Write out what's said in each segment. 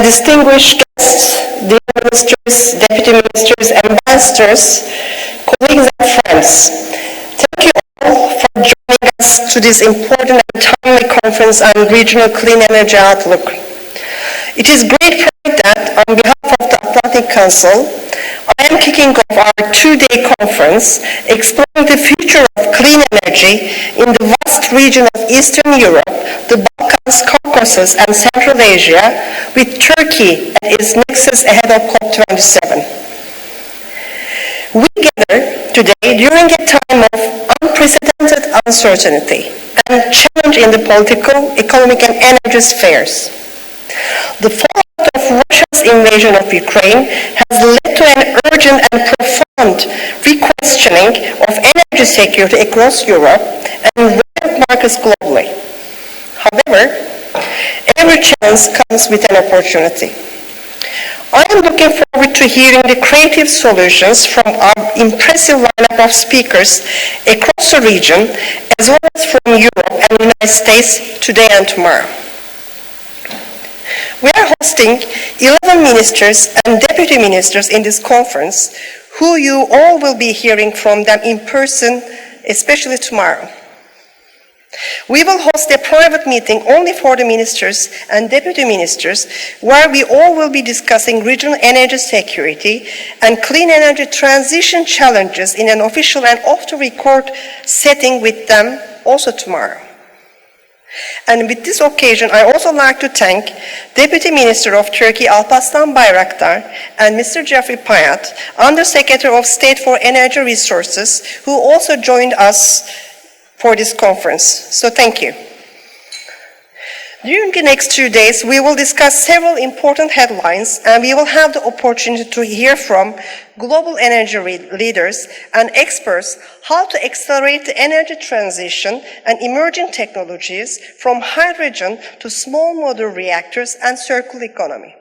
distinguished guests, dear ministers, deputy ministers, ambassadors, colleagues and friends, thank you all for joining us to this important and timely conference on regional clean energy outlook. It is great pride that, on behalf of the Atlantic Council, I am kicking off our two-day conference exploring the future of clean energy in the vast region of Eastern Europe, the Balkans, Caucasus, and Central Asia, with Turkey at its nexus ahead of COP27. We gather today during a time of unprecedented uncertainty and challenge in the political, economic, and energy spheres. The fallout of Russia's invasion of Ukraine has led to an urgent and profound re-questioning of energy security across Europe and world markets globally. However, every challenge comes with an opportunity. I am looking forward to hearing the creative solutions from our impressive lineup of speakers across the region, as well as from Europe and the United States today and tomorrow. We are hosting 11 ministers and deputy ministers in this conference, who you all will be hearing from them in person, especially tomorrow. We will host a private meeting only for the ministers and deputy ministers, where we all will be discussing regional energy security and clean energy transition challenges in an official and off-the-record setting with them also tomorrow. And with this occasion, I also like to thank Deputy Minister of Turkey Alparslan Bayraktar and Mr. Jeffrey Payat, Under-Secretary of State for Energy Resources, who also joined us for this conference. So thank you. During the next 2 days, we will discuss several important headlines, and we will have the opportunity to hear from global energy leaders and experts how to accelerate the energy transition and emerging technologies from hydrogen to small modular reactors and circular economy.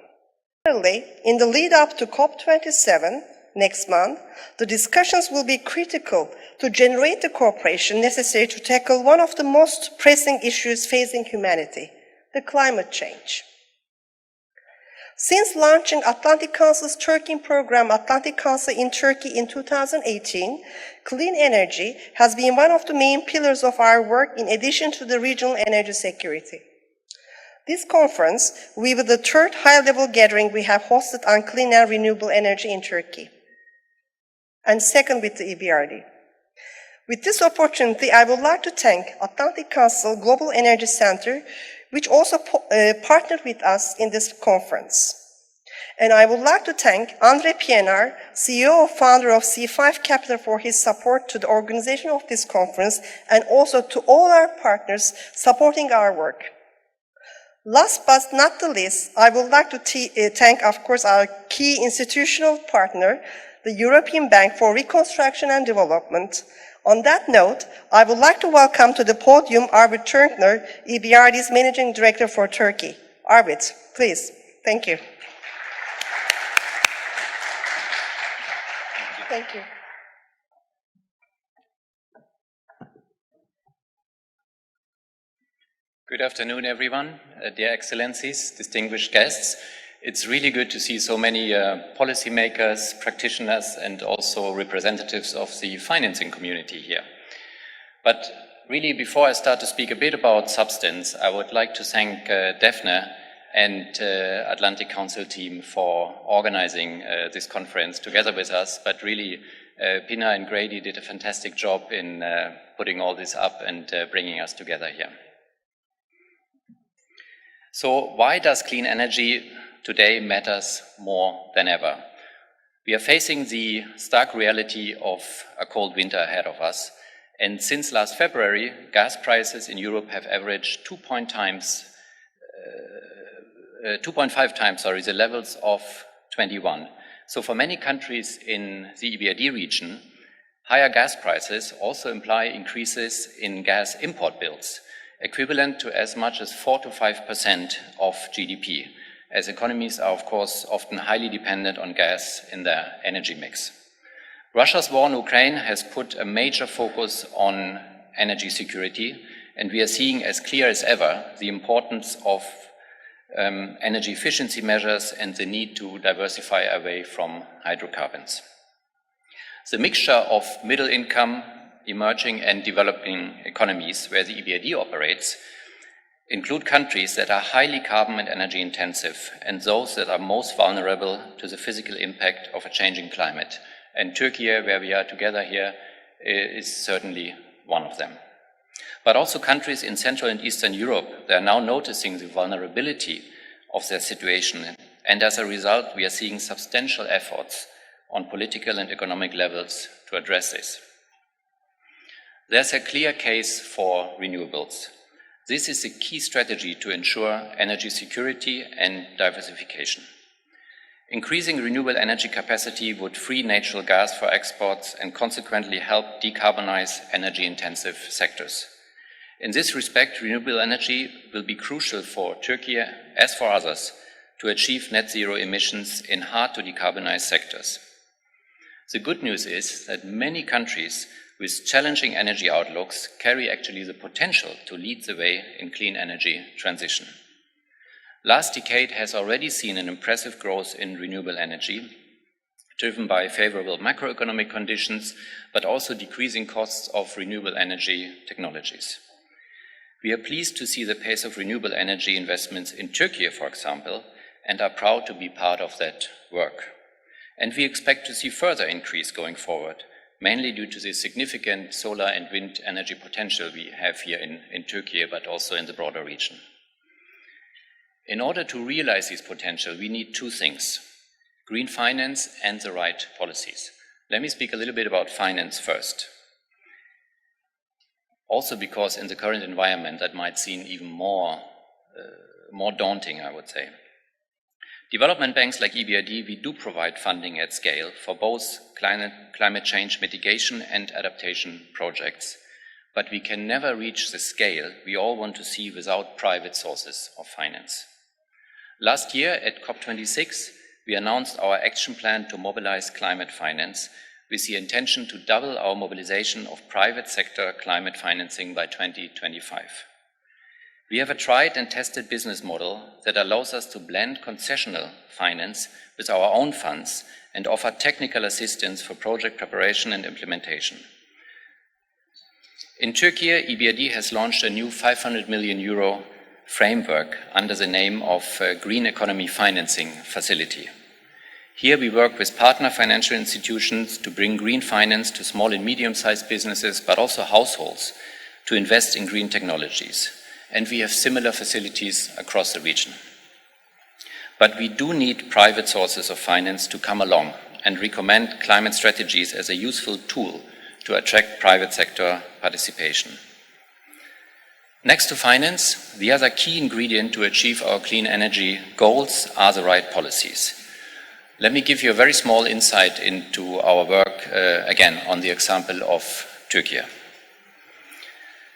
Finally, in the lead up to COP27 next month, the discussions will be critical to generate the cooperation necessary to tackle one of the most pressing issues facing humanity: the climate change. Since launching Atlantic Council's Turkey program, Atlantic Council in Turkey in 2018, clean energy has been one of the main pillars of our work in addition to the regional energy security. This conference will be the third high-level gathering we have hosted on clean and renewable energy in Turkey, and second with the EBRD. With this opportunity, I would like to thank Atlantic Council Global Energy Center, which also partnered with us in this conference. And I would like to thank Andre Pienaar, CEO and founder of C5 Capital, for his support to the organization of this conference, and also to all our partners supporting our work. Last but not the least, I would like to thank, of course, our key institutional partner, the European Bank for Reconstruction and Development. On that note, I would like to welcome to the podium Arvid Turkner, EBRD's Managing Director for Turkey. Arvid, please. Thank you. Thank you. Good afternoon, everyone. Dear Excellencies, distinguished guests. It's really good to see so many policymakers, practitioners, and also representatives of the financing community here. But really, before I start to speak a bit about substance, I would like to thank Daphne and Atlantic Council team for organizing this conference together with us. But really, Pina and Grady did a fantastic job in putting all this up and bringing us together here. So why does clean energy today matters more than ever? We are facing the stark reality of a cold winter ahead of us, and since last February, gas prices in Europe have averaged 2.5 times the levels of 21. So for many countries in the EBRD region, higher gas prices also imply increases in gas import bills, equivalent to as much as 4 to 5% of GDP, as economies are, of course, often highly dependent on gas in their energy mix. Russia's war in Ukraine has put a major focus on energy security, and we are seeing as clear as ever the importance of energy efficiency measures, and the need to diversify away from hydrocarbons. The mixture of middle income, emerging and developing economies where the EBRD operates include countries that are highly carbon and energy intensive and those that are most vulnerable to the physical impact of a changing climate. And Turkey, where we are together here, is certainly one of them. But also countries in Central and Eastern Europe, they are now noticing the vulnerability of their situation. And as a result, we are seeing substantial efforts on political and economic levels to address this. There's a clear case for renewables. This is a key strategy to ensure energy security and diversification. Increasing renewable energy capacity would free natural gas for exports and consequently help decarbonize energy-intensive sectors. In this respect, renewable energy will be crucial for Turkey, as for others, to achieve net zero emissions in hard-to-decarbonize sectors. The good news is that many countries with challenging energy outlooks carry actually the potential to lead the way in clean energy transition. Last decade has already seen an impressive growth in renewable energy, driven by favorable macroeconomic conditions, but also decreasing costs of renewable energy technologies. We are pleased to see the pace of renewable energy investments in Turkey, for example, and are proud to be part of that work. And we expect to see further increase going forward, mainly due to the significant solar and wind energy potential we have here in Turkey, but also in the broader region. In order to realize this potential, we need two things: green finance and the right policies. Let me speak a little bit about finance first. Also because in the current environment that might seem even more daunting, I would say. Development banks like EBRD, we do provide funding at scale for both climate change mitigation and adaptation projects, but we can never reach the scale we all want to see without private sources of finance. Last year at COP26, we announced our action plan to mobilize climate finance with the intention to double our mobilization of private sector climate financing by 2025. We have a tried and tested business model that allows us to blend concessional finance with our own funds and offer technical assistance for project preparation and implementation. In Turkey, EBRD has launched a new 500 million euro framework under the name of Green Economy Financing Facility. Here we work with partner financial institutions to bring green finance to small and medium-sized businesses, but also households, to invest in green technologies. And we have similar facilities across the region. But we do need private sources of finance to come along and recommend climate strategies as a useful tool to attract private sector participation. Next to finance, the other key ingredient to achieve our clean energy goals are the right policies. Let me give you a very small insight into our work, again, on the example of Turkey.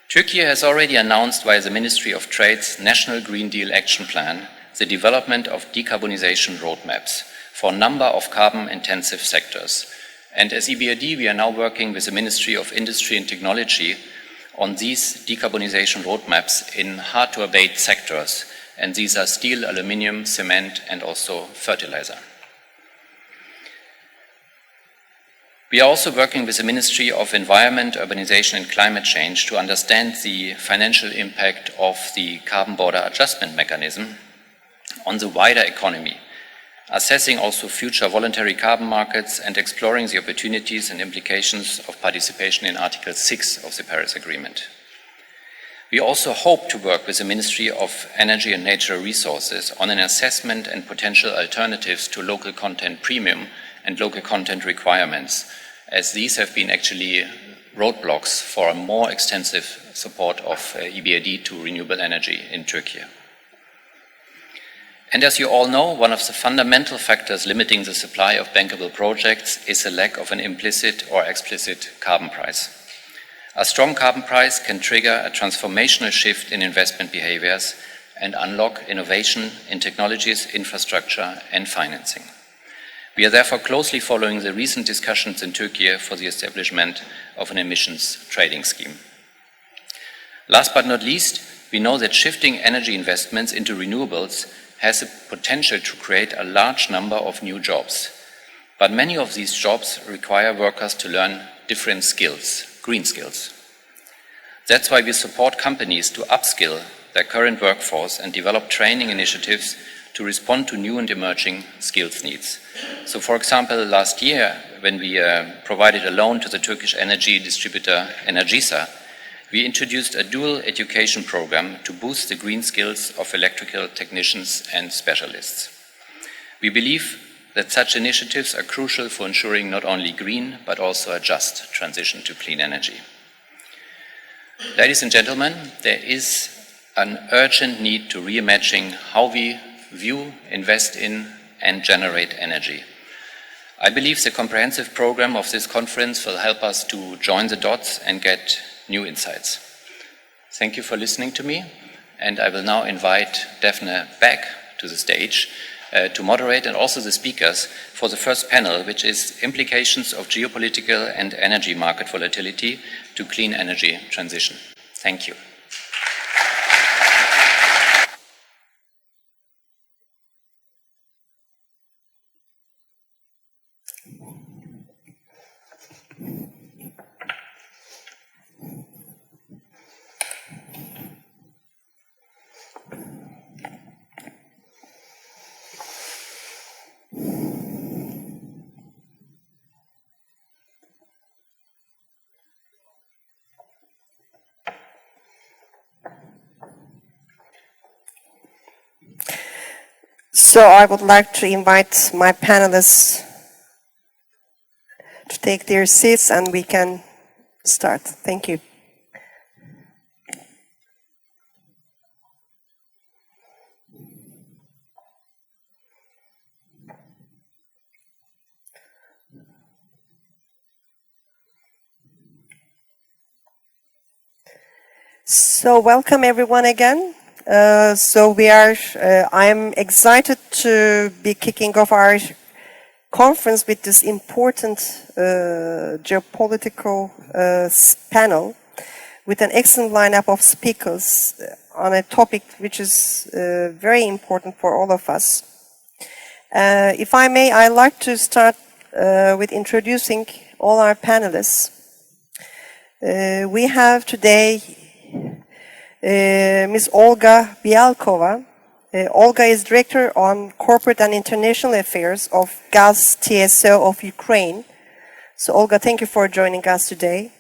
Turkey has already announced via the Ministry of Trade's National Green Deal Action Plan the development of decarbonization roadmaps for a number of carbon-intensive sectors. And as EBRD, we are now working with the Ministry of Industry and Technology on these decarbonization roadmaps in hard-to-abate sectors, and these are steel, aluminium, cement, and also fertilizer. We are also working with the Ministry of Environment, Urbanization and Climate Change to understand the financial impact of the carbon border adjustment mechanism on the wider economy, assessing also future voluntary carbon markets and exploring the opportunities and implications of participation in Article 6 of the Paris Agreement. We also hope to work with the Ministry of Energy and Natural Resources on an assessment and potential alternatives to local content premium and local content requirements, as these have been actually roadblocks for a more extensive support of EBRD to renewable energy in Turkey. And as you all know, one of the fundamental factors limiting the supply of bankable projects is the lack of an implicit or explicit carbon price. A strong carbon price can trigger a transformational shift in investment behaviors and unlock innovation in technologies, infrastructure, and financing. We are therefore closely following the recent discussions in Turkey for the establishment of an emissions trading scheme. Last but not least, we know that shifting energy investments into renewables has the potential to create a large number of new jobs. But many of these jobs require workers to learn different skills, green skills. That's why we support companies to upskill their current workforce and develop training initiatives to respond to new and emerging skills needs. So, for example, last year, when we provided a loan to the Turkish energy distributor Enerjisa, we introduced a dual education program to boost the green skills of electrical technicians and specialists. We believe that such initiatives are crucial for ensuring not only green, but also a just transition to clean energy. Ladies and gentlemen, there is an urgent need to reimagine how we view, invest in, and generate energy. I believe the comprehensive program of this conference will help us to join the dots and get new insights. Thank you for listening to me, and I will now invite Daphne back to the stage to moderate, and also the speakers for the first panel, which is Implications of Geopolitical and Energy Market Volatility to Clean Energy Transition. Thank you. So I would like to invite my panelists to take their seats and we can start. Thank you. So welcome everyone again. I'm excited to be kicking off our conference with this important geopolitical panel with an excellent lineup of speakers on a topic which is very important for all of us. If I may, I'd like to start with introducing all our panelists. We have today Ms. Olga Bialkova. Olga is Director on Corporate and International Affairs of Gaz TSO of Ukraine. So Olga, thank you for joining us today.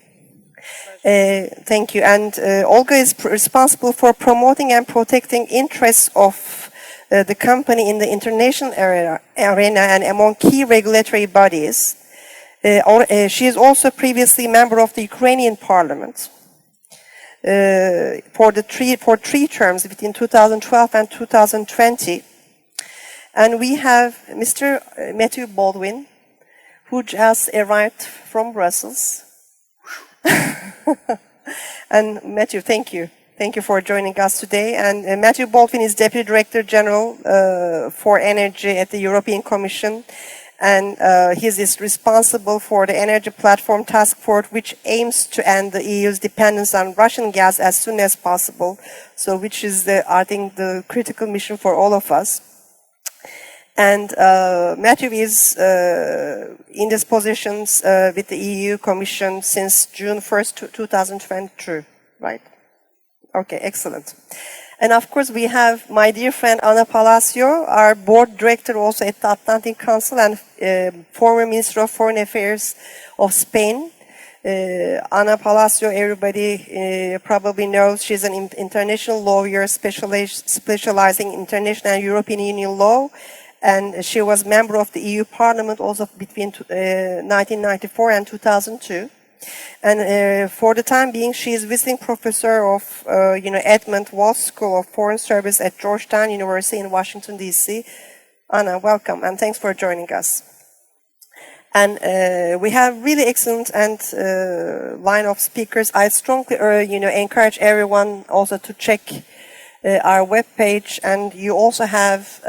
Thank you. And Olga is responsible for promoting and protecting interests of the company in the international arena and among key regulatory bodies. She is also previously member of the Ukrainian Parliament. For three terms between 2012 and 2020. And we have Mr. Matthew Baldwin, who just arrived from Brussels. And Matthew, thank you. Thank you for joining us today. And Matthew Baldwin is Deputy Director General for Energy at the European Commission. And he is responsible for the Energy Platform Task Force, which aims to end the EU's dependence on Russian gas as soon as possible. So, which is, I think, the critical mission for all of us. And Matthew is in these positions with the EU Commission since June 1st, 2022, right? Okay, excellent. And of course, we have my dear friend Ana Palacio, our board director also at the Atlantic Council and former Minister of Foreign Affairs of Spain. Ana Palacio, everybody probably knows, she's an international lawyer specializing in international and European Union law. And she was member of the EU Parliament also between 1994 and 2002. And for the time being, she is visiting professor of, Edmund Walsh School of Foreign Service at Georgetown University in Washington, D.C. Anna, welcome, and thanks for joining us. And we have really excellent and line of speakers. I strongly, encourage everyone also to check our webpage, and you also have,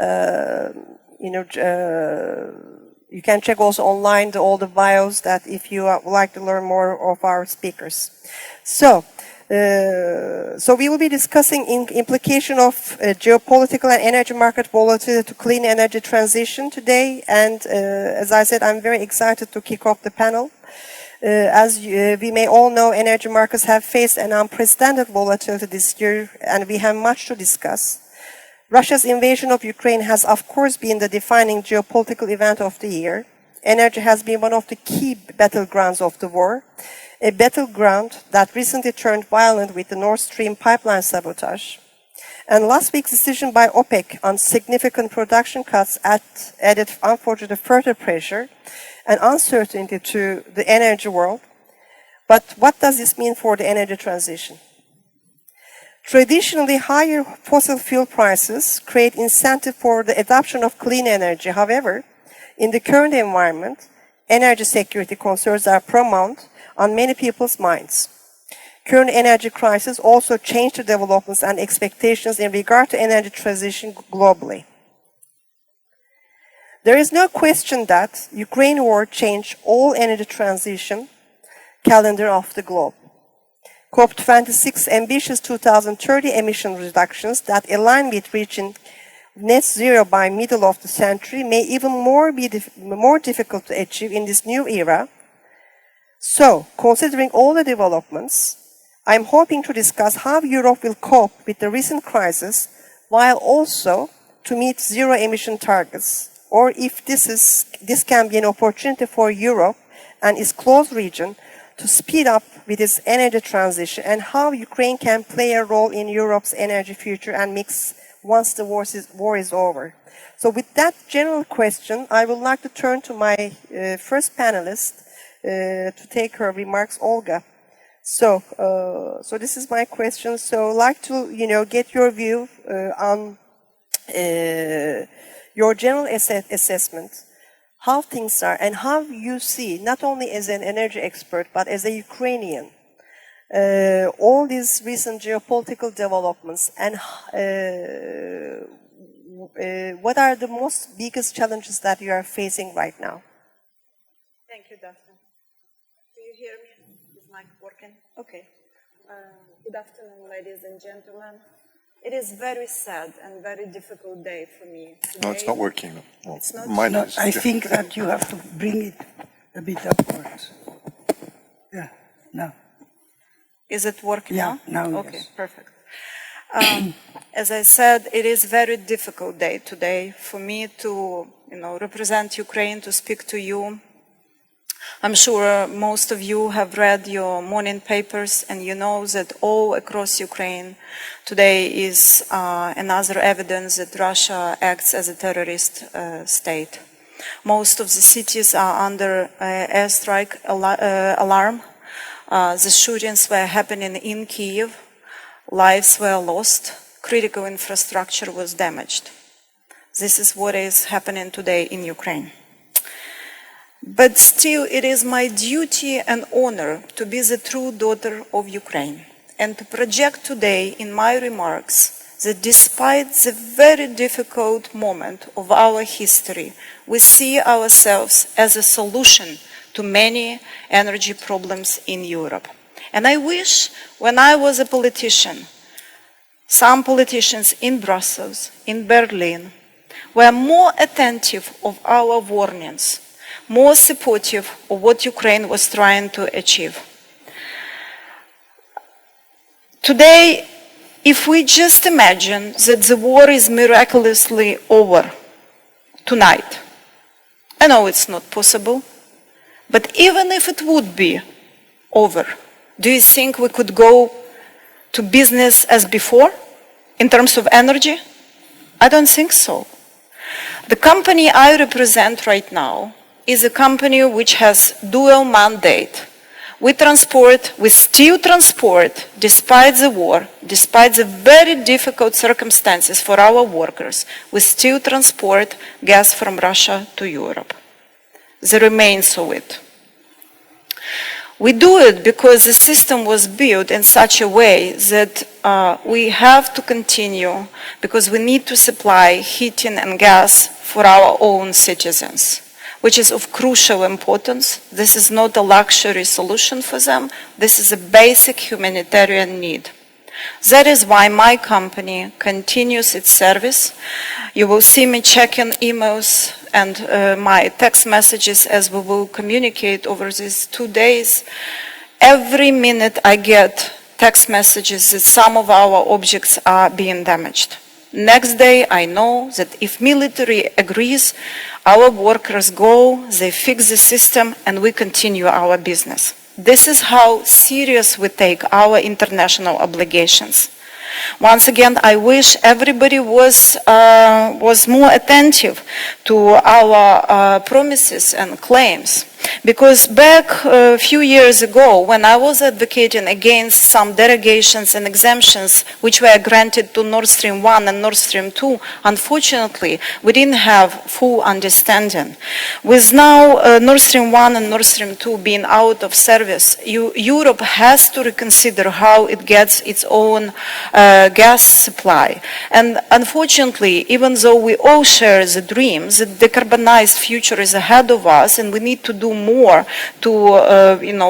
you can check also online all the bios that if you would like to learn more of our speakers. So, So we will be discussing implication of geopolitical and energy market volatility to clean energy transition today. And as I said, I'm very excited to kick off the panel. As we may all know, energy markets have faced an unprecedented volatility this year, and we have much to discuss. Russia's invasion of Ukraine has, of course, been the defining geopolitical event of the year. Energy has been one of the key battlegrounds of the war, a battleground that recently turned violent with the Nord Stream pipeline sabotage. And last week's decision by OPEC on significant production cuts added, unfortunately, further pressure and uncertainty to the energy world. But what does this mean for the energy transition? Traditionally, higher fossil fuel prices create incentive for the adoption of clean energy. However, in the current environment, energy security concerns are paramount on many people's minds. Current energy crisis also changed the developments and expectations in regard to energy transition globally. There is no question that Ukraine war changed all energy transition calendar of the globe. COP26 ambitious 2030 emission reductions that align with reaching net zero by middle of the century may even be more difficult to achieve in this new era. So, considering all the developments, I'm hoping to discuss how Europe will cope with the recent crisis while also to meet zero emission targets, or if this can be an opportunity for Europe and its close region to speed up with its energy transition, and how Ukraine can play a role in Europe's energy future and mix once the war is over. So with that general question, I would like to turn to my first panelist to take her remarks, Olga. So this is my question. So I'd like to, get your view on your general assessment, how things are, and how you see, not only as an energy expert, but as a Ukrainian, all these recent geopolitical developments, and what are the most biggest challenges that you are facing right now? Thank you, Daphne. Do you hear me? Is mic working? Okay. Good afternoon, ladies and gentlemen. It is very sad and very difficult day for me today. No, it's not working. Well, it's not. mine No, is. I think that you have to bring it a bit upwards. Yeah, now. Is it working Yeah, now Okay, yes. perfect. As I said, it is very difficult day today for me to, represent Ukraine, to speak to you. I'm sure most of you have read your morning papers, and you know that all across Ukraine today is another evidence that Russia acts as a terrorist state. Most of the cities are under airstrike alarm. The shootings were happening in Kyiv. Lives were lost. Critical infrastructure was damaged. This is what is happening today in Ukraine. But still, it is my duty and honor to be the true daughter of Ukraine and to project today in my remarks that despite the very difficult moment of our history, we see ourselves as a solution to many energy problems in Europe. And I wish, when I was a politician, some politicians in Brussels, in Berlin, were more attentive of our warnings, more supportive of what Ukraine was trying to achieve. Today, if we just imagine that the war is miraculously over tonight, I know it's not possible, but even if it would be over, do you think we could go to business as before in terms of energy? I don't think so. The company I represent right now is a company which has dual mandate. We still transport, despite the war, despite the very difficult circumstances for our workers, we still transport gas from Russia to Europe. The remains of it. We do it because the system was built in such a way that we have to continue, because we need to supply heating and gas for our own citizens. which is of crucial importance. This is not a luxury solution for them. This is a basic humanitarian need. That is why my company continues its service. You will see me checking emails and my text messages as we will communicate over these 2 days. Every minute I get text messages that some of our objects are being damaged. Next day, I know that if military agrees, our workers go, they fix the system, and we continue our business. This is how serious we take our international obligations. Once again, I wish everybody was more attentive to our promises and claims. Because back a few years ago, when I was advocating against some derogations and exemptions which were granted to Nord Stream 1 and Nord Stream 2, unfortunately, we didn't have full understanding. With now Nord Stream 1 and Nord Stream 2 being out of service, Europe has to reconsider how it gets its own gas supply. And unfortunately, even though we all share the dream, the decarbonized future is ahead of us and we need to do more to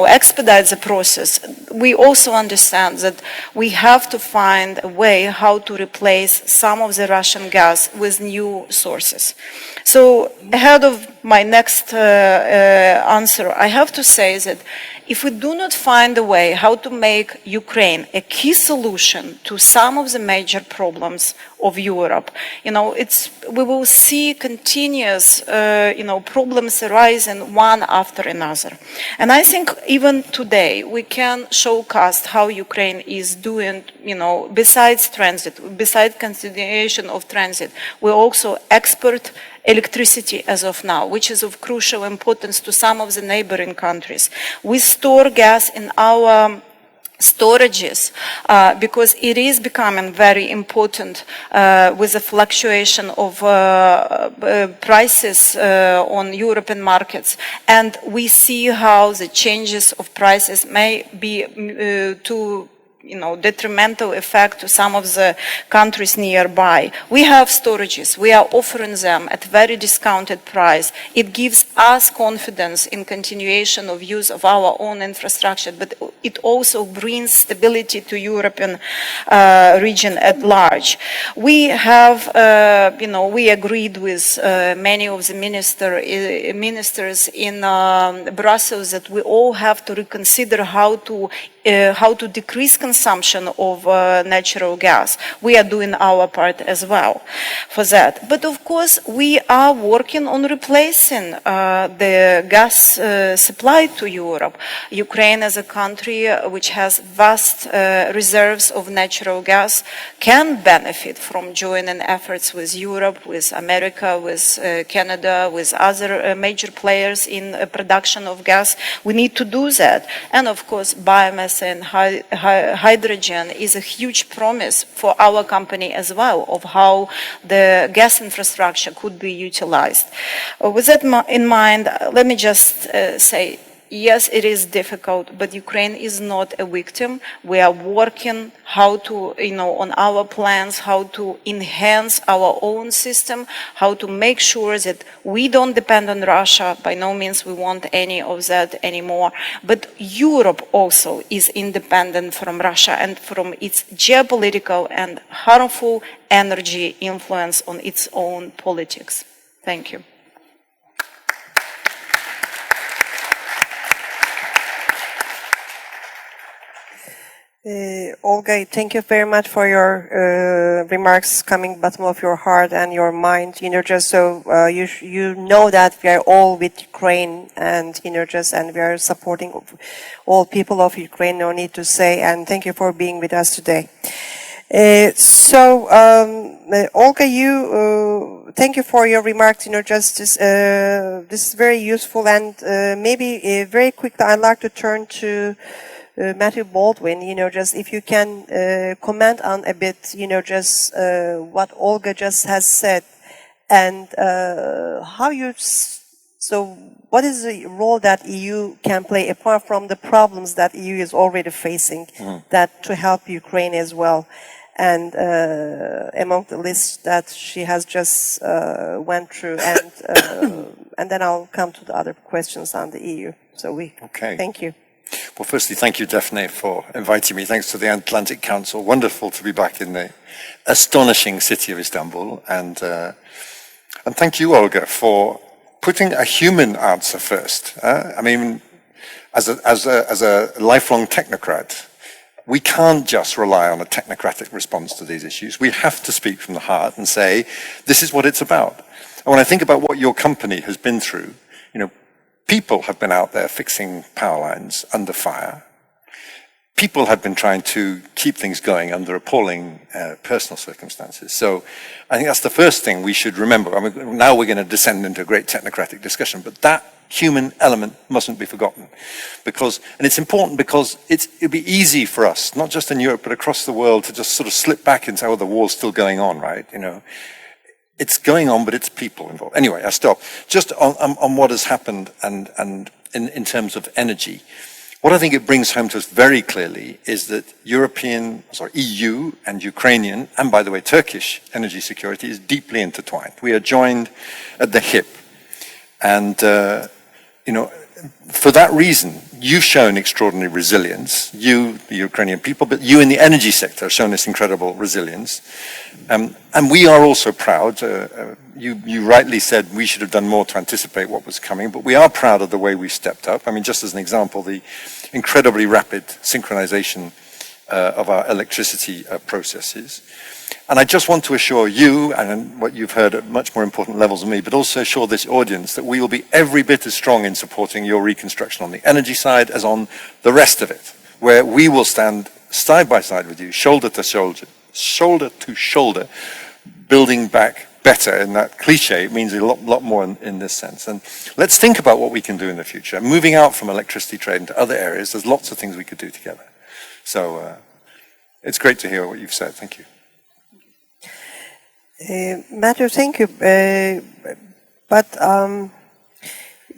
expedite the process, we also understand that we have to find a way how to replace some of the Russian gas with new sources. So ahead of my next answer, I have to say that if we do not find a way how to make Ukraine a key solution to some of the major problems of Europe, we will see continuous, problems arising one after another. And I think even today we can showcase how Ukraine is doing, besides transit, besides continuation of transit, we also export electricity as of now, which is of crucial importance to some of the neighboring countries. We store gas in our storages because it is becoming very important with the fluctuation of prices on European markets, and we see how the changes of prices may be detrimental effect to some of the countries nearby. We have storages. We are offering them at very discounted price. It gives us confidence in continuation of use of our own infrastructure, but it also brings stability to European region at large. We have, we agreed with many of the ministers in Brussels that we all have to reconsider how to decrease consumption of natural gas. We are doing our part as well for that. But of course, we are working on replacing the gas supply to Europe. Ukraine as a country which has vast reserves of natural gas can benefit from joining efforts with Europe, with America, with Canada, with other major players in production of gas. We need to do that. And of course, biomass and hydrogen is a huge promise for our company as well of how the gas infrastructure could be utilized. With that in mind, let me just say, yes, it is difficult, but Ukraine is not a victim. We are working how to, on our plans, how to enhance our own system, how to make sure that we don't depend on Russia. By no means we want any of that anymore. But Europe also is independent from Russia and from its geopolitical and harmful energy influence on its own politics. Thank you. Olga, thank you very much for your remarks coming bottom of your heart and your mind. Just so you know that we are all with Ukraine, and and we are supporting all people of Ukraine. No need to say, and thank you for being with us today. Olga, thank you for your remarks. This is very useful, and maybe very quickly, I'd like to turn to Matthew Baldwin, if you can comment on a bit, what Olga just has said, and what is the role that EU can play apart from the problems that EU is already facing, that to help Ukraine as well, and among the list that she has just went through, and then I'll come to the other questions on the EU. So thank you. Well, firstly, thank you, Daphne, for inviting me. Thanks to the Atlantic Council. Wonderful to be back in the astonishing city of Istanbul. And thank you, Olga, for putting a human answer first. I mean, as a lifelong technocrat, we can't just rely on a technocratic response to these issues. We have to speak from the heart and say, this is what it's about. And when I think about what your company has been through, you know, people have been out there fixing power lines under fire. People have been trying to keep things going under appalling personal circumstances. So I think that's the first thing we should remember. I mean, now we're going to descend into a great technocratic discussion, but that human element mustn't be forgotten. And it's important because it'd be easy for us, not just in Europe, but across the world, to just sort of slip back and say, oh, the war's still going on, right? You know, it's going on, but it's people involved. Anyway, I stop. Just on what has happened and in terms of energy, what I think it brings home to us very clearly is that EU and Ukrainian, and by the way, Turkish energy security is deeply intertwined. We are joined at the hip. And, you know, for that reason, you've shown extraordinary resilience, you, the Ukrainian people, but you in the energy sector have shown this incredible resilience. And we are also proud, you rightly said we should have done more to anticipate what was coming, but we are proud of the way we stepped up. I mean, just as an example, the incredibly rapid synchronization of our electricity processes. And I just want to assure you, and what you've heard at much more important levels than me, but also assure this audience that we will be every bit as strong in supporting your reconstruction on the energy side as on the rest of it, where we will stand side by side with you, shoulder to shoulder, building back better. And that cliche, it means a lot more in this sense. And let's think about what we can do in the future. Moving out from electricity trade into other areas, there's lots of things we could do together. So it's great to hear what you've said. Thank you. Matthew, thank you. But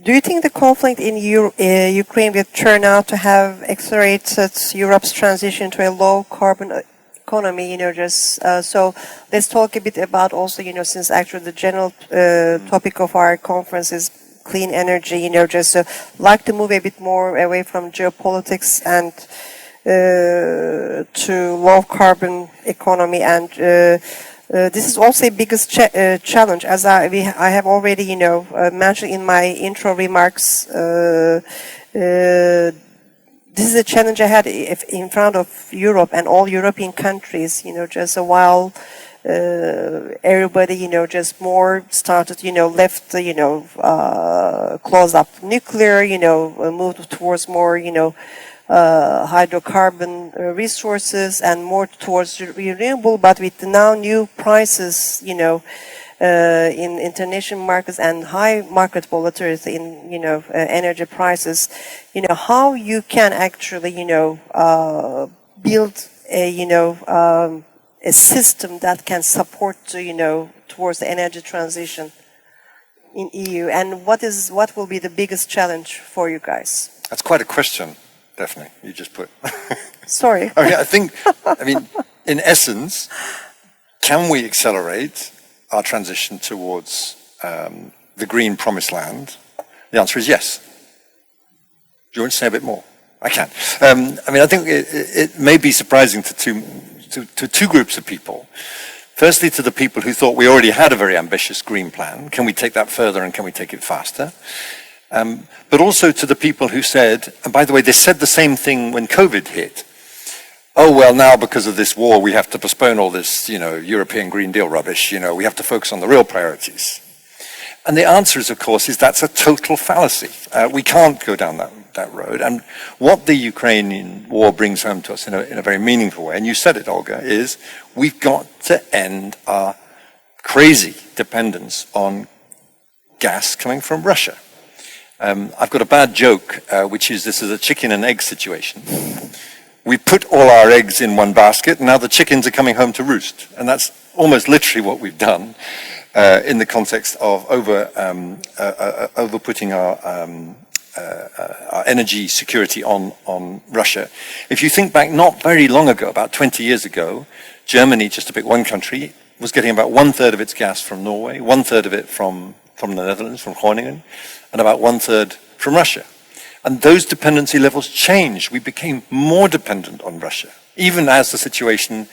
do you think the conflict in Ukraine will turn out to have accelerated Europe's transition to a low-carbon economy? You know, just so let's talk a bit about also, you know, since actually the general topic of our conference is clean energy. You know, just like to move a bit more away from geopolitics and to low-carbon economy and. This is also a biggest challenge, as I have already, you know, mentioned in my intro remarks. This is a challenge I had in front of Europe and all European countries, you know, just a while everybody, you know, just more started, you know, left, you know, closed up nuclear, you know, moved towards more, you know, hydrocarbon resources and more towards renewable, but with now new prices, you know, in international markets and high market volatility in, you know, energy prices, you know, how you can actually, you know, build a, you know, a system that can support, you know, towards the energy transition in EU, and what will be the biggest challenge for you guys? That's quite a question. Definitely, you just put. Sorry. I mean, in essence, can we accelerate our transition towards the green promised land? The answer is yes. Do you want to say a bit more? I can. I mean, I think it may be surprising to two groups of people. Firstly, to the people who thought we already had a very ambitious green plan. Can we take that further and can we take it faster? But also to the people who said, and by the way, they said the same thing when COVID hit. Oh, well, now because of this war, we have to postpone all this, you know, European Green Deal rubbish. You know, we have to focus on the real priorities. And the answer is, of course, that's a total fallacy. We can't go down that road. And what the Ukrainian war brings home to us in a very meaningful way, and you said it, Olga, is we've got to end our crazy dependence on gas coming from Russia. I've got a bad joke, which is this is a chicken and egg situation. We put all our eggs in one basket, and now the chickens are coming home to roost. And that's almost literally what we've done in the context of over-putting our energy security on Russia. If you think back not very long ago, about 20 years ago, Germany, just to pick one country, was getting about 1/3 of its gas from Norway, 1/3 of it from the Netherlands, from Groningen, and about 1/3 from Russia. And those dependency levels changed. We became more dependent on Russia, even as the situation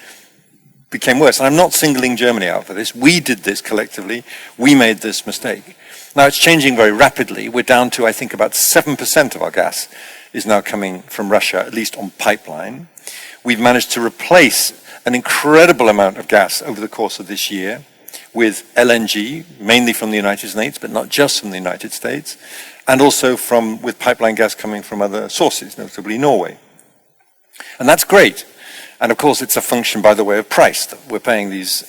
became worse. And I'm not singling Germany out for this. We did this collectively. We made this mistake. Now it's changing very rapidly. We're down to, I think, about 7% of our gas is now coming from Russia, at least on pipeline. We've managed to replace an incredible amount of gas over the course of this year with LNG, mainly from the United States, but not just from the United States, and also with pipeline gas coming from other sources, notably Norway. And that's great. And of course, it's a function, by the way, of price. We're paying these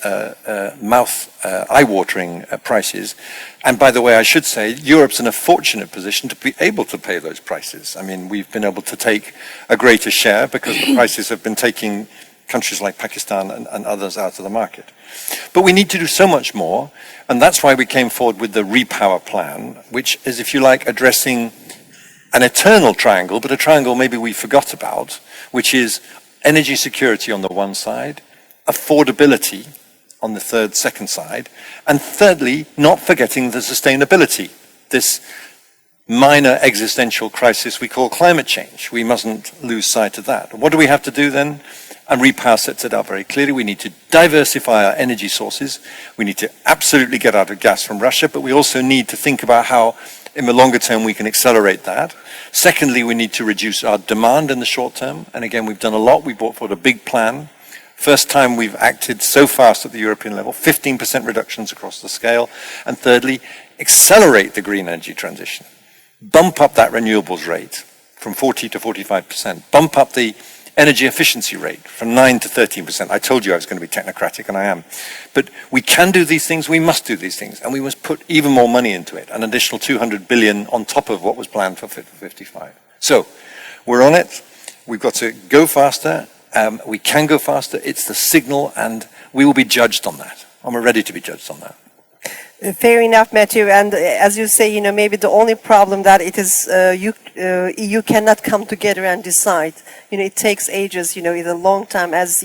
eye-watering prices. And by the way, I should say, Europe's in a fortunate position to be able to pay those prices. I mean, we've been able to take a greater share because the prices have been taking countries like Pakistan and others out of the market. But we need to do so much more, and that's why we came forward with the Repower Plan, which is, if you like, addressing an eternal triangle, but a triangle maybe we forgot about, which is energy security on the one side, affordability on the second side, and thirdly, not forgetting the sustainability, this minor existential crisis we call climate change. We mustn't lose sight of that. What do we have to do then? And Repower sets it out very clearly. We need to diversify our energy sources. We need to absolutely get out of gas from Russia, but we also need to think about how, in the longer term, we can accelerate that. Secondly, we need to reduce our demand in the short term. And again, we've done a lot. We brought forward a big plan. First time we've acted so fast at the European level, 15% reductions across the scale. And thirdly, accelerate the green energy transition. Bump up that renewables rate from 40 to 45%. Bump up the energy efficiency rate from 9 to 13%. I told you I was going to be technocratic, and I am. But we can do these things, we must do these things, and we must put even more money into it, an additional 200 billion on top of what was planned for Fit for 55. So, we're on it. We've got to go faster. We can go faster. It's the signal, and we will be judged on that. And we're ready to be judged on that. Fair enough, Matthew. And as you say, maybe the only problem that it is EU cannot come together and decide. It takes ages. It's a long time. As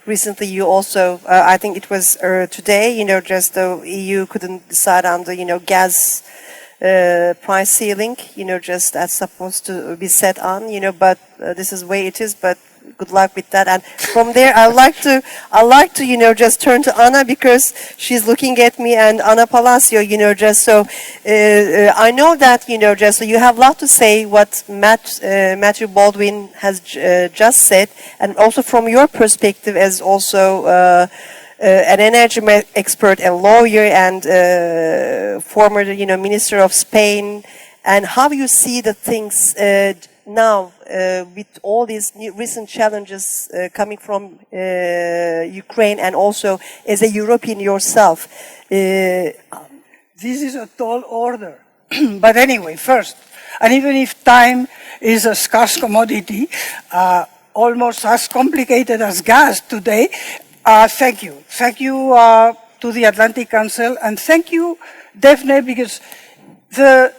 recently you also, I think it was today. Just the EU couldn't decide on the gas price ceiling. Just that's supposed to be set on. But this is the way it is. But good luck with that. And from there, I like to, just turn to Anna because she's looking at me, and Anna Palacio, just so, I know that, just so you have a lot to say what Matthew Baldwin has just said, and also from your perspective as also an energy expert and lawyer and former, Minister of Spain, and how you see the things now, with all these recent challenges coming from Ukraine, and also as a European yourself. This is a tall order. But anyway, first, and even if time is a scarce commodity, almost as complicated as gas today, thank you. Thank you to the Atlantic Council, and thank you, Daphne, because the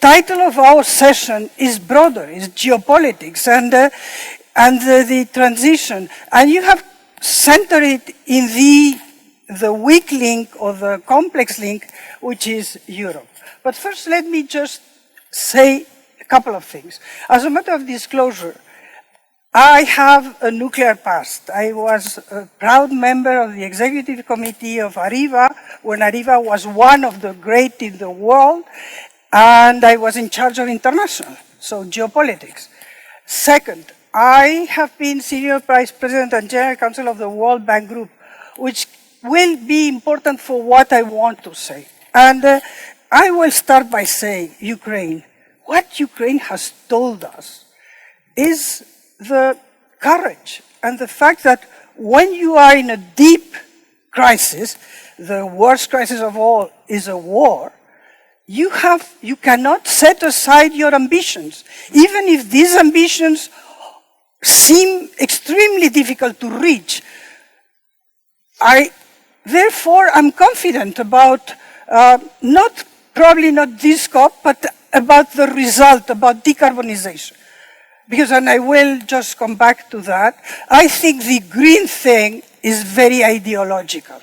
title of our session is broader, is geopolitics and the transition. And you have centered it in the weak link or the complex link, which is Europe. But first, let me just say a couple of things. As a matter of disclosure, I have a nuclear past. I was a proud member of the executive committee of Arriva, when Arriva was one of the great in the world. And I was in charge of international, so geopolitics. Second, I have been Senior Vice President and General Counsel of the World Bank Group, which will be important for what I want to say. And I will start by saying Ukraine. What Ukraine has told us is the courage and the fact that when you are in a deep crisis, the worst crisis of all is a war, you cannot set aside your ambitions, even if these ambitions seem extremely difficult to reach. Therefore, I'm confident about probably not this COP, but about the result, about decarbonization. because, and I will just come back to that, I think the green thing is very ideological.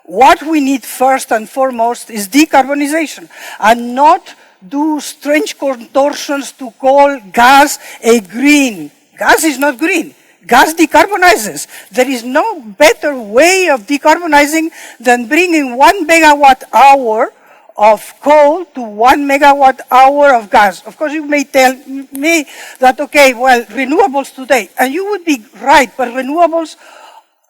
What we need first and foremost is decarbonization, and not do strange contortions to call gas a green. Gas is not green. Gas decarbonizes. There is no better way of decarbonizing than bringing 1 megawatt hour of coal to 1 megawatt hour of gas. Of course, you may tell me that, okay, well, renewables today, and you would be right, but renewables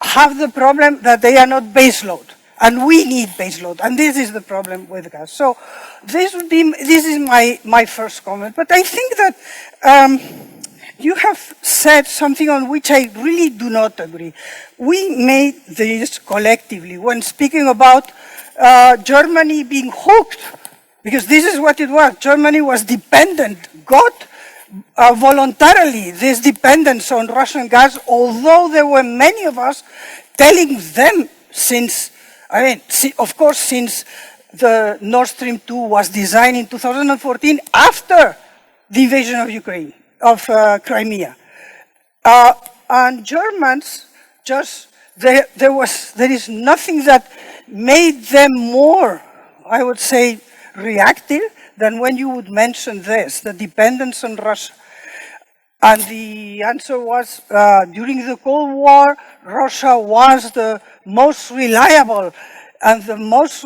have the problem that they are not baseload. And we need baseload, and this is the problem with gas. So this is my first comment. But I think that you have said something on which I really do not agree. We made this collectively when speaking about Germany being hooked, because this is what it was. Germany was dependent, got voluntarily this dependence on Russian gas, although there were many of us telling them since, of course, since the Nord Stream 2 was designed in 2014 after the invasion of Ukraine, of Crimea. And Germans just, there is nothing that made them more, I would say, reactive than when you would mention this, the dependence on Russia. And the answer was, during the Cold War, Russia was the most reliable and the most,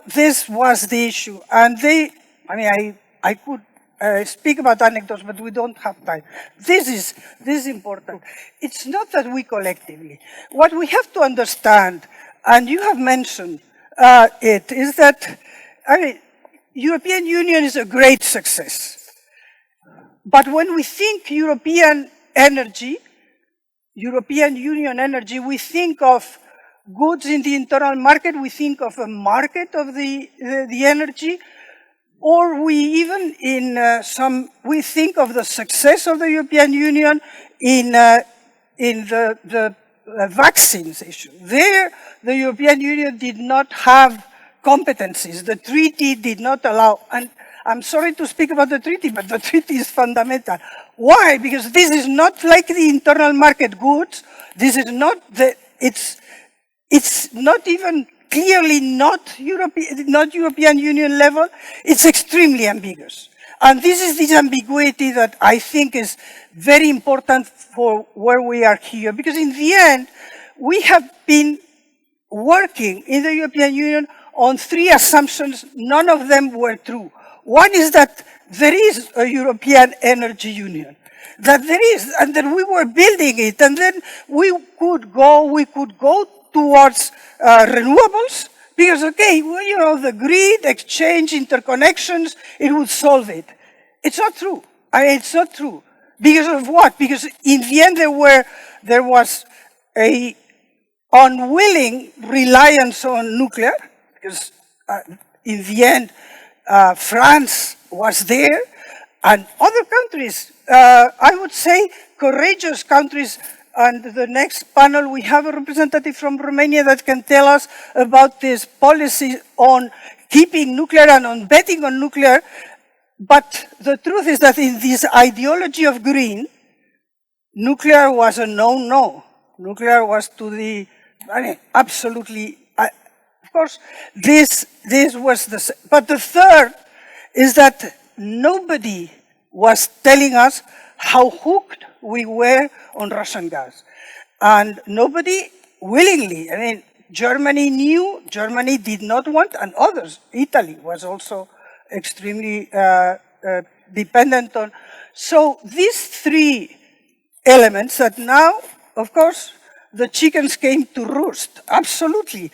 this was the issue. And I could speak about anecdotes, but we don't have time. This is important. It's not that we collectively. What we have to understand, and you have mentioned it, is that, European Union is a great success. But when we think European Union energy, we think of goods in the internal market, we think of a market of the energy, or we even we think of the success of the European Union in the vaccines issue. There, the European Union did not have competencies. The treaty did not allow, and I'm sorry to speak about the treaty, but the treaty is fundamental. Why? Because this is not like the internal market goods. This is not it's not even clearly not European Union level. It's extremely ambiguous. And this is this ambiguity that I think is very important for where we are here. Because in the end, we have been working in the European Union on three assumptions. None of them were true. One is that there is a European Energy Union, that there is, and that we were building it, and then we could go towards renewables, because, okay, well, the grid, exchange, interconnections, it would solve it. It's not true. It's not true. Because of what? Because in the end, there was a unwilling reliance on nuclear, because in the end, France was there, and other countries, I would say courageous countries. And the next panel, we have a representative from Romania that can tell us about this policy on keeping nuclear and on betting on nuclear. But the truth is that in this ideology of green, nuclear was a no-no. Nuclear was to the, absolutely, of course, this was the, but the third is that nobody was telling us how hooked we were on Russian gas. And nobody willingly, Germany knew, Germany did not want, and others, Italy was also extremely dependent on. So these three elements that now, of course, the chickens came to roost, absolutely.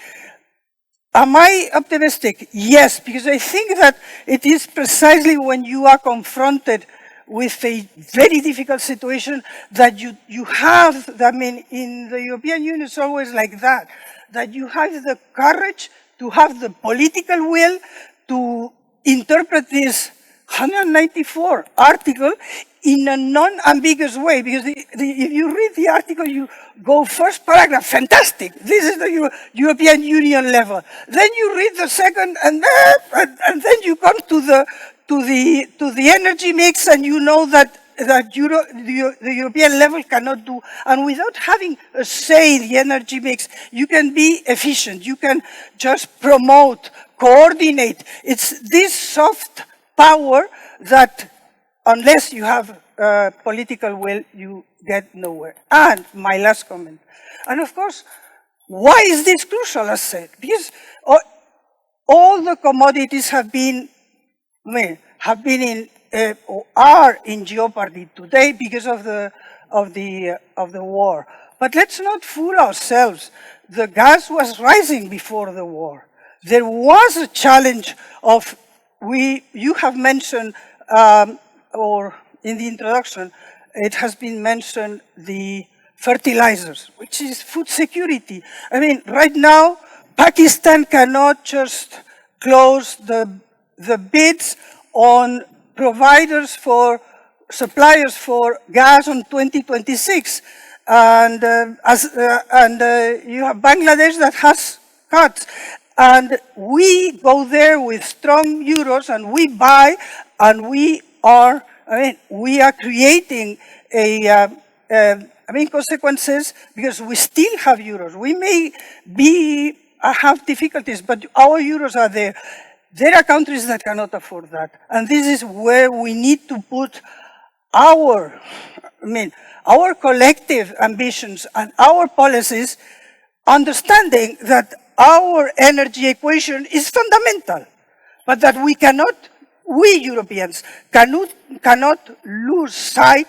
Am I optimistic? Yes, because I think that it is precisely when you are confronted with a very difficult situation that you have, in the European Union it's always like that you have the courage to have the political will to interpret this 194 article in a non-ambiguous way, because if you read the article, you go first paragraph, fantastic, this is the European Union level. Then you read the second, and then you come to the energy mix, and you know that that the European level cannot do. And without having a say in the energy mix, you can be efficient. You can just promote, coordinate. It's this soft power that, unless you have political will, you get nowhere. And my last comment. And of course, why is this crucial, as said? Because all the commodities have been in or are in jeopardy today because of the war. But let's not fool ourselves. The gas was rising before the war. There was a challenge of you have mentioned or in the introduction, it has been mentioned the fertilizers, which is food security. I mean, right now, Pakistan cannot just close the bids on providers for suppliers for gas on 2026. And you have Bangladesh that has cuts. And we go there with strong euros and we buy and we are creating consequences because we still have euros. We may have difficulties, but our euros are there. There are countries that cannot afford that. And this is where we need to put our collective ambitions and our policies, understanding that our energy equation is fundamental, but that we Europeans cannot lose sight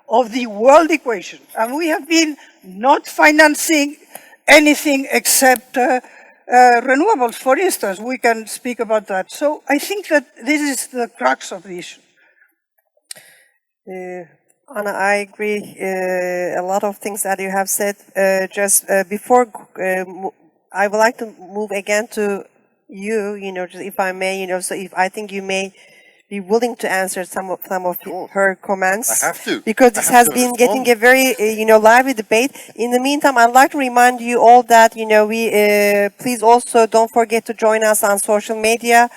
of the world equation. And we have been not financing anything except renewables, for instance. We can speak about that. So I think that this is the crux of the issue. Anna, I agree a lot of things that you have said. Before, I would like to move again to you, just if I may, so if I think you may be willing to answer some of her comments. I have to. Because this has been getting a very, lively debate. In the meantime, I'd like to remind you all that, please also don't forget to join us on social media.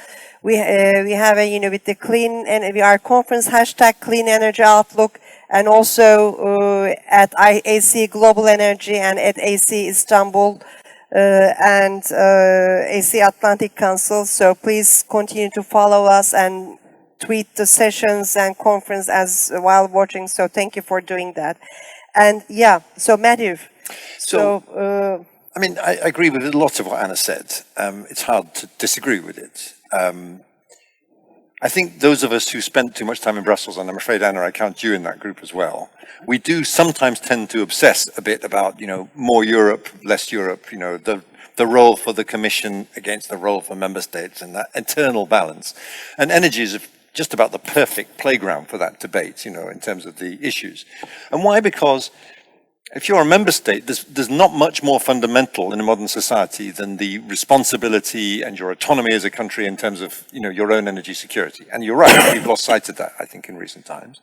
We have with the clean, and our conference hashtag Clean Energy Outlook, and also at AC Global Energy and at AC Istanbul and AC Atlantic Council. So please continue to follow us and tweet the sessions and conference while watching. So thank you for doing that. And yeah, so Matthew. I agree with a lot of what Anna said. It's hard to disagree with it. I think those of us who spent too much time in Brussels, and I'm afraid, Anna, I count you in that group as well, we do sometimes tend to obsess a bit about, more Europe, less Europe, the role for the Commission against the role for member states and that internal balance. And energy is just about the perfect playground for that debate, in terms of the issues. And why? Because if you're a member state, there's not much more fundamental in a modern society than the responsibility and your autonomy as a country in terms of, your own energy security. And you're right, we've lost sight of that, I think, in recent times.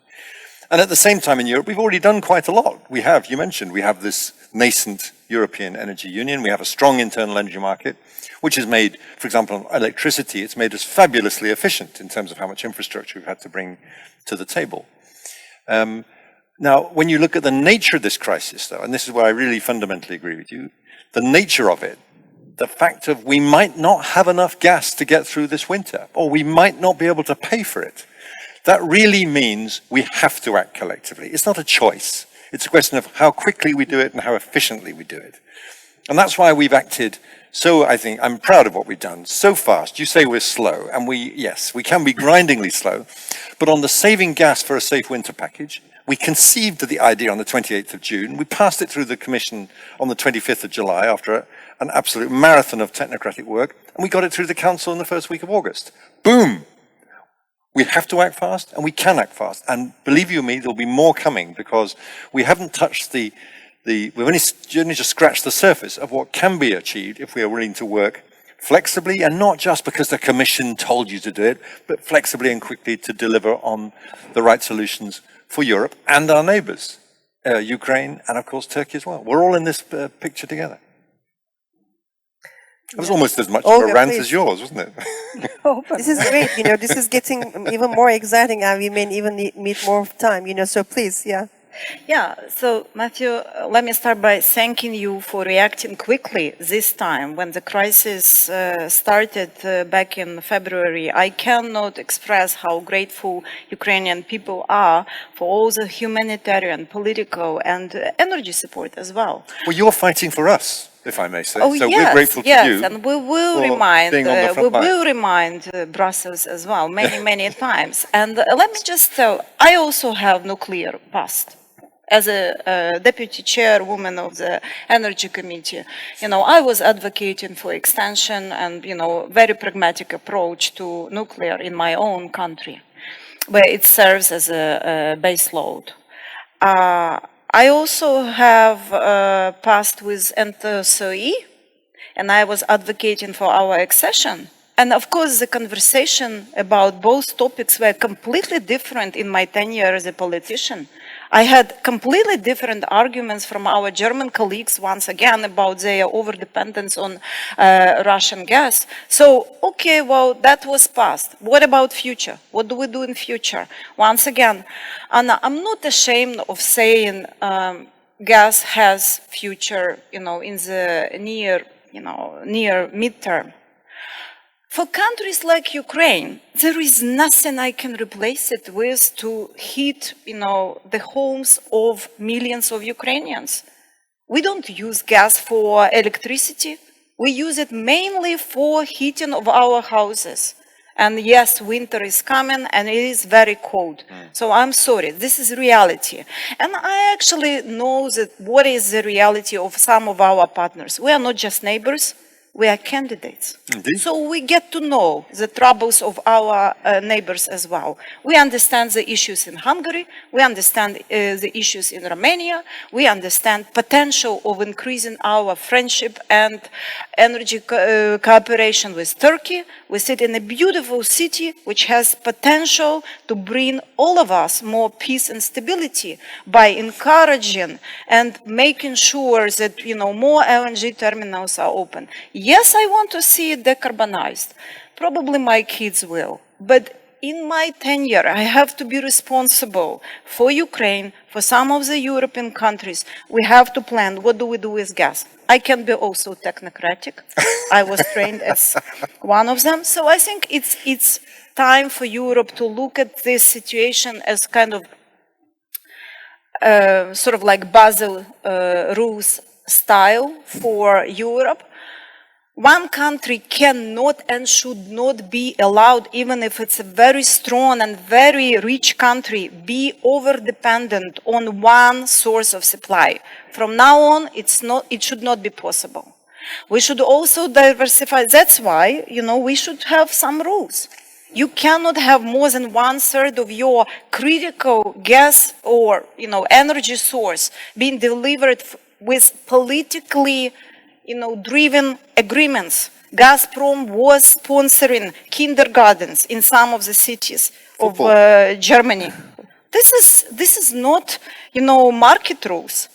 And at the same time in Europe, we've already done quite a lot. We have this nascent European energy union. We have a strong internal energy market, which has made, for example, electricity, it's made us fabulously efficient in terms of how much infrastructure we've had to bring to the table. Now, when you look at the nature of this crisis, though, and this is where I really fundamentally agree with you, the nature of it, the fact of we might not have enough gas to get through this winter, or we might not be able to pay for it, that really means we have to act collectively. It's not a choice. It's a question of how quickly we do it and how efficiently we do it. And that's why we've acted so, I think, I'm proud of what we've done, so fast. You say we're slow, and yes, we can be grindingly slow, but on the saving gas for a safe winter package, we conceived of the idea on the 28th of June. We passed it through the Commission on the 25th of July after an absolute marathon of technocratic work, and we got it through the Council in the first week of August. Boom! We have to act fast, and we can act fast. And believe you me, there'll be more coming, because we haven't touched we've only just scratched the surface of what can be achieved if we are willing to work flexibly, and not just because the Commission told you to do it, but flexibly and quickly to deliver on the right solutions for Europe and our neighbors, Ukraine and, of course, Turkey as well. We're all in this picture together. It was almost as much of Olga, a rant please. as yours, wasn't it? This is great, this is getting even more exciting, and we may even need more time, so please, yeah. Yeah, so Matthew, let me start by thanking you for reacting quickly this time. When the crisis started back in February, I cannot express how grateful Ukrainian people are for all the humanitarian, political, and energy support as well. Well, you're fighting for us, if I may say. Oh, so yes, we're grateful to yes, you. and we will for remind, being on the front line. Brussels as well many times. And let me just tell, I also have nuclear past. As a deputy chairwoman of the Energy Committee, I was advocating for extension and, very pragmatic approach to nuclear in my own country, where it serves as a base load. I also have passed with NTSOE, and I was advocating for our accession. And of course, the conversation about both topics were completely different in my tenure as a politician. I had completely different arguments from our German colleagues, once again, about their overdependence on Russian gas. So, okay, well, that was past. What about future? What do we do in future? Once again, Anna, I'm not ashamed of saying gas has future, in the near midterm. For countries like Ukraine, there is nothing I can replace it with to heat, the homes of millions of Ukrainians. We don't use gas for electricity. We use it mainly for heating of our houses. And yes, winter is coming and it is very cold. So I'm sorry, this is reality. And I actually know that what is the reality of some of our partners. We are not just neighbors. We are candidates. Indeed. So we get to know the troubles of our neighbors as well. We understand the issues in Hungary. We understand the issues in Romania. We understand potential of increasing our friendship and energy cooperation with Turkey. We sit in a beautiful city which has potential to bring all of us more peace and stability by encouraging and making sure that more LNG terminals are open. Yes, I want to see it decarbonized. Probably my kids will. But in my tenure, I have to be responsible for Ukraine, for some of the European countries. We have to plan, what do we do with gas? I can be also technocratic. I was trained as one of them. So I think it's time for Europe to look at this situation as kind of sort of like Basel rules style for Europe. One country cannot and should not be allowed, even if it's a very strong and very rich country, be over-dependent on one source of supply. From now on, it should not be possible. We should also diversify. That's why, we should have some rules. You cannot have more than 1/3 of your critical gas or, energy source being delivered with politically driven agreements. Gazprom was sponsoring kindergartens in some of the cities of Germany. This is not, market rules.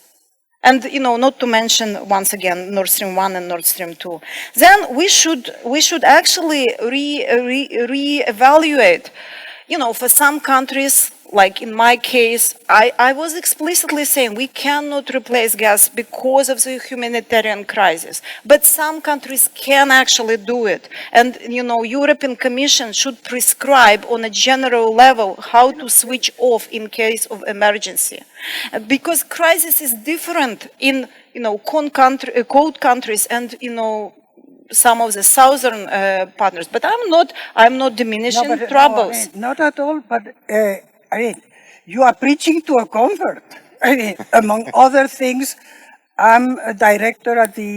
And, not to mention, once again, Nord Stream 1 and Nord Stream 2. Then we should actually re-evaluate, for some countries, like in my case, I was explicitly saying we cannot replace gas because of the humanitarian crisis. But some countries can actually do it. And, European Commission should prescribe on a general level how to switch off in case of emergency. Because crisis is different in, cold countries and, some of the southern partners. But I'm not diminishing troubles. No, not at all, but you are preaching to a convert. Among other things, I'm a director at the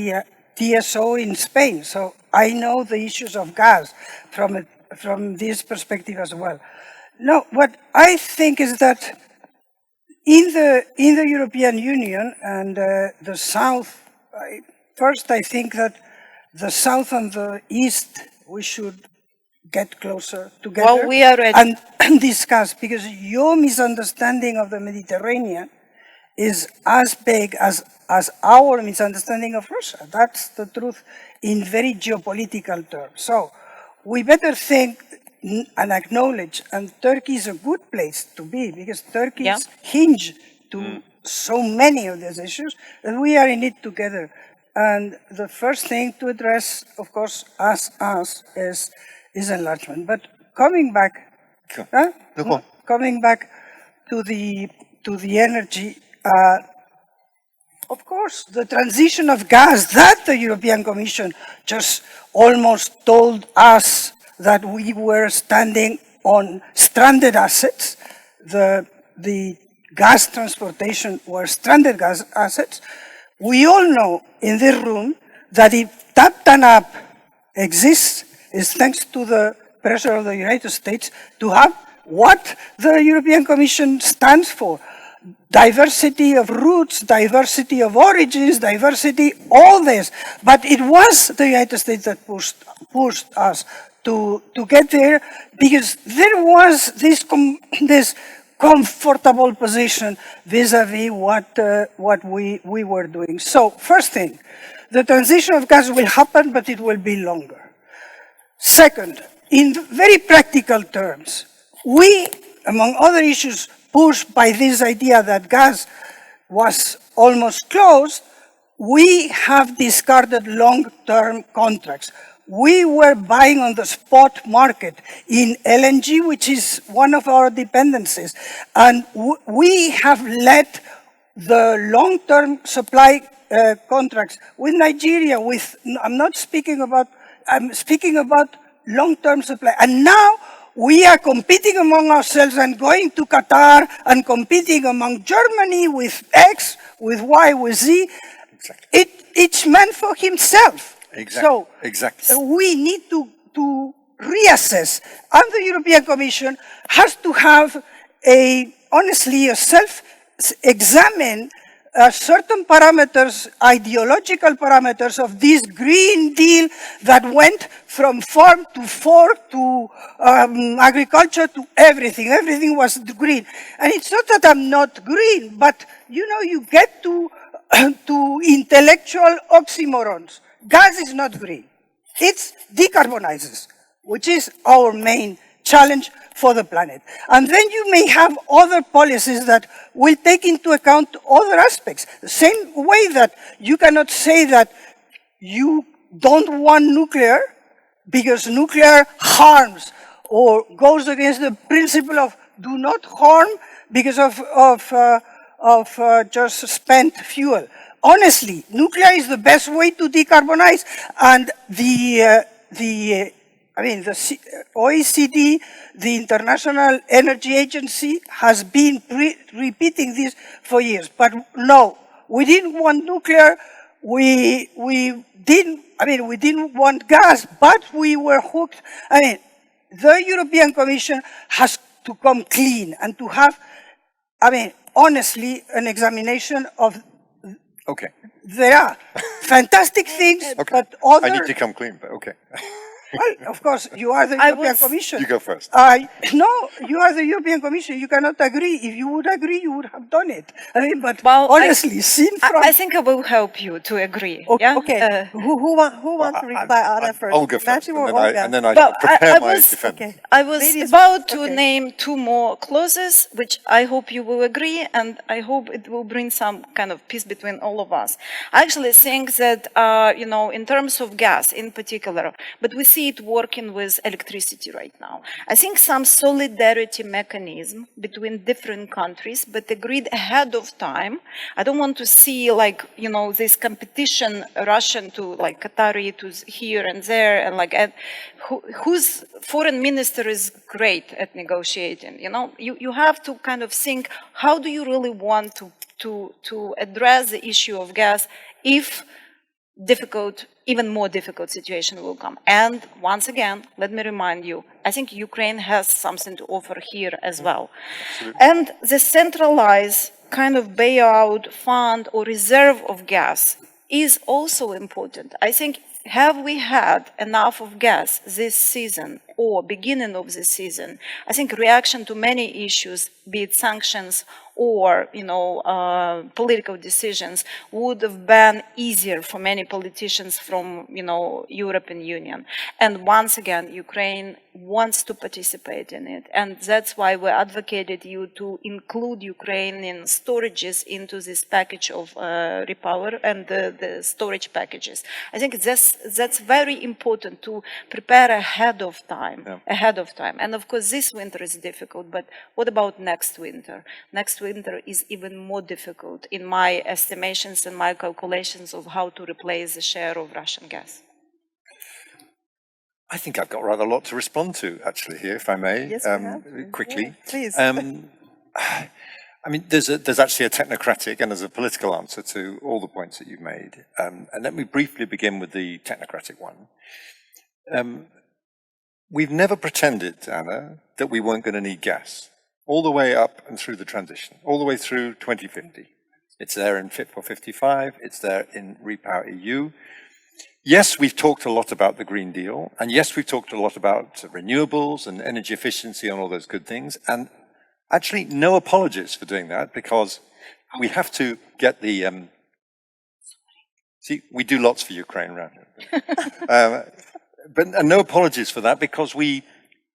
TSO in Spain, so I know the issues of gas from this perspective as well. No, what I think is that in the European Union and the South, first I think that the South and the East, we should get closer together. Well, we are ready. And discuss, because your misunderstanding of the Mediterranean is as big as as our misunderstanding of Russia. That's the truth in very geopolitical terms. So we better think and acknowledge, and Turkey is a good place to be because Turkey is hinge to so many of these issues, and we are in it together. And the first thing to address, of course, us is enlargement. But coming back, coming back to the energy, of course, the transition of gas that the European Commission just almost told us that we were standing on stranded assets. The gas transportation were stranded gas assets. We all know in this room that if TAP exists, is thanks to the pressure of the United States to have what the European Commission stands for. Diversity of routes, diversity of origins, diversity, all this. But it was the United States that pushed us to get there, because there was this comfortable position vis-a-vis what we were doing. So first thing, the transition of gas will happen, but it will be longer. Second, in very practical terms, we, among other issues, pushed by this idea that gas was almost closed, we have discarded long-term contracts. We were buying on the spot market in LNG, which is one of our dependencies. And we have let the long-term supply contracts with Nigeria, I'm speaking about long-term supply. And now we are competing among ourselves and going to Qatar and competing among Germany with X, with Y, with Z. Exactly. Each man for himself. Exactly. So we need to reassess, and the European Commission has to have honestly a self-examine certain parameters, ideological parameters of this Green Deal that went from farm to fork to agriculture to everything. Everything was green. And it's not that I'm not green, but you get to intellectual oxymorons. Gas is not green. It decarbonizes, which is our main challenge for the planet. And then you may have other policies that will take into account other aspects. The same way that you cannot say that you don't want nuclear because nuclear harms or goes against the principle of do not harm because of just spent fuel. Honestly, nuclear is the best way to decarbonize, and the OECD, the International Energy Agency, has been repeating this for years. But no, we didn't want nuclear. We didn't want gas, but we were hooked. The European Commission has to come clean and to have, honestly, an examination of. Okay. There are fantastic things, but other. I need to come clean, but okay. Well, of course, you are the European Commission. You go first. No, you are the European Commission. You cannot agree. If you would agree, you would have done it. But honestly, I think I will help you to agree. Okay. Who wants to reply on that first? Olga first, and then I prepare my defense. Okay. I was about to name two more clauses, which I hope you will agree, and I hope it will bring some kind of peace between all of us. I actually think that, in terms of gas in particular, but we see it working with electricity right now. I think some solidarity mechanism between different countries, but agreed ahead of time. I don't want to see this competition Russian to Qatari to here and there, and whose foreign minister is great at negotiating. You have to kind of think, how do you really want to address the issue of gas if even more difficult situation will come. And once again, let me remind you, I think Ukraine has something to offer here as well. Absolutely. And the centralized kind of bailout fund or reserve of gas is also important. I think, have we had enough of gas this season or beginning of this season? I think reaction to many issues, be it sanctions or, political decisions would have been easier for many politicians from, European Union. And once again, Ukraine wants to participate in it. And that's why we advocated you to include Ukrainian storages into this package of repower and the storage packages. I think that's very important to prepare ahead of time. And of course, this winter is difficult, but what about next winter? Next winter is even more difficult in my estimations and my calculations of how to replace the share of Russian gas. I think I've got rather a lot to respond to, actually, here, if I may, Yes, quickly. Yeah, please. I mean, there's actually a technocratic and there's a political answer to all the points that you've made. And let me briefly begin with the technocratic one. We've never pretended, Anna, that we weren't going to need gas, all the way up and through the transition, all the way through 2050. It's there in Fit for 55, it's there in Repower EU. Yes, we've talked a lot about the Green Deal, and yes, we've talked a lot about renewables and energy efficiency and all those good things, and actually no apologies for doing that, because we have to get the... see, we do lots for Ukraine around here. But no apologies for that, because we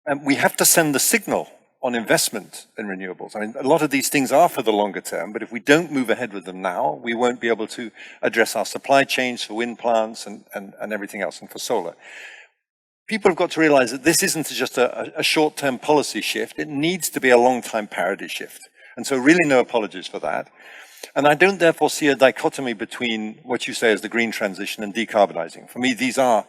have to send the signal on investment in renewables. I mean, a lot of these things are for the longer term, but if we don't move ahead with them now, we won't be able to address our supply chains for wind plants and everything else, and for solar. People have got to realize that this isn't just a short-term policy shift. It needs to be a long-time parity shift. And so really no apologies for that. And I don't therefore see a dichotomy between what you say is the green transition and decarbonizing. For me, these are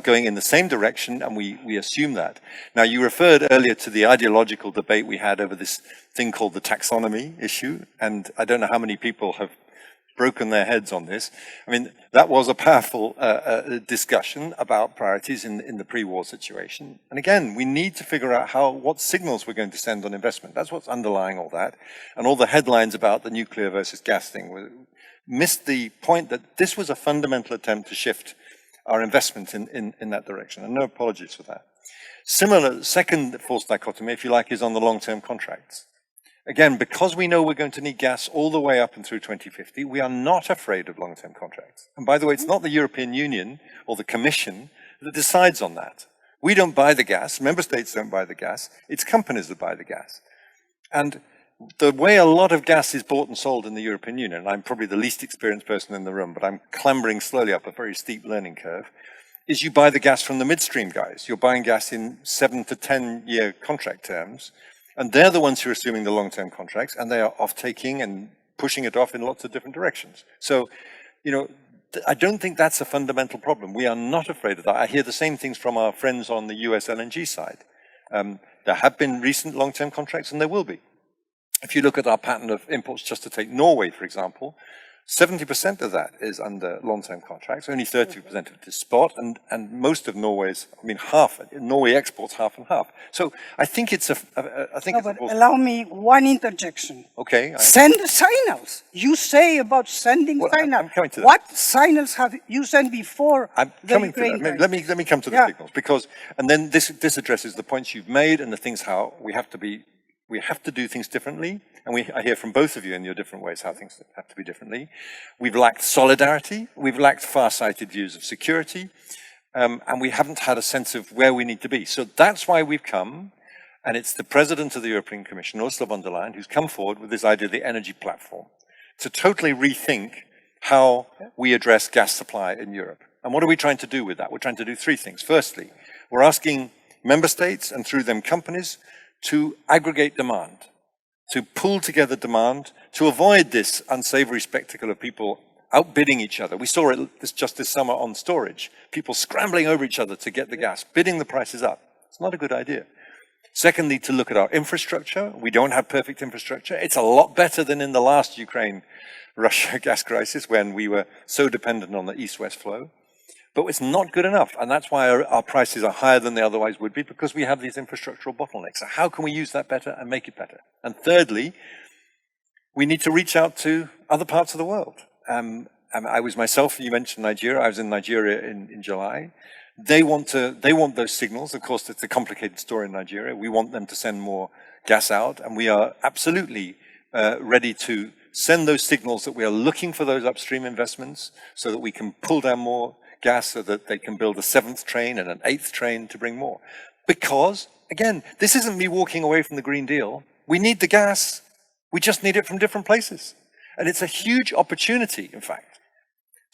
going in the same direction, and we assume that. Now, you referred earlier to the ideological debate we had over this thing called the taxonomy issue, and I don't know how many people have broken their heads on this. I mean, that was a powerful discussion about priorities in the pre-war situation. And again, we need to figure out what signals we're going to send on investment. That's what's underlying all that. And all the headlines about the nuclear versus gas thing missed the point that this was a fundamental attempt to shift our investment in that direction, and no apologies for that. Similar, second false dichotomy, if you like, is on the long-term contracts. Again, because we know we're going to need gas all the way up and through 2050, we are not afraid of long-term contracts. And by the way, it's not the European Union or the Commission that decides on that. We don't buy the gas, member states don't buy the gas, it's companies that buy the gas. And the way a lot of gas is bought and sold in the European Union, and I'm probably the least experienced person in the room, but I'm clambering slowly up a very steep learning curve, is you buy the gas from the midstream guys. You're buying gas in 7 to 10 year contract terms, and they're the ones who are assuming the long-term contracts, and they are off-taking and pushing it off in lots of different directions. So, I don't think that's a fundamental problem. We are not afraid of that. I hear the same things from our friends on the US LNG side. There have been recent long-term contracts, and there will be. If you look at our pattern of imports, just to take Norway, for example, 70% of that is under long-term contracts, only 30% of it is spot, and most of Norway's, half, Norway exports half and half. So I think it's allow me one interjection. Okay. Send signals. You say about sending signals. I'm coming to that. What signals have you sent before I'm coming to that. Let me come to the signals, and then this addresses the points you've made and the things how we have to do things differently, and I hear from both of you in your different ways how things have to be differently. We've lacked solidarity, we've lacked far-sighted views of security, and we haven't had a sense of where we need to be. So that's why we've come, and it's the President of the European Commission, Ursula von der Leyen, who's come forward with this idea of the energy platform, to totally rethink how we address gas supply in Europe. And what are we trying to do with that? We're trying to do three things. Firstly, we're asking member states, and through them companies, to aggregate demand, to pull together demand, to avoid this unsavory spectacle of people outbidding each other. We saw it just this summer on storage, people scrambling over each other to get the gas, bidding the prices up. It's not a good idea. Secondly, to look at our infrastructure. We don't have perfect infrastructure. It's a lot better than in the last Ukraine-Russia gas crisis when we were so dependent on the east-west flow. But it's not good enough, and that's why our prices are higher than they otherwise would be, because we have these infrastructural bottlenecks. So how can we use that better and make it better? And thirdly, we need to reach out to other parts of the world. I was myself, you mentioned Nigeria, I was in Nigeria in July. They want those signals. Of course, it's a complicated story in Nigeria. We want them to send more gas out, and we are absolutely ready to send those signals that we are looking for those upstream investments so that we can pull down more gas so that they can build a 7th train and an 8th train to bring more. Because, again, this isn't me walking away from the Green Deal. We need the gas. We just need it from different places. And it's a huge opportunity, in fact,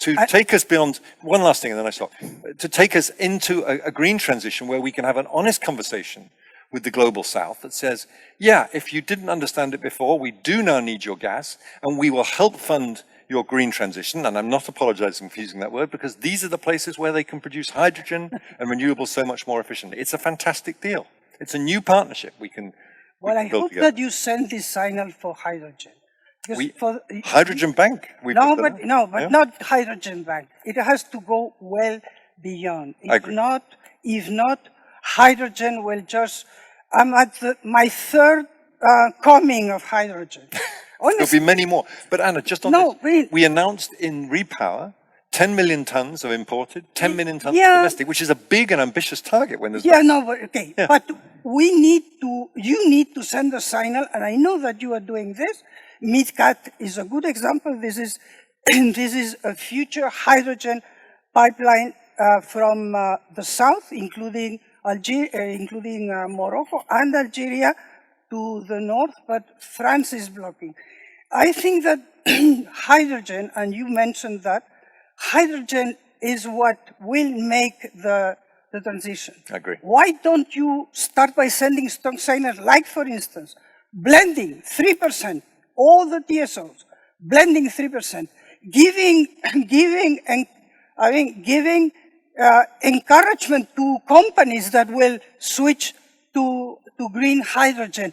to take us beyond, one last thing and then I stop, to take us into a green transition where we can have an honest conversation with the global south that says, yeah, if you didn't understand it before, we do now need your gas and we will help fund your green transition. And I'm not apologizing for using that word because these are the places where they can produce hydrogen and renewables so much more efficiently. It's a fantastic deal. It's a new partnership we can Well, I hope together. that you send this signal for hydrogen. Hydrogen bank? Not hydrogen bank. It has to go well beyond. If not, hydrogen will just, I'm at my third coming of hydrogen. There'll be many more. But Anna, just on this, we announced in Repower 10 million tons of imported, 10 million tons of domestic, which is a big and ambitious target when there's... But you need to send a signal, and I know that you are doing this. MidCat is a good example. This is a future hydrogen pipeline from the south, including Morocco and Algeria to the north, but France is blocking. I think that hydrogen, and you mentioned that, hydrogen is what will make the transition. I agree. Why don't you start by sending strong signals, like for instance, blending 3%, all the TSOs, blending 3%, giving encouragement to companies that will switch to green hydrogen.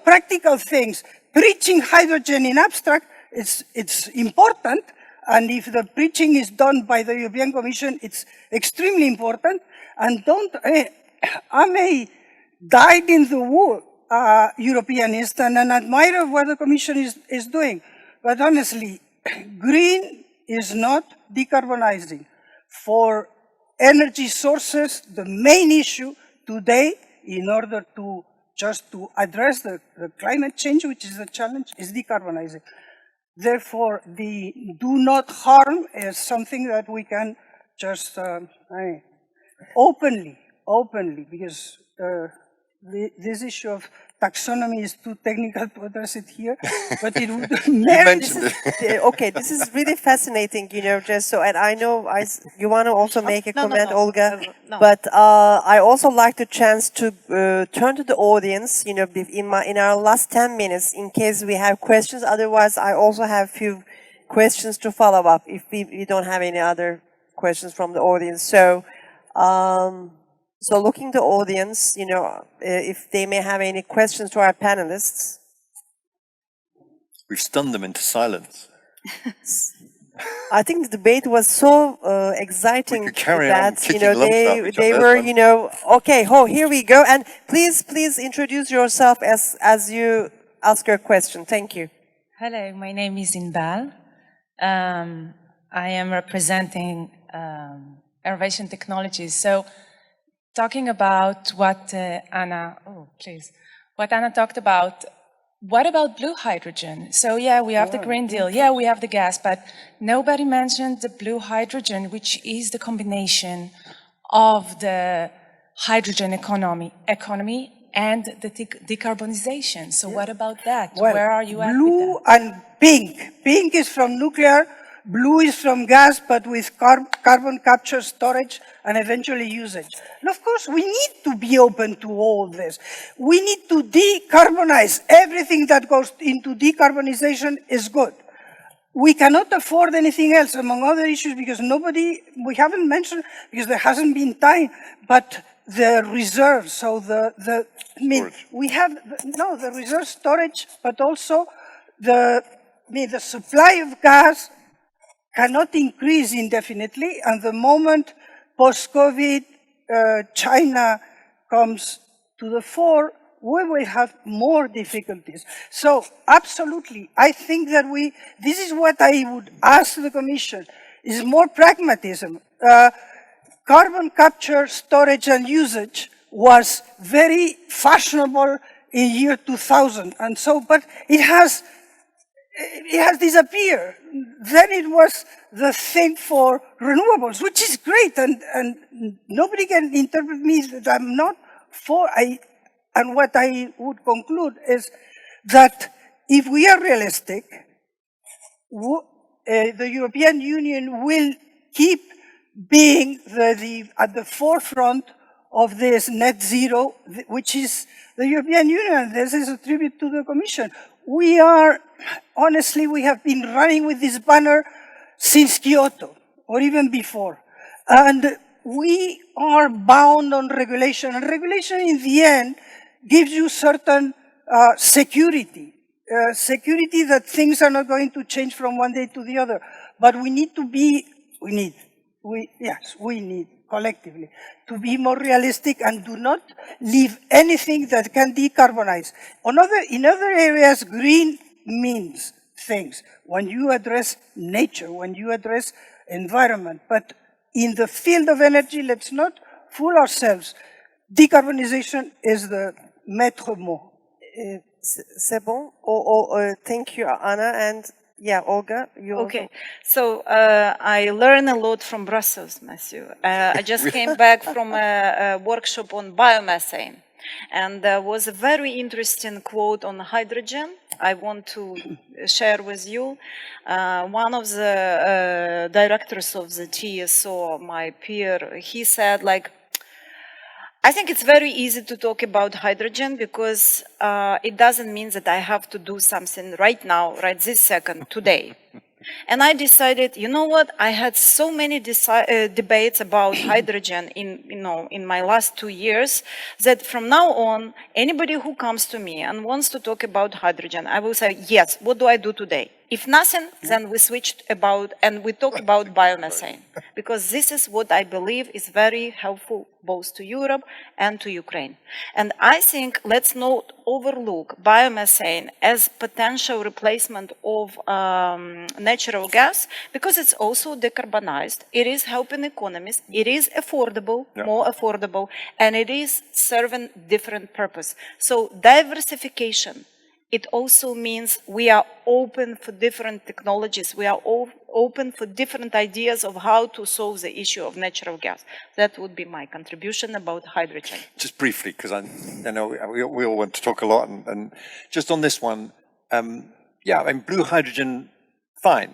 Practical things. Preaching hydrogen in abstract, it's important. And if the preaching is done by the European Commission, it's extremely important. And I'm a dyed-in-the-wool Europeanist and an admirer of what the Commission is doing. But honestly, green is not decarbonizing. For energy sources, the main issue today, in order to address the climate change, which is a challenge, is decarbonizing. Therefore, the do not harm is something that we can just openly, because this issue of taxonomy is too technical to address it here, but it would merit. Okay, this is really fascinating, just so, and I know you want to also make a comment, Olga, but I also like the chance to turn to the audience, in our last 10 minutes, in case we have questions. Otherwise, I also have a few questions to follow up if we don't have any other questions from the audience. So, looking to the audience, if they may have any questions to our panelists. We've stunned them into silence. I think the debate was so exciting that they were, okay. Here we go. And please introduce yourself as you ask your question. Thank you. Hello, my name is Inbal. I am representing Innovation Technologies. So, talking about what Anna talked about, what about blue hydrogen? So yeah, we have the Green Deal, yeah, we have the gas, but nobody mentioned the blue hydrogen, which is the combination of the hydrogen economy and the decarbonization. So what about that? Well, where are you at with blue that? and pink. Pink is from nuclear, blue is from gas, but with carbon capture, storage, and eventually usage. And of course, we need to be open to all this. We need to decarbonize. Everything that goes into decarbonization is good. We cannot afford anything else, among other issues, because we haven't mentioned, because there hasn't been time, but the reserves, so we have, the reserve storage, but also the supply of gas cannot increase indefinitely, and the moment post-COVID China comes to the fore, we will have more difficulties. So absolutely, I think that this is what I would ask the Commission, is more pragmatism. Carbon capture, storage and usage was very fashionable in year 2000, and so, but it has disappeared. Then it was the thing for renewables, which is great, and nobody can interpret me that I'm not for. And what I would conclude is that if we are realistic, the European Union will keep being at the forefront of this net zero, which is the European Union. This is a tribute to the Commission. We are, honestly, we have been running with this banner since Kyoto, or even before. And we are bound on regulation. And regulation, in the end, gives you certain security. Security that things are not going to change from one day to the other. But we need to be, we need collectively to be more realistic and do not leave anything that can decarbonize. In other areas, green means things when you address nature, when you address environment. But in the field of energy, let's not fool ourselves. Decarbonization is the maître mot. C'est bon. Thank you, Anna. And yeah, Olga, you Okay, so I learned a lot from Brussels, Matthew. I just came back from a workshop on biomethane, and there was a very interesting quote on hydrogen I want to share with you. One of the directors of the TSO, my peer, he said, like, I think it's very easy to talk about hydrogen because it doesn't mean that I have to do something right now, right this second, today. And I decided, you know what? I had so many debates about hydrogen in my last 2 years that from now on, anybody who comes to me and wants to talk about hydrogen, I will say, yes, what do I do today? If nothing, then we switched about and we talk about biomethane, because this is what I believe is very helpful both to Europe and to Ukraine. And I think let's not overlook biomethane as potential replacement of natural gas, because it's also decarbonized. It is helping economies. It is affordable, more affordable, and it is serving different purpose. So diversification. It also means we are open for different technologies. We are open for different ideas of how to solve the issue of natural gas. That would be my contribution about hydrogen. Just briefly, because I know we all want to talk a lot, and just on this one, yeah, I mean, blue hydrogen, fine.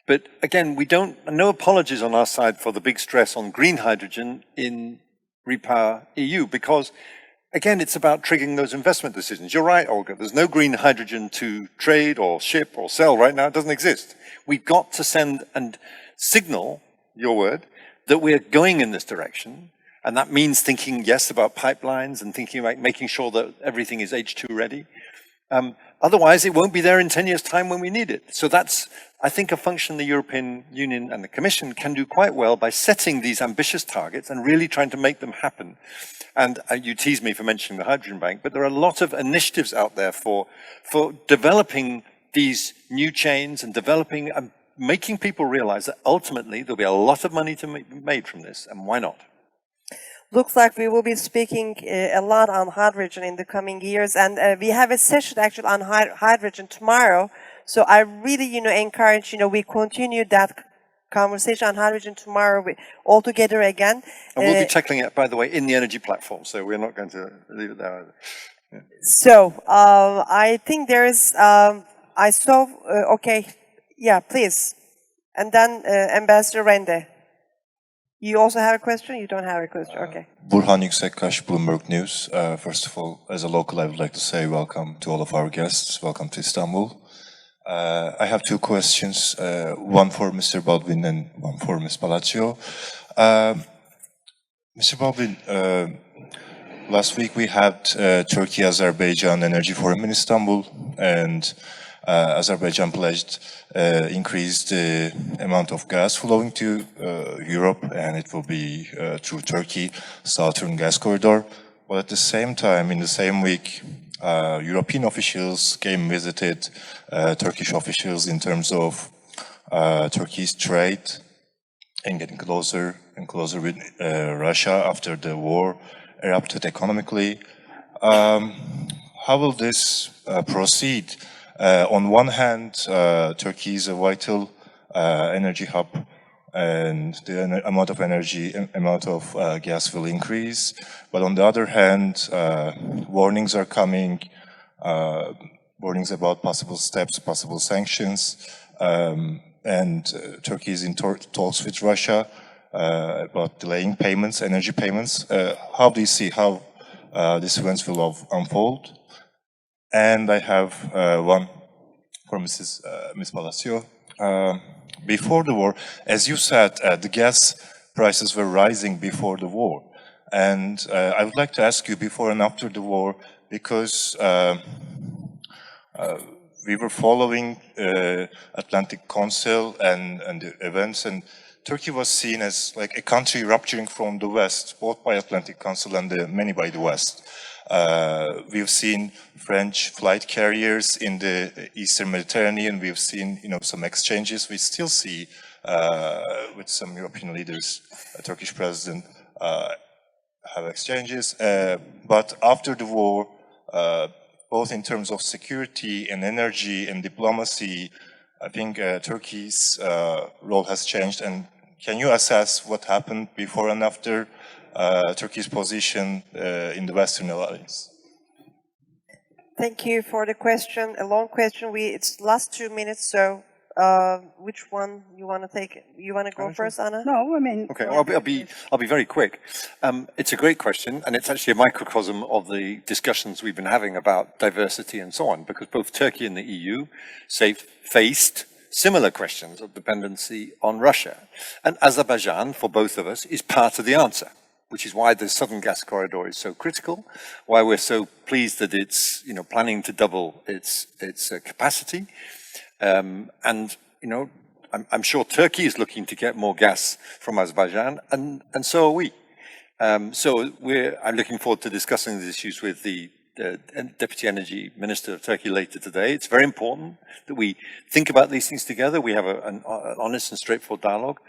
But again, no apologies on our side for the big stress on green hydrogen in Repower EU, because again, it's about triggering those investment decisions. You're right, Olga. There's no green hydrogen to trade or ship or sell right now. It doesn't exist. We've got to send and signal, your word, that we're going in this direction. And that means thinking, yes, about pipelines and thinking about making sure that everything is H2 ready. Otherwise, it won't be there in 10 years' time when we need it. So that's, I think, a function the European Union and the Commission can do quite well by setting these ambitious targets and really trying to make them happen. And you tease me for mentioning the Hydrogen Bank, but there are a lot of initiatives out there for developing these new chains and developing and making people realize that ultimately there'll be a lot of money to be made from this, and why not? Looks like we will be speaking a lot on hydrogen in the coming years, and we have a session actually on hydrogen tomorrow. So I really, encourage, we continue that conversation on hydrogen tomorrow all together again. And we'll be tackling it, by the way, in the energy platform, so we're not going to leave it there either. Yeah. So I think there's, I saw, okay, yeah, please. And then Ambassador Rende. You also have a question? You don't have a question? Okay. Burhan Yüksekkaş, Bloomberg News. First of all, as a local, I would like to say welcome to all of our guests. Welcome to Istanbul. I have two questions, one for Mr. Baldwin and one for Ms. Palacio. Mr. Baldwin, last week we had Turkey-Azerbaijan Energy Forum in Istanbul, and Azerbaijan pledged increased the amount of gas flowing to Europe, and it will be through Turkey, Southern Gas Corridor. but at the same time, in the same week, European officials came visited Turkish officials in terms of Turkey's trade and getting closer and closer with Russia after the war erupted economically. How will this proceed? On one hand, Turkey is a vital energy hub, and the amount of gas will increase. But on the other hand, warnings are coming, warnings about possible steps, possible sanctions, and Turkey is in talks with Russia about delaying payments, energy payments. How do you see how these events will unfold? And I have one for Ms. Palacio. Before the war, as you said, the gas prices were rising before the war. And I would like to ask you before and after the war, because we were following Atlantic Council and the events, and Turkey was seen as like a country rupturing from the West, both by Atlantic Council and many by the West. We've seen French flight carriers in the Eastern Mediterranean. We've seen, some exchanges. We still see with some European leaders, a Turkish president have exchanges. But after the war, both in terms of security and energy and diplomacy, I think Turkey's role has changed. And can you assess what happened before and after Turkey's position in the Western Alliance? Thank you for the question. A long question. It's last 2 minutes, so which one you want to take? You want to go first, Anna? No, I mean... Okay, I'll be very quick. It's a great question, and it's actually a microcosm of the discussions we've been having about diversity and so on, because both Turkey and the EU faced similar questions of dependency on Russia. And Azerbaijan, for both of us, is part of the answer, which is why the Southern Gas Corridor is so critical, why we're so pleased that it's planning to double its capacity. And I'm sure Turkey is looking to get more gas from Azerbaijan, and so are we. So I'm looking forward to discussing these issues with the Deputy Energy Minister of Turkey later today. It's very important that we think about these things together. We have an honest and straightforward dialogue.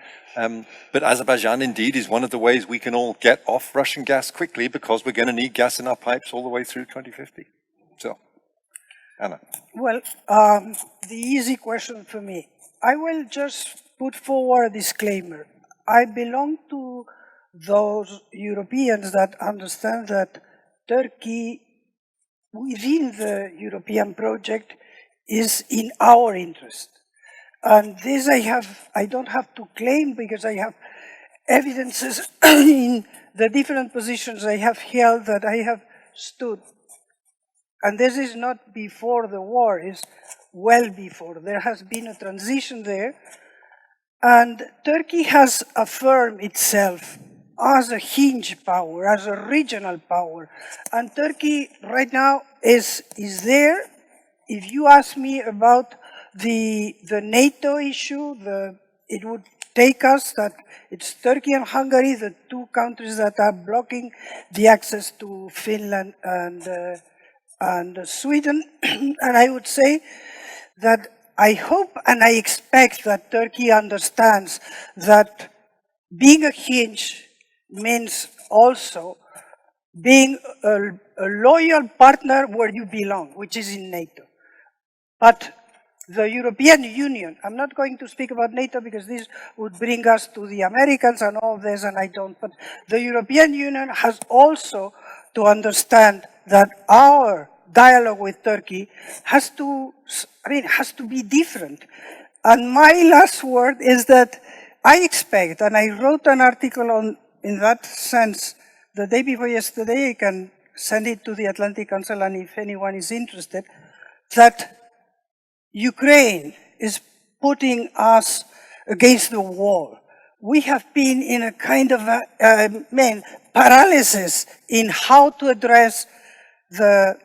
But Azerbaijan, indeed, is one of the ways we can all get off Russian gas quickly, because we're going to need gas in our pipes all the way through 2050. So, Anna. Well, the easy question for me. I will just put forward a disclaimer. I belong to those Europeans that understand that Turkey, within the European project, is in our interest. And this I don't have to claim, because I have evidences in the different positions I have held that I have stood. And this is not before the war, it's well before. There has been a transition there. And Turkey has affirmed itself as a hinge power, as a regional power. And Turkey right now is there. If you ask me about the NATO issue, it would take us that it's Turkey and Hungary, the two countries that are blocking the access to Finland and Sweden. And I would say that I hope and I expect that Turkey understands that being a hinge means also being a loyal partner where you belong, which is in NATO. But the European Union, I'm not going to speak about NATO because this would bring us to the Americans and all this, and I don't, but the European Union has also to understand that our dialogue with Turkey has to be different. And my last word is that I expect, and I wrote an article in that sense the day before yesterday, I can send it to the Atlantic Council, and if anyone is interested, that Ukraine is putting us against the wall. We have been in a kind of paralysis in how to address the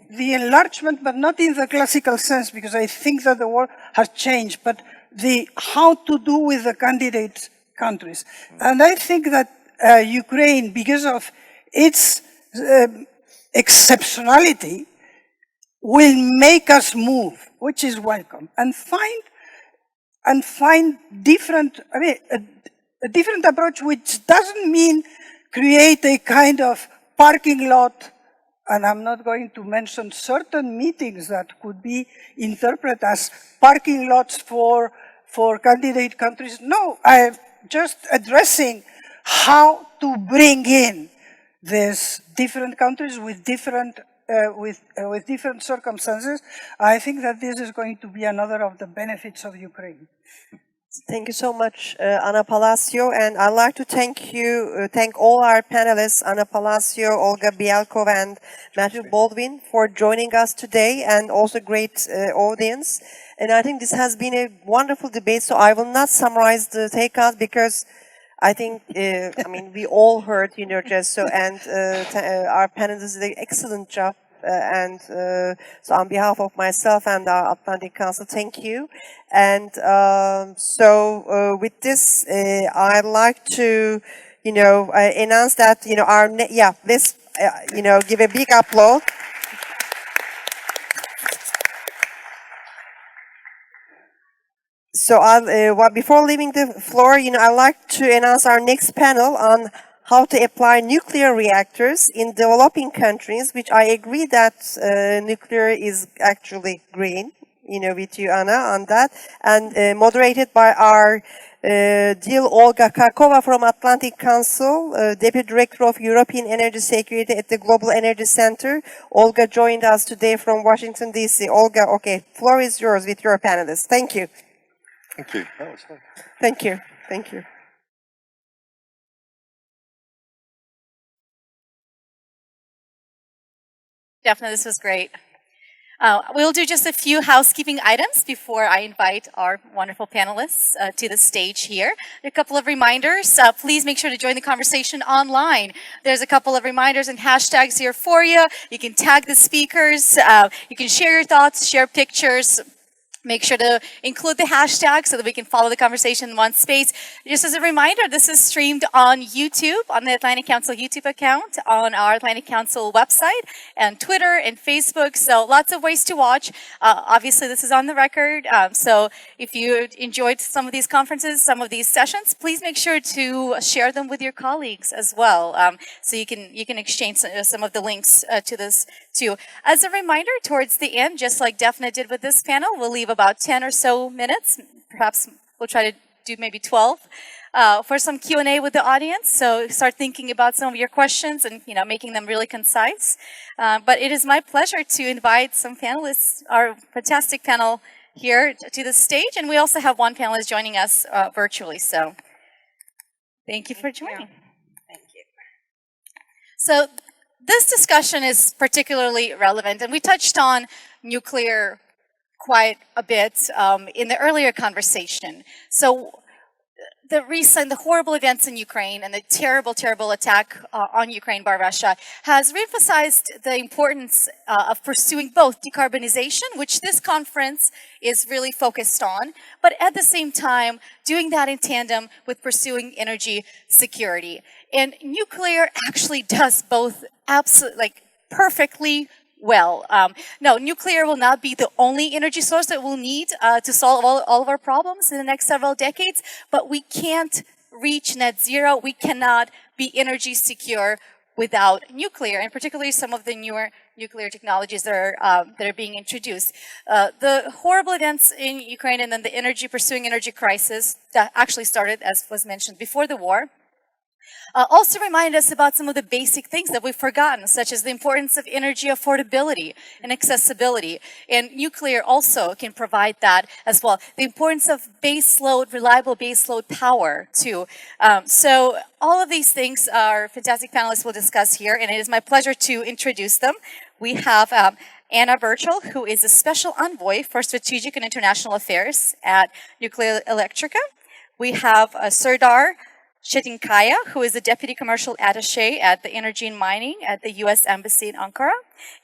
enlargement, but not in the classical sense, because I think that the world has changed, but how to do with the candidate countries. And I think that Ukraine, because of its exceptionality, will make us move, which is welcome, and find different, a different approach, which doesn't mean create a kind of parking lot. And I'm not going to mention certain meetings that could be interpreted as parking lots for candidate countries. No, I'm just addressing how to bring in these different countries with different different circumstances. I think that this is going to be another of the benefits of Ukraine. Thank you so much, Ana Palacio, and I'd like to thank all our panelists, Ana Palacio, Olga Bielkova, and Matthew Baldwin, for joining us today, and also great audience. And I think this has been a wonderful debate, so I will not summarize the takeout because I think, I mean, we all heard, just so, and our panelists did an excellent job. So on behalf of myself and our Atlantic Council, thank you. And with this, I'd like to, announce that, let's, give a big applause. So before leaving the floor, I'd like to announce our next panel on how to apply nuclear reactors in developing countries, which I agree that nuclear is actually green, with you, Anna, on that, and moderated by our dear Olga Karkova from Atlantic Council, Deputy Director of European Energy Security at the Global Energy Center. Olga joined us today from Washington, D.C. Olga, okay, floor is yours with your panelists. Thank you. Thank you. That was fun. Thank you. Thank you. Definitely, this was great. We'll do just a few housekeeping items before I invite our wonderful panelists to the stage here. A couple of reminders. Please make sure to join the conversation online. There's a couple of reminders and hashtags here for you. You can tag the speakers. You can share your thoughts, share pictures. Make sure to include the hashtag so that we can follow the conversation in one space. Just as a reminder, this is streamed on YouTube, on the Atlantic Council YouTube account, on our Atlantic Council website, and Twitter and Facebook. So lots of ways to watch. Obviously, this is on the record. So if you enjoyed some of these conferences, some of these sessions, please make sure to share them with your colleagues as well. So you can exchange some of the links to this too. As a reminder, towards the end, just like Daphne did with this panel, we'll leave about 10 or so minutes. Perhaps we'll try to do maybe 12 for some Q&A with the audience. So start thinking about some of your questions and making them really concise. But it is my pleasure to invite some panelists, our fantastic panel here to the stage, and we also have one panelist joining us virtually. So thank you for joining. Thank you. So this discussion is particularly relevant, and we touched on nuclear quite a bit in the earlier conversation. So the horrible events in Ukraine and the terrible, terrible attack on Ukraine by Russia has reemphasized the importance of pursuing both decarbonization, which this conference is really focused on, but at the same time, doing that in tandem with pursuing energy security. And nuclear actually does both absolutely, perfectly well. No, nuclear will not be the only energy source that we'll need to solve all of our problems in the next several decades, but we can't reach net zero. We cannot be energy secure without nuclear, and particularly some of the newer nuclear technologies that are being introduced. The horrible events in Ukraine and then the pursuing energy crisis that actually started, as was mentioned, before the war, also remind us about some of the basic things that we've forgotten, such as the importance of energy affordability and accessibility. And nuclear also can provide that as well. The importance of reliable baseload power, too. So all of these things our fantastic panelists will discuss here, and it is my pleasure to introduce them. We have Anna Burchell, who is a special envoy for strategic and international affairs at Nuclear Electrica. We have Serdar Çetinkaya, who is the Deputy Commercial Attaché at the Energy and Mining at the U.S. Embassy in Ankara.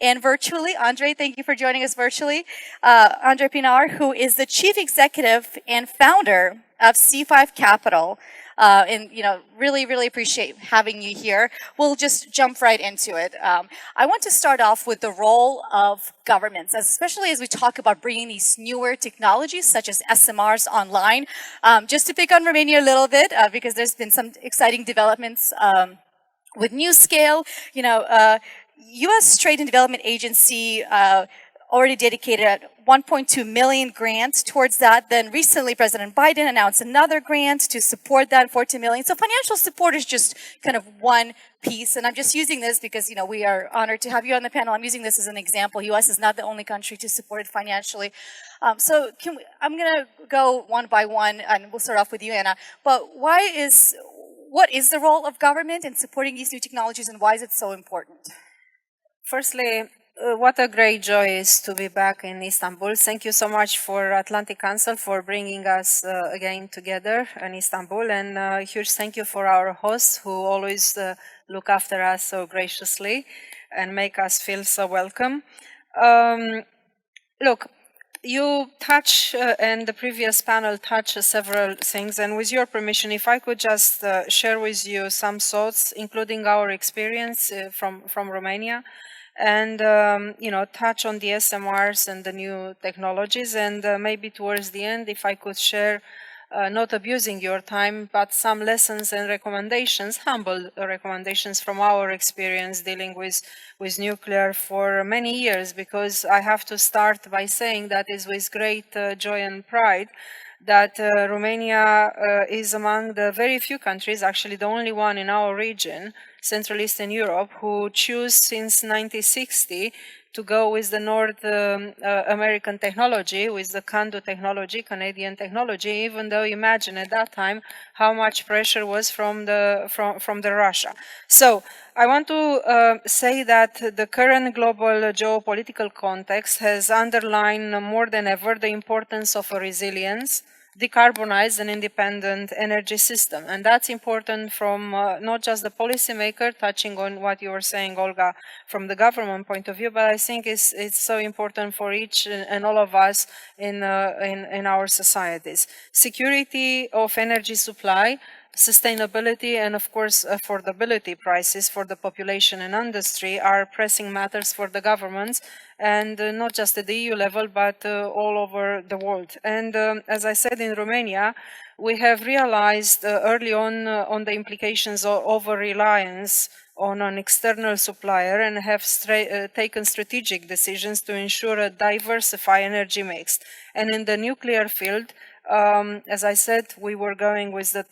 And virtually, Andre, thank you for joining us virtually, Andre Pinar, who is the Chief Executive and founder of C5 Capital, and really appreciate having you here. We'll just jump right into it. I want to start off with the role of governments, especially as we talk about bringing these newer technologies such as SMRs online. Just to pick on Romania a little bit, because there's been some exciting developments with NewScale. U.S. Trade and Development Agency already dedicated 1.2 million grant towards that. Then recently, President Biden announced another grant to support that, 14 million. So financial support is just kind of one piece. And I'm just using this because, we are honored to have you on the panel. I'm using this as an example. U.S. is not the only country to support it financially. So I'm going to go one by one, and we'll start off with you, Anna. But what is the role of government in supporting these new technologies, and why is it so important? Firstly, what a great joy it is to be back in Istanbul. Thank you so much for Atlantic Council for bringing us again together in Istanbul, and a huge thank you for our hosts who always look after us so graciously and make us feel so welcome. Look, you touch, and the previous panel touched several things, and with your permission, if I could just share with you some thoughts, including our experience from Romania, and touch on the SMRs and the new technologies, and maybe towards the end, if I could share, not abusing your time, but some lessons and recommendations, humble recommendations from our experience dealing with nuclear for many years, because I have to start by saying that it's with great joy and pride that Romania is among the very few countries, actually the only one in our region, Central Eastern Europe, who choose since 1960 to go with the North American technology, with the CANDU technology, Canadian technology, even though imagine at that time how much pressure was from the Russia. So I want to say that the current global geopolitical context has underlined more than ever the importance of a resilience, decarbonized and independent energy system. And that's important from not just the policymaker, touching on what you were saying, Olga, from the government point of view, but I think it's so important for each and all of us in our societies. Security of energy supply, sustainability, and of course affordability prices for the population and industry are pressing matters for the governments, and not just at the EU level, but all over the world. And as I said, in Romania, we have realized early on the implications of over-reliance on an external supplier, and have taken strategic decisions to ensure a diversified energy mix. And in the nuclear field, as I said, we were going with the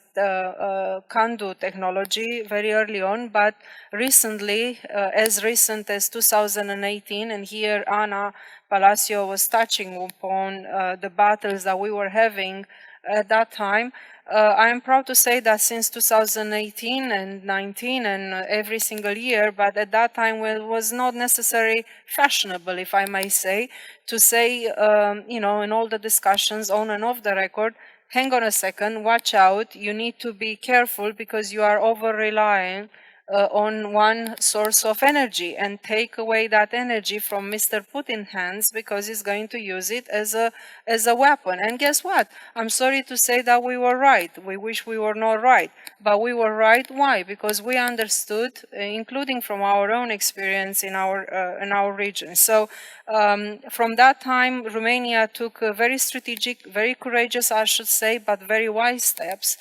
CANDU technology very early on, but recently, as recent as 2018, and here Ana Palacio was touching upon the battles that we were having at that time, I am proud to say that since 2018 and 19 and every single year, but at that time it was not necessarily fashionable, if I may say, to say, in all the discussions on and off the record, hang on a second, watch out, you need to be careful because you are over-relying on one source of energy, and take away that energy from Mr. Putin's hands because he's going to use it as a weapon. And guess what? I'm sorry to say that we were right. We wish we were not right, but we were right. Why? Because we understood, including from our own experience in our region. So from that time, Romania took very strategic, very courageous, I should say, but very wise steps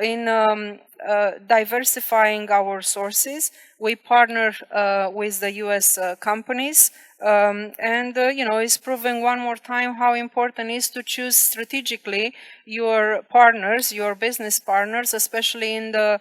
in diversifying our sources. We partner with the US companies, and it's proving one more time how important it is to choose strategically your partners, your business partners, especially in the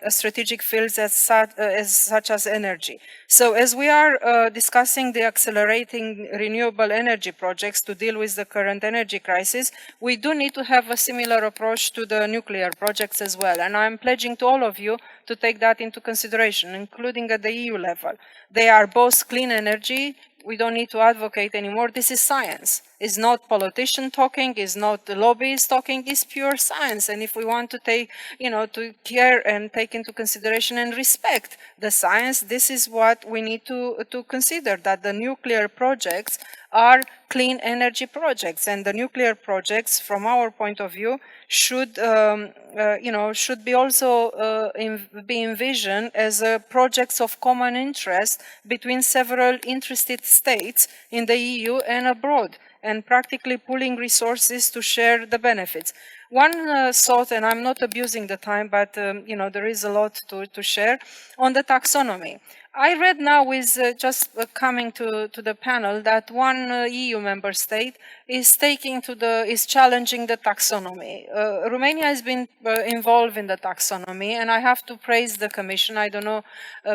strategic fields such as energy. So as we are discussing the accelerating renewable energy projects to deal with the current energy crisis, we do need to have a similar approach to the nuclear projects as well. And I'm pledging to all of you to take that into consideration, including at the EU level. They are both clean energy. We don't need to advocate anymore. This is science. is not politician talking, is not the lobbyists talking, is pure science. And if we want to take, to care and take into consideration and respect the science, this is what we need to consider, that the nuclear projects are clean energy projects, and the nuclear projects, from our point of view, should should be also be envisioned as projects of common interest between several interested states in the EU and abroad, and practically pooling resources to share the benefits. One thought, and I'm not abusing the time, but there is a lot to share on the taxonomy. I read now, with just coming to the panel, that one EU member state is challenging the taxonomy. Romania has been involved in the taxonomy, and I have to praise the Commission. I don't know,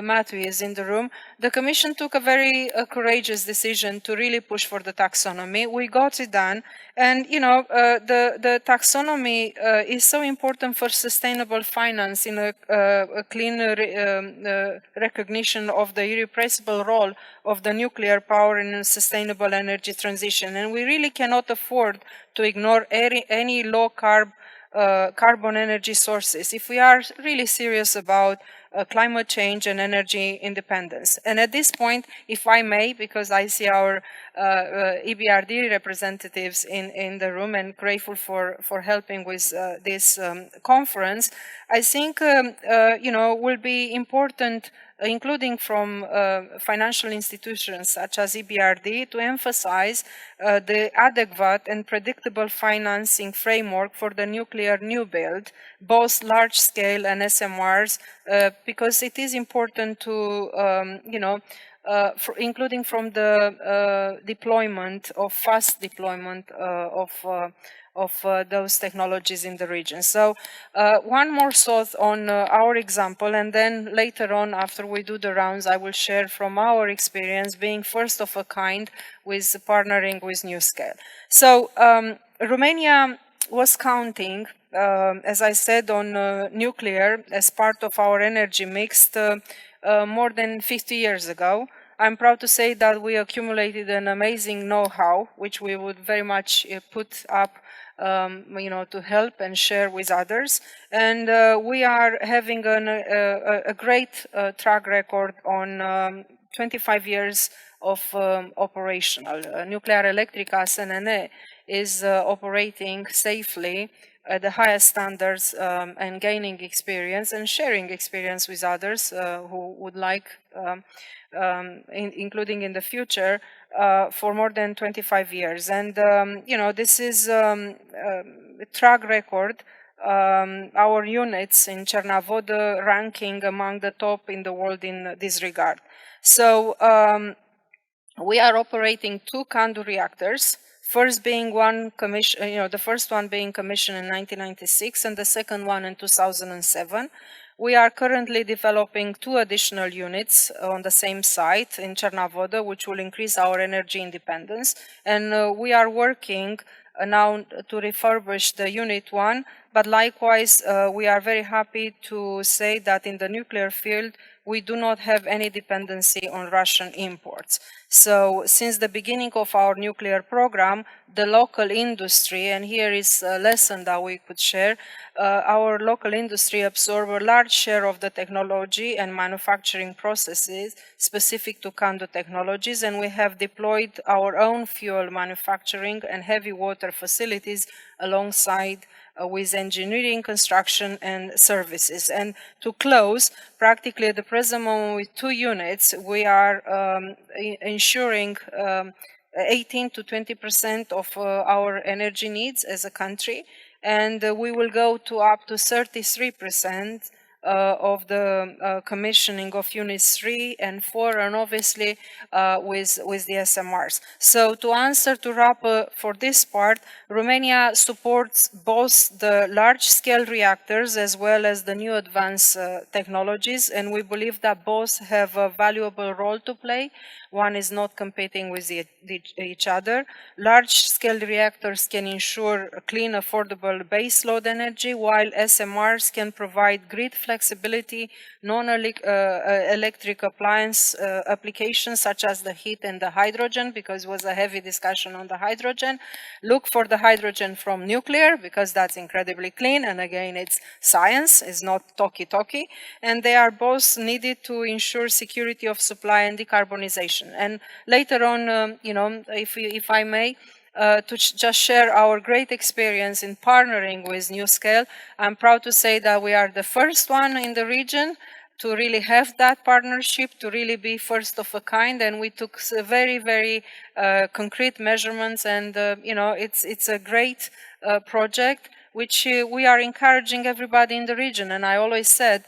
Matthew is in the room. The Commission took a very courageous decision to really push for the taxonomy. We got it done, and the taxonomy is so important for sustainable finance in a clean recognition of the irrepressible role of the nuclear power in a sustainable energy transition. And we really cannot afford to ignore any low carbon energy sources if we are really serious about climate change and energy independence. And at this point, if I may, because I see our EBRD representatives in the room, and grateful for helping with this conference, I think will be important, including from financial institutions such as EBRD, to emphasize the adequate and predictable financing framework for the nuclear new build, both large scale and SMRs, because it is important to, including from the fast deployment of those technologies in the region. So one more thought on our example, and then later on, after we do the rounds, I will share from our experience being first of a kind with partnering with NewScale. So Romania was counting, as I said, on nuclear as part of our energy mix more than 50 years ago. I'm proud to say that we accumulated an amazing know-how, which we would very much put up to help and share with others. And we are having a great track record on 25 years of operational. Nuclear Electrica SNN is operating safely at the highest standards and gaining experience and sharing experience with others who would like, including in the future, for more than 25 years. And, this is a track record. Our units in Cernavoda ranking among the top in the world in this regard. So we are operating 2 CANDU reactors. First being the first one being commissioned in 1996, and the second one in 2007. We are currently developing 2 additional units on the same site in Cernavoda, which will increase our energy independence. And we are working now to refurbish the unit 1, but likewise, we are very happy to say that in the nuclear field, we do not have any dependency on Russian imports. So since the beginning of our nuclear program, the local industry, and here is a lesson that we could share, our local industry absorbed a large share of the technology and manufacturing processes specific to CANDU technologies, and we have deployed our own fuel manufacturing and heavy water facilities alongside with engineering, construction, and services. And to close, practically at the present moment with 2 units, we are ensuring 18 to 20% of our energy needs as a country, and we will go to up to 33% of the commissioning of units 3 and 4, and obviously with the SMRs. So to wrap for this part, Romania supports both the large-scale reactors as well as the new advanced technologies, and we believe that both have a valuable role to play. One is not competing with each other. Large-scale reactors can ensure clean, affordable baseload energy, while SMRs can provide grid flexibility, non-electric appliance applications such as the heat and the hydrogen, because it was a heavy discussion on the hydrogen. Look for the hydrogen from nuclear, because that's incredibly clean, and again, it's science, it's not talky-talky, and they are both needed to ensure security of supply and decarbonization. And later on, if I may, just share our great experience in partnering with NewScale. I'm proud to say that we are the first one in the region to really have that partnership, to really be first of a kind, and we took very, very concrete measurements, and it's a great project which we are encouraging everybody in the region. And I always said,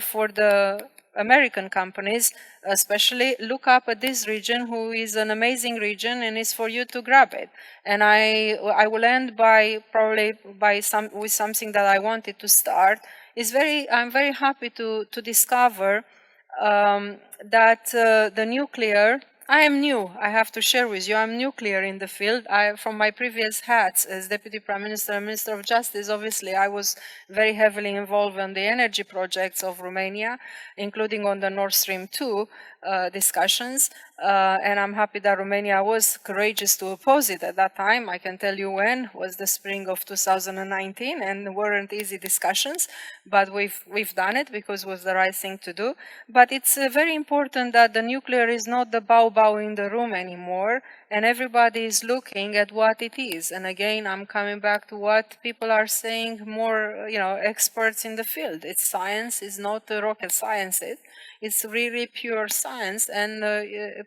for the American companies, especially, look up at this region, who is an amazing region, and it's for you to grab it. And I will end with something that I wanted to start. I'm very happy to discover that the nuclear. I am new, I have to share with you, I'm nuclear in the field. From my previous hats as Deputy Prime Minister and Minister of Justice, obviously I was very heavily involved in the energy projects of Romania, including on the Nord Stream 2 discussions. And I'm happy that Romania was courageous to oppose it at that time. I can tell you when, was the spring of 2019, and weren't easy discussions, but we've done it because it was the right thing to do. But it's very important that the nuclear is not the bow in the room anymore, and everybody is looking at what it is. And again, I'm coming back to what people are saying, more experts in the field. It's science, it's not rocket science. It's really pure science, and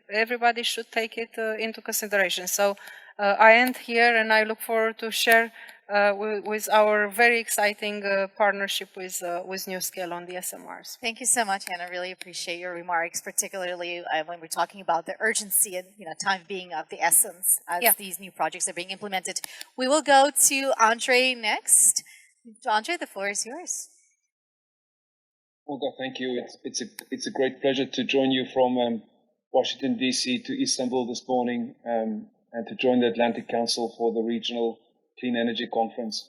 everybody should take it into consideration. So I end here, and I look forward to share with our very exciting partnership with NewScale on the SMRs. Thank you so much, Anna. Really appreciate your remarks, particularly when we're talking about the urgency and time being of the essence as these new projects are being implemented. We will go to Andre next. Andre, the floor is yours. Olga, thank you. It's a great pleasure to join you from Washington, D.C. to Istanbul this morning and to join the Atlantic Council for the Regional Clean Energy Conference.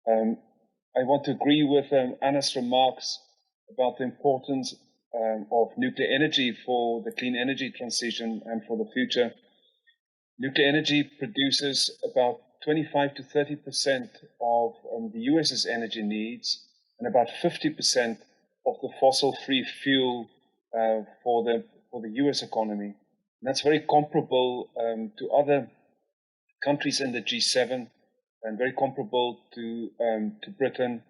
I want to agree with Anna's remarks about the importance of nuclear energy for the clean energy transition and for the future. Nuclear energy produces about 25 to 30% of the US's energy needs and about 50% of the fossil-free fuel for the US economy. And that's very comparable to other countries in the G7 and very comparable to Britain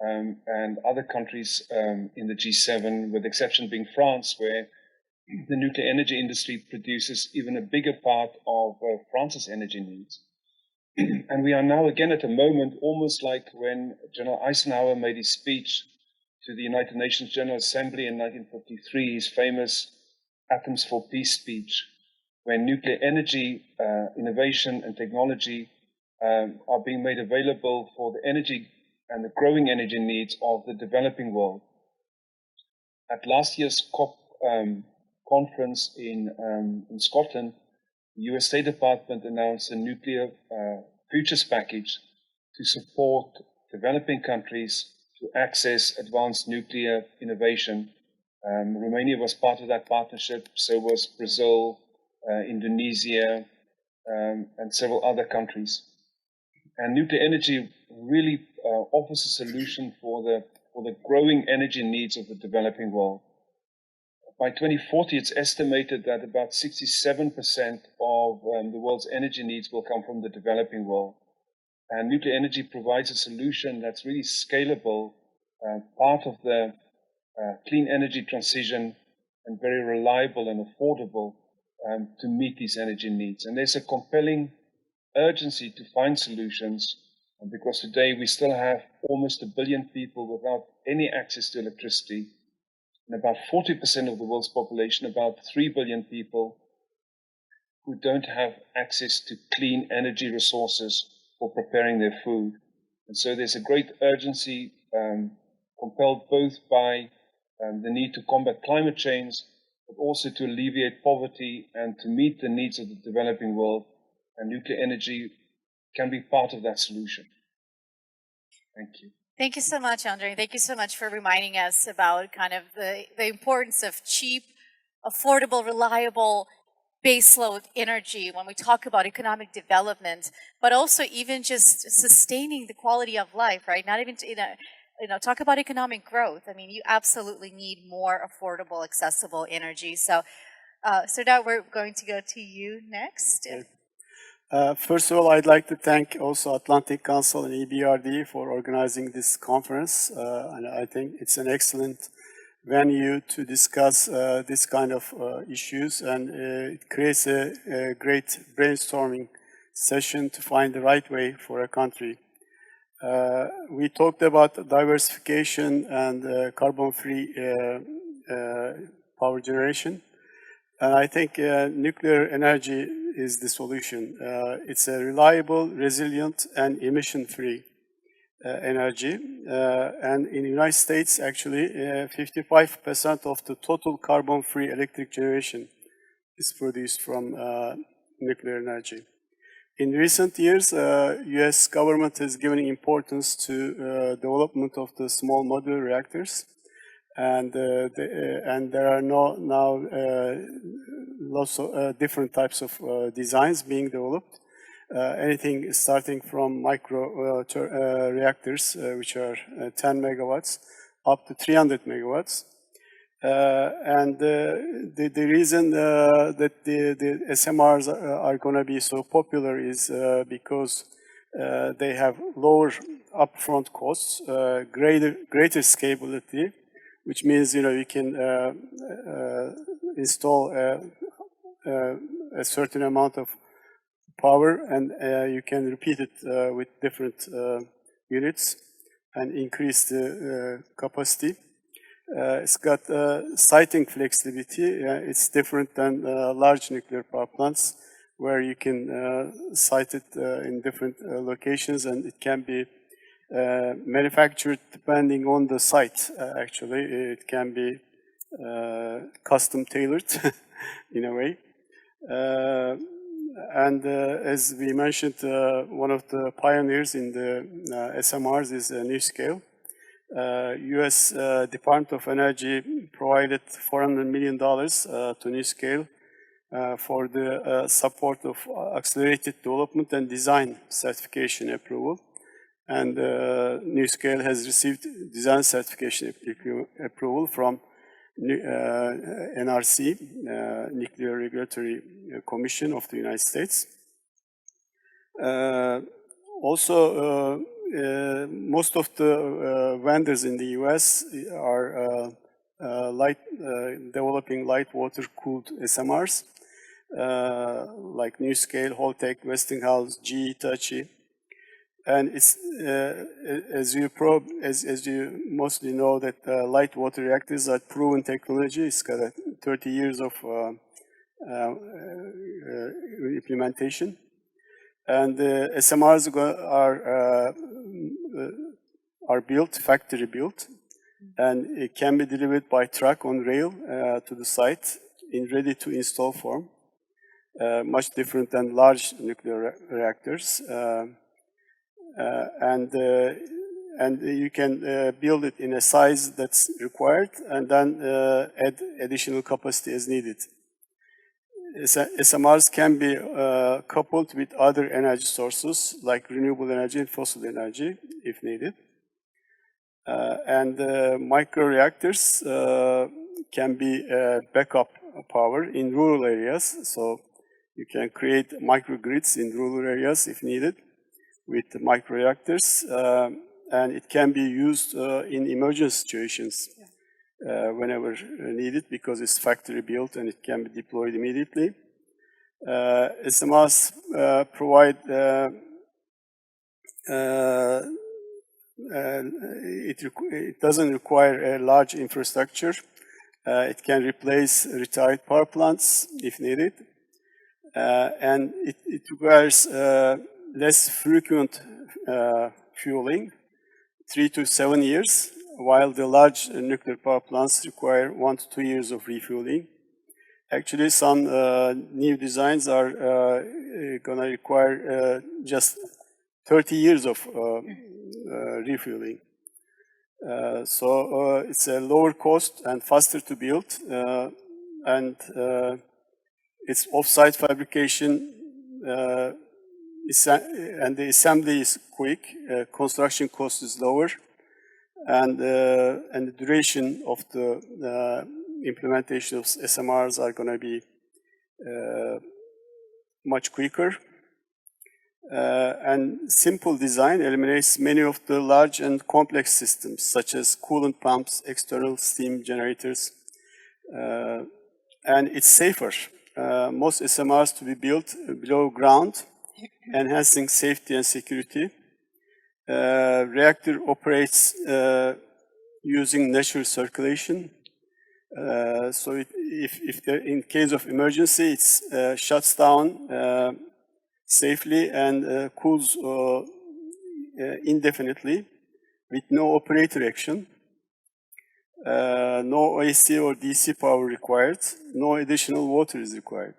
and other countries in the G7, with the exception being France, where the nuclear energy industry produces even a bigger part of France's energy needs. And we are now again at a moment almost like when General Eisenhower made his speech to the United Nations General Assembly in 1953, his famous Atoms for Peace speech, when nuclear energy, innovation and technology are being made available for the energy and the growing energy needs of the developing world. At last year's COP conference in Scotland, the US State Department announced a nuclear futures package to support developing countries to access advanced nuclear innovation. Romania was part of that partnership, so was Brazil, Indonesia, and several other countries. And nuclear energy really offers a solution for the growing energy needs of the developing world. By 2040, it's estimated that about 67% of the world's energy needs will come from the developing world. And nuclear energy provides a solution that's really scalable, part of the clean energy transition, and very reliable and affordable to meet these energy needs. And there's a compelling urgency to find solutions, because today we still have almost 1 billion people without any access to electricity, and about 40% of the world's population, about 3 billion people, who don't have access to clean energy resources for preparing their food. And so there's a great urgency compelled both by the need to combat climate change but also to alleviate poverty and to meet the needs of the developing world. And nuclear energy can be part of that solution. Thank you. Thank you so much, Andre. Thank you so much for reminding us about kind of the importance of cheap, affordable, reliable baseload energy when we talk about economic development, but also even just sustaining the quality of life, right? Not even to, talk about economic growth. I mean, you absolutely need more affordable, accessible energy. So, now we're going to go to you next. First of all, I'd like to thank also Atlantic Council and EBRD for organizing this conference. And I think it's an excellent venue to discuss this kind of issues, and it creates a great brainstorming session to find the right way for a country. We talked about diversification and carbon-free power generation, and I think nuclear energy is the solution. It's a reliable, resilient, and emission-free energy. And in the United States, actually, 55% of the total carbon-free electric generation is produced from nuclear energy. In recent years, US government has given importance to development of the small modular reactors. And there are now lots of different types of designs being developed. Anything starting from micro reactors, which are 10 megawatts, up to 300 megawatts. And the reason that the SMRs are going to be so popular is because they have lower upfront costs, greater scalability, which means you can install a certain amount of power, and you can repeat it with different units and increase the capacity. It's got siting flexibility. It's different than large nuclear power plants, where you can site it in different locations, and it can be manufactured depending on the site. Actually, it can be custom tailored in a way. And as we mentioned, one of the pioneers in the SMRs is NuScale. US Department of Energy provided $400 million to NuScale for the support of accelerated development and design certification approval. And NuScale has received design certification approval from NRC, Nuclear Regulatory Commission of the United States. Also, most of the vendors in the US are developing light water-cooled SMRs, like NuScale, Holtec, Westinghouse, GE, Hitachi. And it's, as you mostly know, that light water reactors are proven technology. It's got 30 years of implementation. And SMRs are built, factory built, and it can be delivered by truck on rail to the site in ready-to-install form, much different than large nuclear reactors. And you can build it in a size that's required, and then add additional capacity as needed. SMRs can be coupled with other energy sources like renewable energy and fossil energy if needed. And microreactors can be backup power in rural areas. So you can create microgrids in rural areas if needed with microreactors. And it can be used in emergency situations. Whenever needed, because it's factory built and it can be deployed immediately. SMRs provide it doesn't require a large infrastructure. It can replace retired power plants if needed, and it requires less frequent fueling, 3 to 7 years. While the large nuclear power plants require 1 to 2 years of refueling. Actually, some new designs are going to require just 30 years of refueling. So it's a lower cost and faster to build, and it's off-site fabrication, and the assembly is quick. Construction cost is lower, and the duration of the implementation of SMRs are going to be much quicker. And simple design eliminates many of the large and complex systems, such as coolant pumps, external steam generators, and it's safer. Most SMRs to be built below ground, enhancing safety and security. Reactor operates using natural circulation. So in case of emergency, it shuts down safely and cools indefinitely with no operator action. No AC or DC power required. No additional water is required.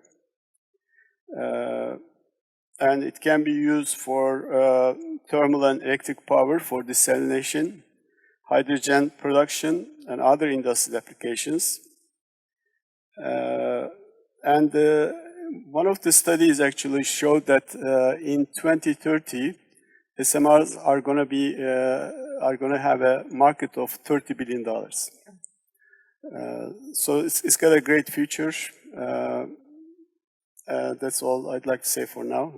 And it can be used for thermal and electric power for desalination, hydrogen production, and other industrial applications. And one of the studies actually showed that in 2030, SMRs are going to have a market of $30 billion. So it's got a great future. That's all I'd like to say for now.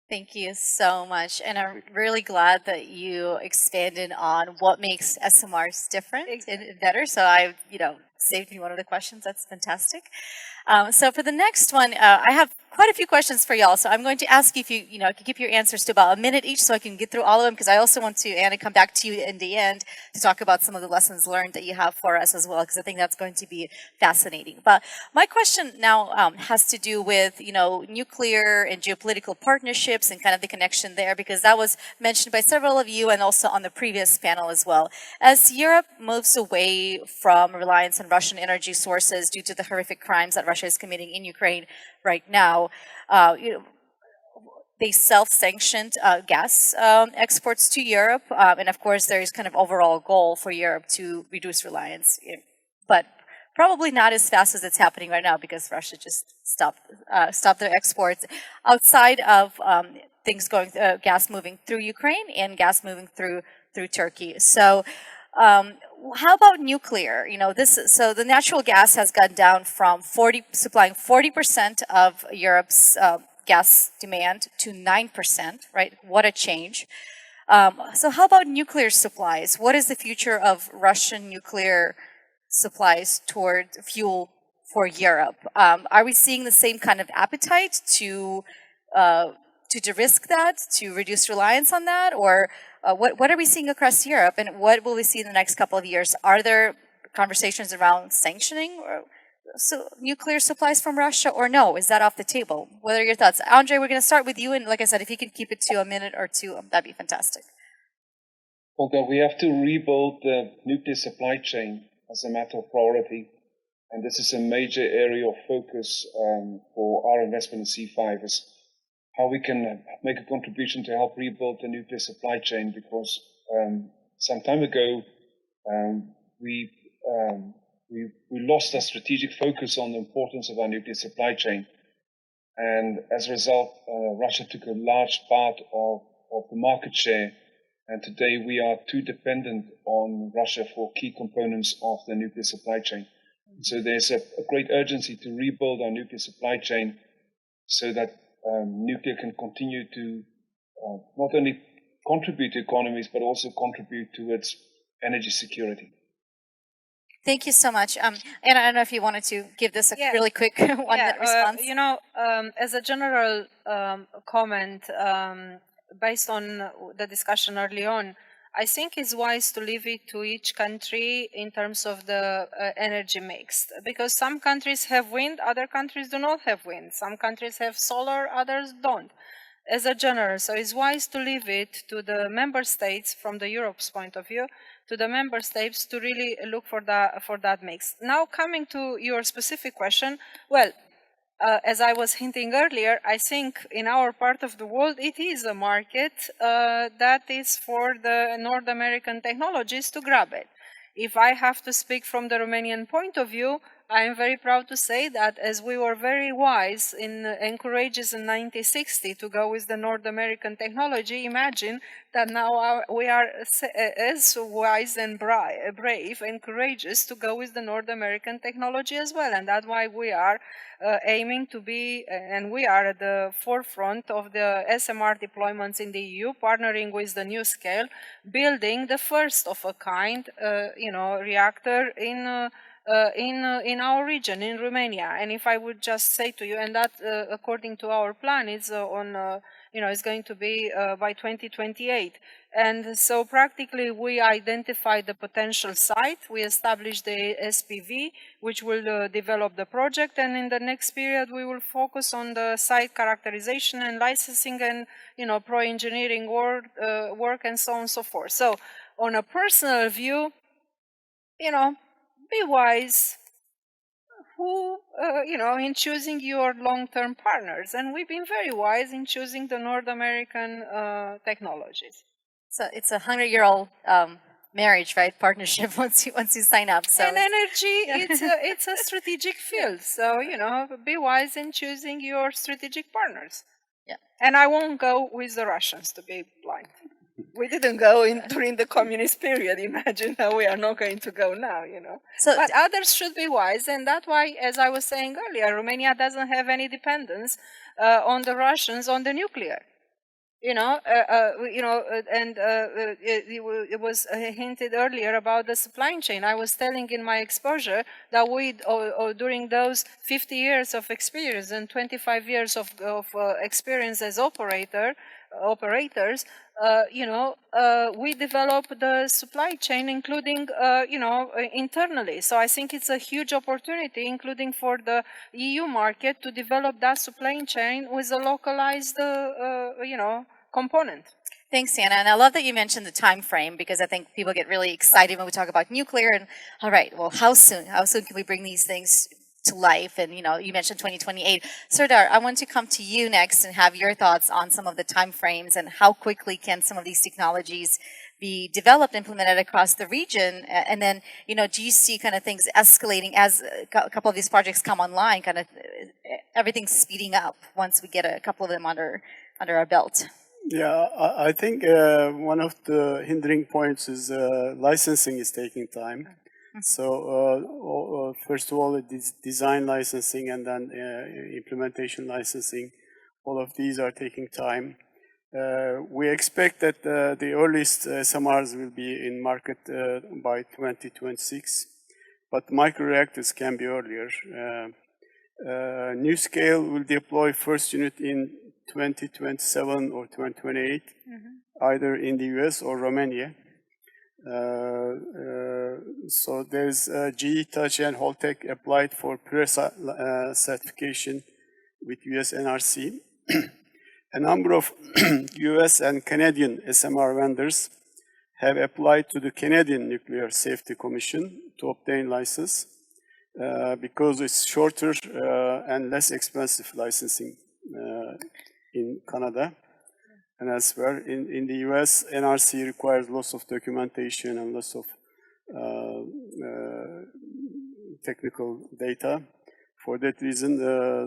Thank you so much. And I'm really glad that you expanded on what makes SMRs different and better. So I, saved me one of the questions. That's fantastic. So for the next one, I have quite a few questions for y'all. So I'm going to ask you if you can keep your answers to about a minute each so I can get through all of them, because I also want to, Anna, come back to you in the end to talk about some of the lessons learned that you have for us as well, because I think that's going to be fascinating. But my question now has to do with, nuclear and geopolitical partnerships and kind of the connection there, because that was mentioned by several of you and also on the previous panel as well. As Europe moves away from reliance on Russian energy sources due to the horrific crimes that Russia is committing in Ukraine right now, they self-sanctioned gas exports to Europe, and of course there is kind of overall goal for Europe to reduce reliance, but probably not as fast as it's happening right now because Russia just stopped their exports outside of things going gas moving through Ukraine and gas moving through Turkey. So how about nuclear? So the natural gas has gone down from supplying 40% of Europe's gas demand to 9%, right? What a change. So how about nuclear supplies? What is the future of Russian nuclear supplies toward fuel for Europe? Are we seeing the same kind of appetite to de-risk that, to reduce reliance on that, or what are we seeing across Europe, and what will we see in the next couple of years? Are there conversations around sanctioning nuclear supplies from Russia, or no? Is that off the table? What are your thoughts? Andre, we're going to start with you, and like I said, if you can keep it to a minute or two, that'd be fantastic. Olga, we have to rebuild the nuclear supply chain as a matter of priority, and this is a major area of focus for our investment in C5, is how we can make a contribution to help rebuild the nuclear supply chain, because some time ago we lost our strategic focus on the importance of our nuclear supply chain, and as a result Russia took a large part of the market share, and today we are too dependent on Russia for key components of the nuclear supply chain. So there's a great urgency to rebuild our nuclear supply chain so that nuclear can continue to not only contribute to economies, but also contribute towards energy security. Thank you so much. And I don't know if you wanted to give this a really quick one-minute response. As a general comment, based on the discussion early on, I think it's wise to leave it to each country in terms of the energy mix, because some countries have wind, other countries do not have wind. Some countries have solar, others don't. as a general. So it's wise to leave it to the member states, from the Europe's point of view, to the member states to really look for that mix. Now, coming to your specific question, well, as I was hinting earlier, I think in our part of the world, it is a market that is for the North American technologies to grab it. If I have to speak from the Romanian point of view, I am very proud to say that as we were very wise and courageous in 1960 to go with the North American technology, imagine that now we are as wise and brave and courageous to go with the North American technology as well. And that's why we are aiming to be, and we are at the forefront of the SMR deployments in the EU, partnering with the New Scale, building the first of a kind, reactor in our region, in Romania. And if I would just say to you, and that according to our plan, it's it's going to be by 2028. And so practically we identified the potential site, we established the SPV, which will develop the project, and in the next period we will focus on the site characterization and licensing and, pro-engineering work and so on and so forth. So on a personal view, be wise in choosing your long-term partners. And we've been very wise in choosing the North American technologies. So it's a 100-year-old marriage, right? Partnership once you sign up. So and energy, it's a strategic field. So, be wise in choosing your strategic partners. Yeah. And I won't go with the Russians, to be blunt. We didn't go during the communist period. Imagine how we are not going to go now, So, but others should be wise, and that's why, as I was saying earlier, Romania doesn't have any dependence on the Russians on the nuclear. It was hinted earlier about the supply chain. I was telling in my exposure that we, during those 50 years of experience and 25 years of experience as operators, we developed the supply chain, including, internally. So I think it's a huge opportunity, including for the EU market, to develop that supply chain with a localized, component. Thanks, Anna. And I love that you mentioned the time frame, because I think people get really excited when we talk about nuclear. And all right, well, how soon? How soon can we bring these things to life? And, you mentioned 2028. Serdar, I want to come to you next and have your thoughts on some of the time frames and how quickly can some of these technologies be developed, implemented across the region. And then, do you see kind of things escalating as a couple of these projects come online, kind of everything speeding up once we get a couple of them under our belt? Yeah, I think one of the hindering points is licensing is taking time. So first of all, it is design licensing and then implementation licensing. All of these are taking time. We expect that the earliest SMRs will be in market by 2026, but microreactors can be earlier. New Scale will deploy first unit in 2027 or 2028, either in the US or Romania. So there's GE, Touch, and Holtec applied for certification with US NRC. A number of US and Canadian SMR vendors have applied to the Canadian Nuclear Safety Commission to obtain license because it's shorter and less expensive licensing in Canada and elsewhere. In the US, NRC requires lots of documentation and lots of technical data. For that reason,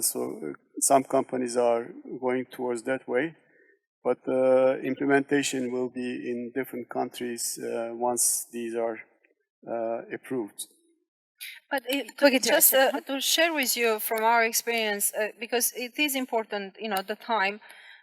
so some companies are going towards that way, but implementation will be in different countries once these are approved. But just to share with you from our experience, because it is important, the time,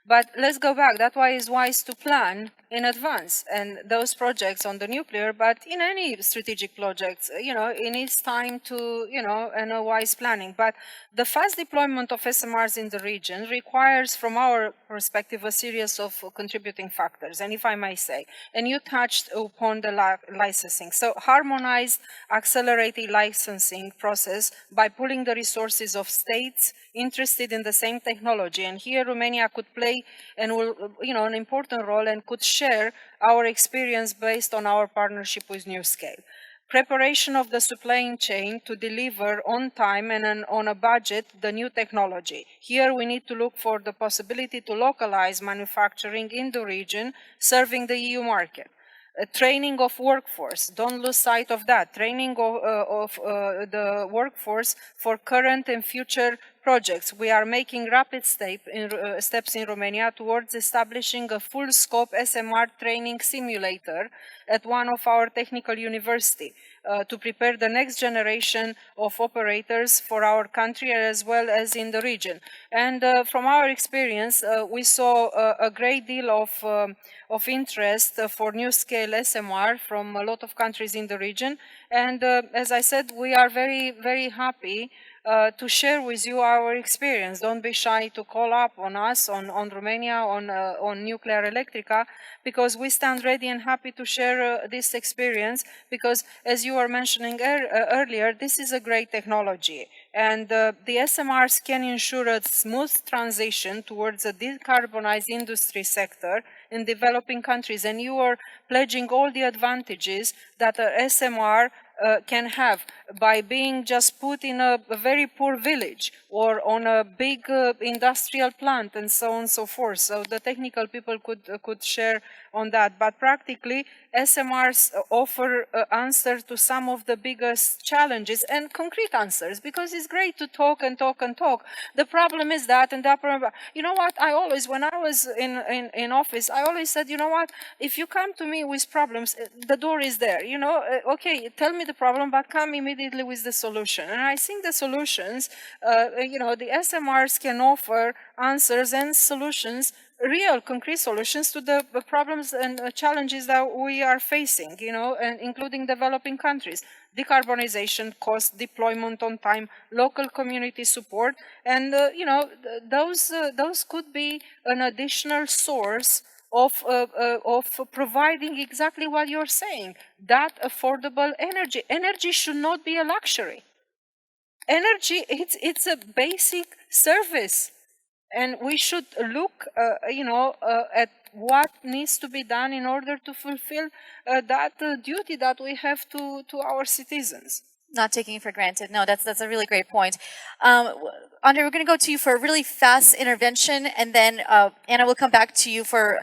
but let's go back. That's why it's wise to plan in advance. And those projects on the nuclear, but in any strategic projects, it needs time to, and a wise planning. But the fast deployment of SMRs in the region requires, from our perspective, a series of contributing factors. And if I may say, and you touched upon the licensing. So harmonized, accelerated licensing process by pooling the resources of states interested in the same technology. And here Romania could play play and will, an important role and could share our experience based on our partnership with NewScale. Preparation of the supply chain to deliver on time and on a budget the new technology. Here we need to look for the possibility to localize manufacturing in the region, serving the EU market. Training of workforce, don't lose sight of that. Training of the workforce for current and future projects. We are making rapid steps in Romania towards establishing a full-scope SMR training simulator at one of our technical university to prepare the next generation of operators for our country as well as in the region. And from our experience, we saw a great deal of interest for NewScale SMR from a lot of countries in the region. And as I said, we are very, very happy to share with you our experience. Don't be shy to call up on us, on Romania, on Nuclear Electrica, because we stand ready and happy to share this experience, because as you were mentioning earlier, this is a great technology. And the SMRs can ensure a smooth transition towards a decarbonized industry sector in developing countries. And you are pledging all the advantages that a SMR can have by being just put in a very poor village or on a big industrial plant and so on and so forth. So the technical people could share on that. But practically, SMRs offer answers to some of the biggest challenges and concrete answers, because it's great to talk and talk and talk. The problem is that, and that problem, you know what, I always, when I was in office, I always said, you know what, if you come to me with problems, the door is there, okay, tell me the problem, but come immediately with the solution. And I think the solutions, the SMRs can offer answers and solutions, real concrete solutions to the problems and challenges that we are facing, and including developing countries. Decarbonization, cost, deployment on time, local community support, and those could be an additional source of providing exactly what you're saying, that affordable energy. Energy should not be a luxury. Energy, it's a basic service. And we should look, at what needs to be done in order to fulfill that duty that we have to our citizens. Not taking it for granted. No, that's a really great point. Andre, we're going to go to you for a really fast intervention, and then Anna will come back to you for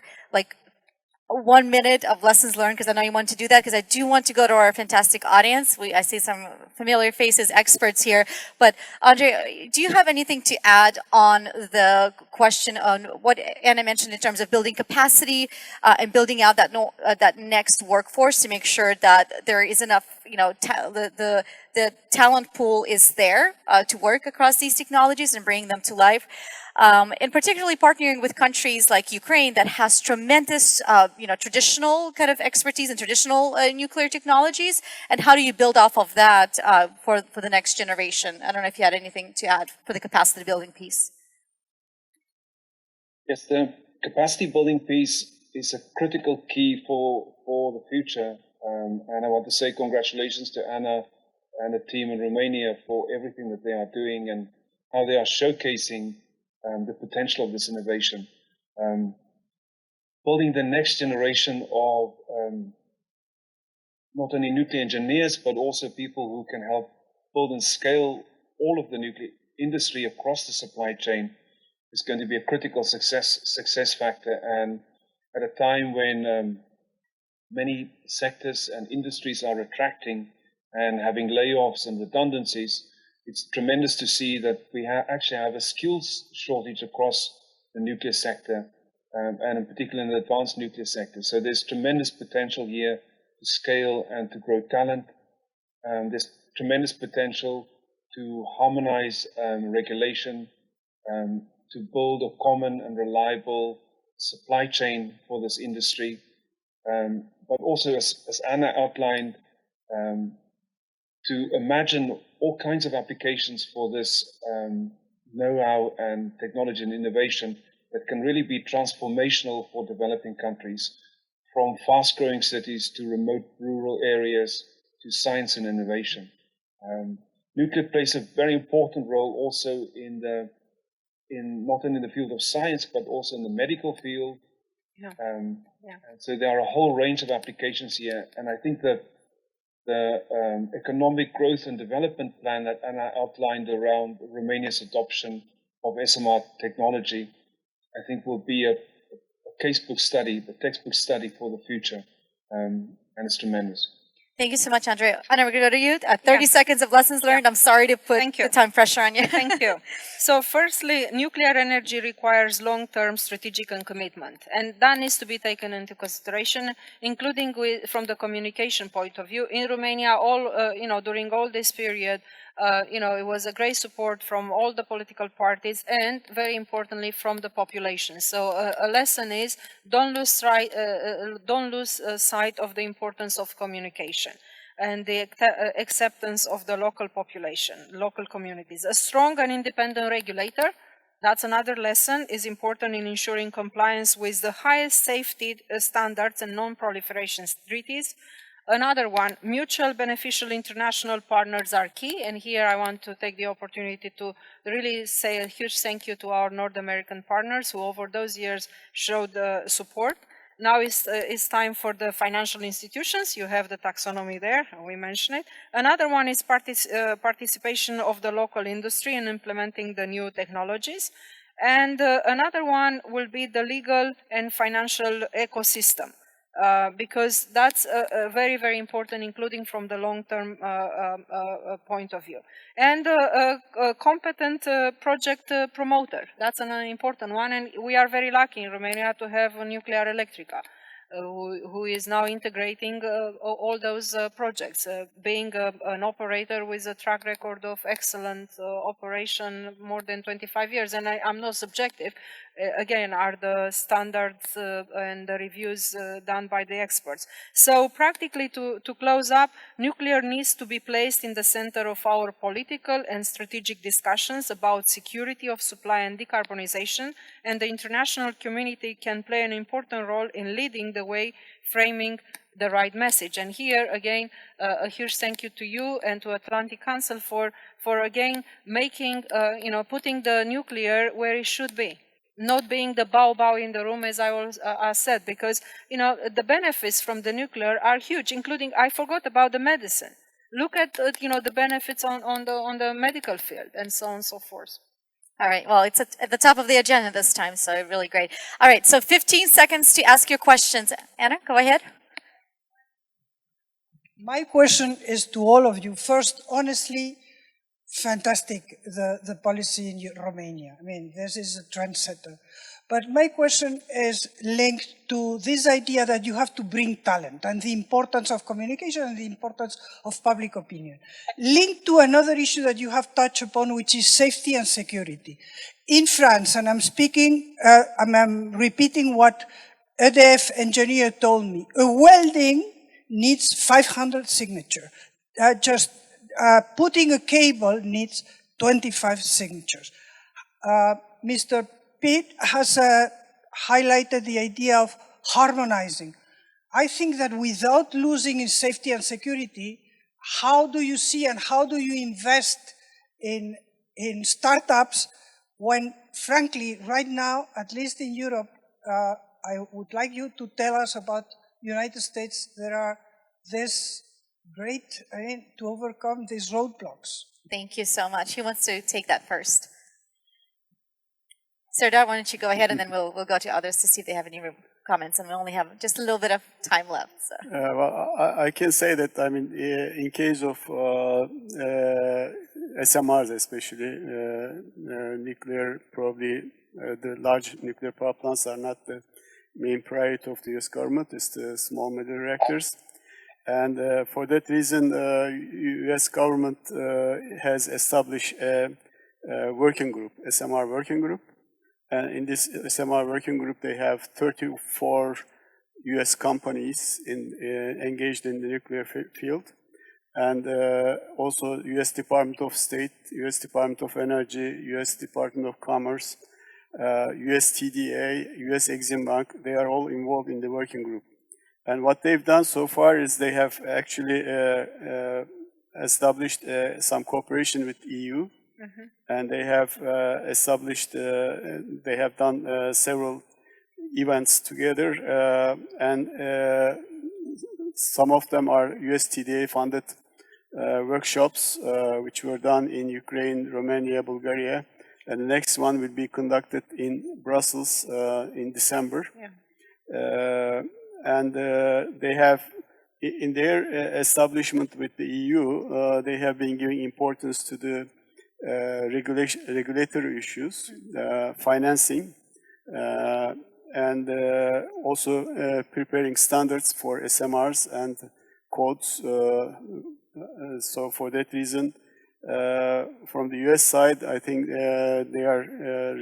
1 minute of lessons learned, because I know you want to do that, because I do want to go to our fantastic audience. I see some familiar faces, experts here. But Andre, do you have anything to add on the question on what Anna mentioned in terms of building capacity and building out that next workforce to make sure that there is enough, the talent pool is there to work across these technologies and bring them to life? And particularly partnering with countries like Ukraine that has tremendous, traditional kind of expertise and traditional nuclear technologies. And how do you build off of that for the next generation? I don't know if you had anything to add for the capacity building piece. Yes, the capacity building piece is a critical key for the future. And I want to say congratulations to Anna and the team in Romania for everything that they are doing and how they are showcasing the potential of this innovation. Building the next generation of not only nuclear engineers, but also people who can help build and scale all of the nuclear industry across the supply chain is going to be a critical success factor. And at a time when many sectors and industries are retracting and having layoffs and redundancies, it's tremendous to see that we actually have a skills shortage across the nuclear sector, and in particular in the advanced nuclear sector. So there's tremendous potential here to scale and to grow talent. There's tremendous potential to harmonize regulation, to build a common and reliable supply chain for this industry. But also, as Anna outlined, to imagine all kinds of applications for this know-how and technology and innovation that can really be transformational for developing countries, from fast-growing cities to remote rural areas to science and innovation. Nuclear plays a very important role also in not only in the field of science, but also in the medical field. Yeah. And so there are a whole range of applications here. And I think that the economic growth and development plan that Anna outlined around Romania's adoption of SMR technology, I think will be a textbook study for the future. And it's tremendous. Thank you so much, Andrea. Anna, we're going to go to you. 30 seconds of lessons learned. I'm sorry to put the time pressure on you. Thank you. So firstly, nuclear energy requires long-term strategic and commitment. And that needs to be taken into consideration, including from the communication point of view. In Romania, during all this period, it was a great support from all the political parties and, very importantly, from the population. So a lesson is don't lose sight of the importance of communication and the acceptance of the local population, local communities. A strong and independent regulator, that's another lesson, is important in ensuring compliance with the highest safety standards and non-proliferation treaties. Another one, mutual beneficial international partners are key, and here I want to take the opportunity to really say a huge thank you to our North American partners who over those years showed support. Now it's time for the financial institutions. You have the taxonomy there, we mentioned it. Another one is participation of the local industry in implementing the new technologies. And another one will be the legal and financial ecosystem. Because that's very, very important, including from the long-term point of view. And a competent project promoter, that's an important one, and we are very lucky in Romania to have a Nuclear Electrica, who is now integrating all those projects, being an operator with a track record of excellent operation more than 25 years. And I'm not subjective, again, are the standards and the reviews done by the experts. So practically to close up, nuclear needs to be placed in the center of our political and strategic discussions about security of supply and decarbonization, and the international community can play an important role in leading the way, framing the right message. And here again, a huge thank you to you and to Atlantic Council for again making, putting the nuclear where it should be. Not being the bow in the room, as I said, because the benefits from the nuclear are huge, including, I forgot about the medicine. Look at the benefits on the medical field and so on and so forth. All right, well, it's at the top of the agenda this time, so really great. All right, so 15 seconds to ask your questions. Anna, go ahead. My question is to all of you. First, honestly, fantastic, the policy in Romania. I mean, this is a trendsetter. But my question is linked to this idea that you have to bring talent and the importance of communication and the importance of public opinion. Linked to another issue that you have touched upon, which is safety and security. In France, and I'm repeating what EDF engineer told me, a welding needs 500 signatures. Putting a cable needs 25 signatures. Mr. Pitt has highlighted the idea of harmonizing. I think that without losing in safety and security, how do you see and how do you invest in startups when, frankly, right now, at least in Europe, I would like you to tell us about United States, there are this great, to overcome these roadblocks. Thank you so much. Who wants to take that first? Serdar, why don't you go ahead, and then we'll go to others to see if they have any comments, and we only have just a little bit of time left. So. Well, I can say that, I mean, in case of SMRs especially, nuclear, probably the large nuclear power plants are not the main priority of the US government, it's the small modular reactors. And for that reason, US government has established a working group, SMR working group. And in this SMR working group, they have 34 US companies engaged in the nuclear field. And also US Department of State, US Department of Energy, US Department of Commerce, US TDA, US Exim Bank, they are all involved in the working group. And what they've done so far is they have actually established some cooperation with EU and they have established, they have done several events together, and some of them are USTDA funded workshops, which were done in Ukraine, Romania, Bulgaria, and the next one will be conducted in Brussels in December. And they have, in their establishment with the EU, they have been giving importance to the regulatory issues, financing, and also preparing standards for SMRs and codes. So for that reason, from the US side, I think they are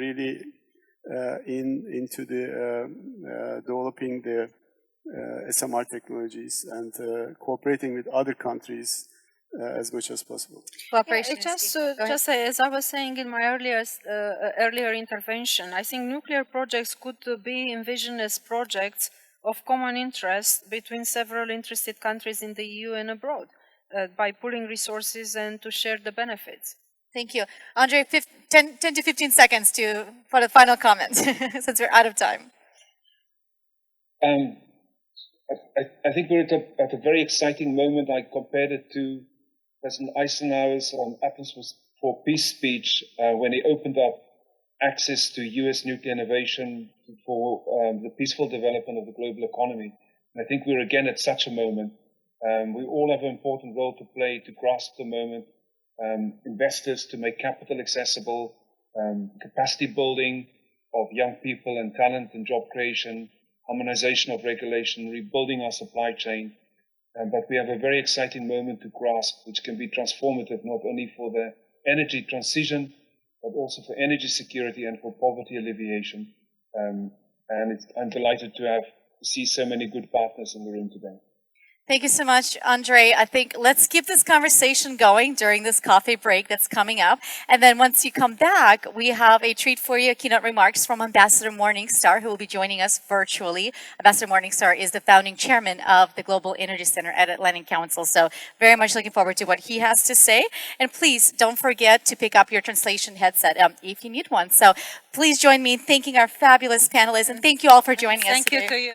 really into the developing the SMR technologies and cooperating with other countries as much as possible. Cooperation Yeah, is key. Go ahead. just as I was saying in my earlier intervention, I think nuclear projects could be envisioned as projects of common interest between several interested countries in the EU and abroad, by pooling resources and to share the benefits. Thank you. Andre, 10 to 15 seconds for the final comment, since we're out of time. I think we're at a very exciting moment. I compared it to President Eisenhower's Athens for Peace speech when he opened up access to U.S. nuclear innovation for the peaceful development of the global economy. And I think we're again at such a moment. We all have an important role to play to grasp the moment. Investors to make capital accessible, capacity building of young people and talent and job creation, harmonization of regulation, rebuilding our supply chain. But we have a very exciting moment to grasp, which can be transformative not only for the energy transition, but also for energy security and for poverty alleviation. And I'm delighted to see so many good partners in the room today. Thank you so much, Andre. I think let's keep this conversation going during this coffee break that's coming up. And then once you come back, we have a treat for you, keynote remarks from Ambassador Morningstar, who will be joining us virtually. Ambassador Morningstar is the founding chairman of the Global Energy Center at Atlantic Council. So very much looking forward to what he has to say. And please don't forget to pick up your translation headset if you need one. So please join me in thanking our fabulous panelists. And thank you all for joining us today. Thank you to you.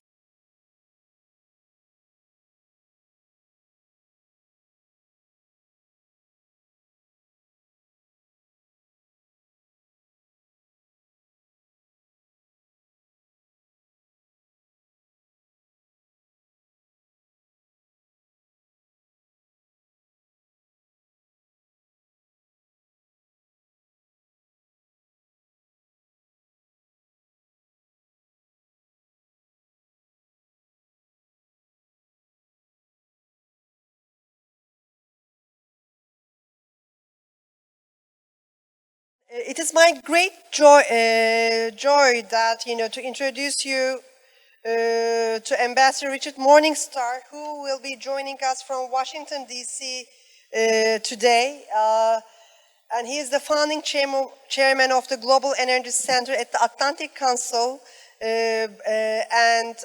It is my great joy that, to introduce you to Ambassador Richard Morningstar, who will be joining us from Washington, D.C. Today. And he is the founding chairman of the Global Energy Center at the Atlantic Council. And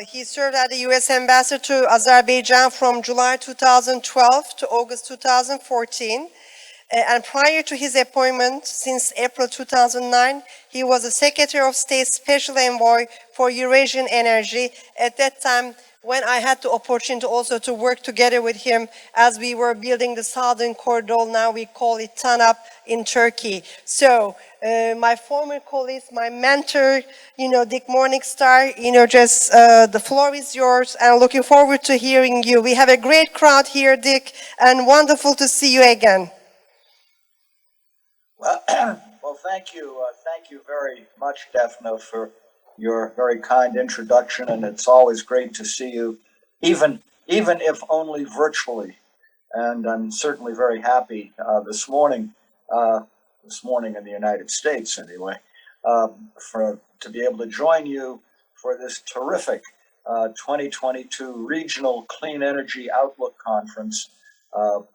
he served as the U.S. ambassador to Azerbaijan from July 2012 to August 2014. And prior to his appointment, since April 2009, he was the Secretary of State Special Envoy for Eurasian Energy. At that time, when I had the opportunity also to work together with him as we were building the Southern Corridor, now we call it TANAP in Turkey. So my former colleagues, my mentor, Dick Morningstar, the floor is yours, and looking forward to hearing you. We have a great crowd here, Dick, and wonderful to see you again. Well, thank you. Thank you very much, Daphne, for your very kind introduction, and it's always great to see you, even if only virtually. And I'm certainly very happy this morning in the United States anyway, to be able to join you for this terrific 2022 Regional Clean Energy Outlook Conference,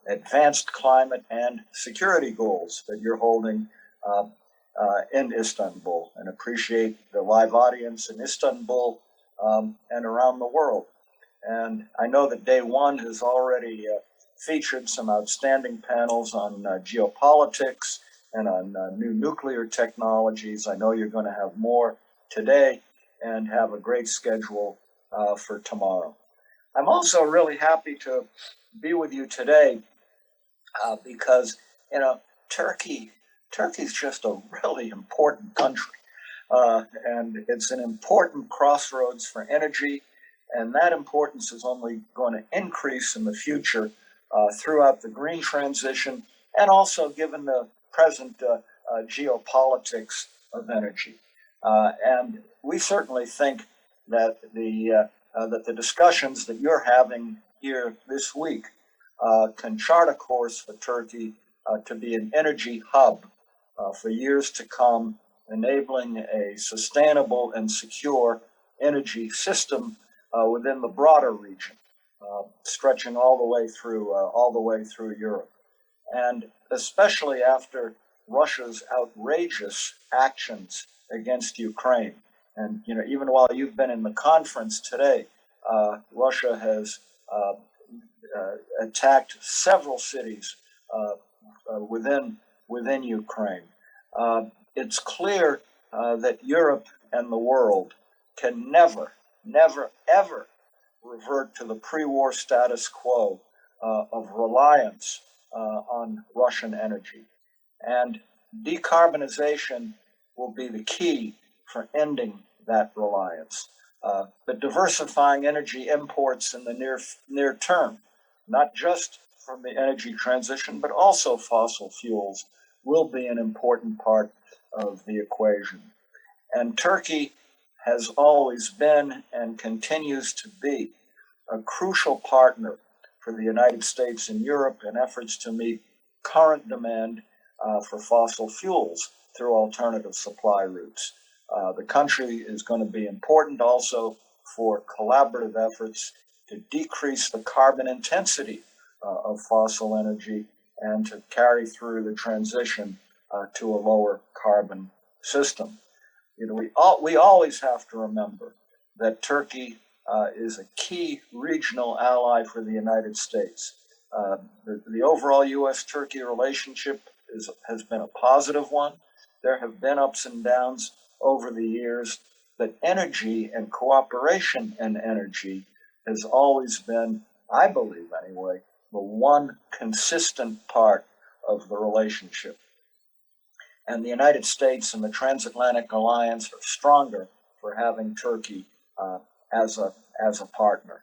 Advanced Climate and Security Goals that you're holding in Istanbul, and appreciate the live audience in Istanbul and around the world. And I know that day one has already featured some outstanding panels on geopolitics and on new nuclear technologies. I know you're going to have more today and have a great schedule for tomorrow. I'm also really happy to be with you today because, you know, Turkey's just a really important country. And it's an important crossroads for energy, and that importance is only going to increase in the future throughout the green transition, and also given the present geopolitics of energy. And we certainly think that the discussions that you're having here this week can chart a course for Turkey to be an energy hub for years to come, enabling a sustainable and secure energy system within the broader region, stretching all the way through Europe. And especially after Russia's outrageous actions against Ukraine. And you know, even while you've been in the conference today, Russia has attacked several cities within Ukraine. It's clear that Europe and the world can never, ever revert to the pre-war status quo of reliance on Russian energy. And decarbonization will be the key for ending that reliance. But diversifying energy imports in the near term, not just from the energy transition, but also fossil fuels, will be an important part of the equation. And Turkey has always been and continues to be a crucial partner for the United States and Europe in efforts to meet current demand for fossil fuels through alternative supply routes. The country is going to be important also for collaborative efforts to decrease the carbon intensity of fossil energy and to carry through the transition to a lower carbon system. You know, we always have to remember that Turkey is a key regional ally for the United States. The overall U.S.-Turkey relationship has been a positive one. There have been ups and downs over the years, but energy and cooperation in energy has always been, I believe anyway, the one consistent part of the relationship. And the United States and the transatlantic alliance are stronger for having Turkey as a partner.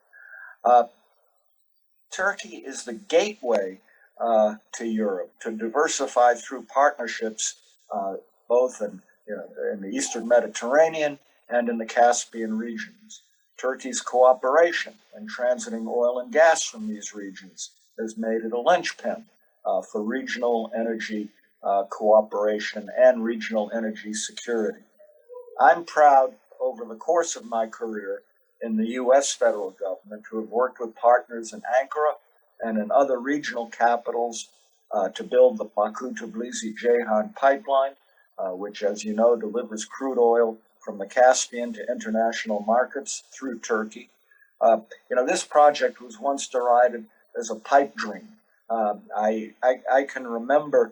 Turkey is the gateway to Europe, to diversify through partnerships both in the Eastern Mediterranean and in the Caspian regions. Turkey's cooperation in transiting oil and gas from these regions has made it a linchpin for regional energy cooperation and regional energy security. I'm proud over the course of my career in the U.S. federal government to have worked with partners in Ankara and in other regional capitals to build the Baku-Tbilisi-Ceyhan pipeline, which, as you know, delivers crude oil from the Caspian to international markets through Turkey. This project was once derided as a pipe dream. I can remember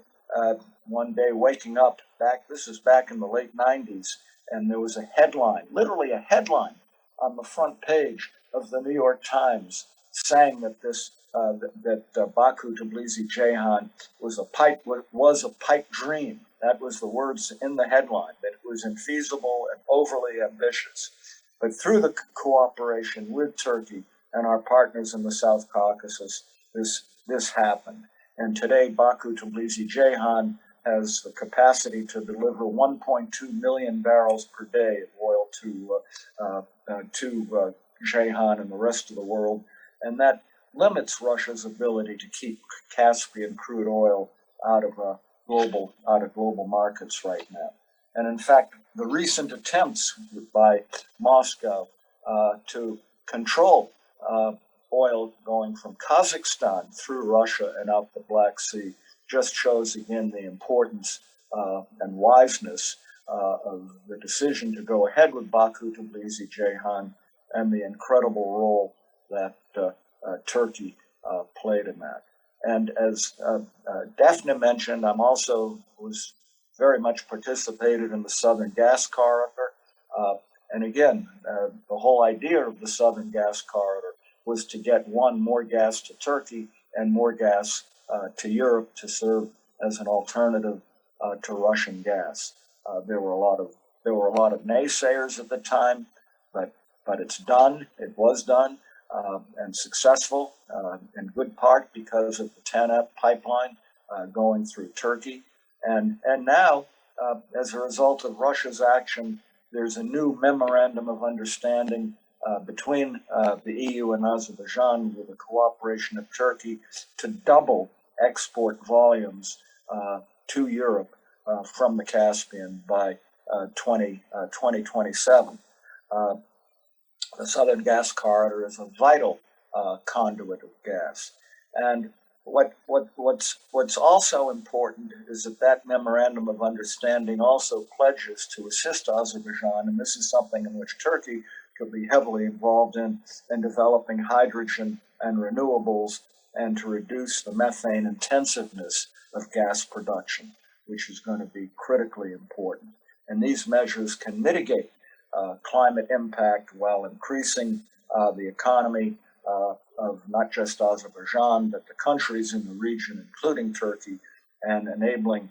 one day waking up this is back in the late 90s, and there was a headline, literally a headline on the front page of the New York Times saying that Baku-Tbilisi-Ceyhan was a pipe dream. That was the words in the headline, that it was infeasible and overly ambitious. But through the cooperation with Turkey and our partners in the South Caucasus, this happened. And today, Baku-Tbilisi-Ceyhan has the capacity to deliver 1.2 million barrels per day of oil to Ceyhan and the rest of the world. And that limits Russia's ability to keep Caspian crude oil out of global markets right now. And in fact, the recent attempts by Moscow to control oil going from Kazakhstan through Russia and out the Black Sea just shows again the importance and wiseness of the decision to go ahead with Baku-Tbilisi-Ceyhan and the incredible role that Turkey played in that. And as Daphne mentioned, I'm also was very much participated in the Southern Gas Corridor. And again, the whole idea of the Southern Gas Corridor was to get more gas to Turkey and more gas to Europe to serve as an alternative to Russian gas. There were a lot of naysayers at the time, but it's done. It was done and successful in good part because of the TANAP pipeline going through Turkey. And now, as a result of Russia's action, there's a new memorandum of understanding between the EU and Azerbaijan with the cooperation of Turkey to double export volumes to Europe from the Caspian by 2027. The Southern Gas Corridor is a vital conduit of gas. And what's also important is that memorandum of understanding also pledges to assist Azerbaijan, and this is something in which Turkey could be heavily involved in developing hydrogen and renewables and to reduce the methane intensiveness of gas production, which is going to be critically important. And these measures can mitigate climate impact while increasing the economy of not just Azerbaijan, but the countries in the region, including Turkey, and enabling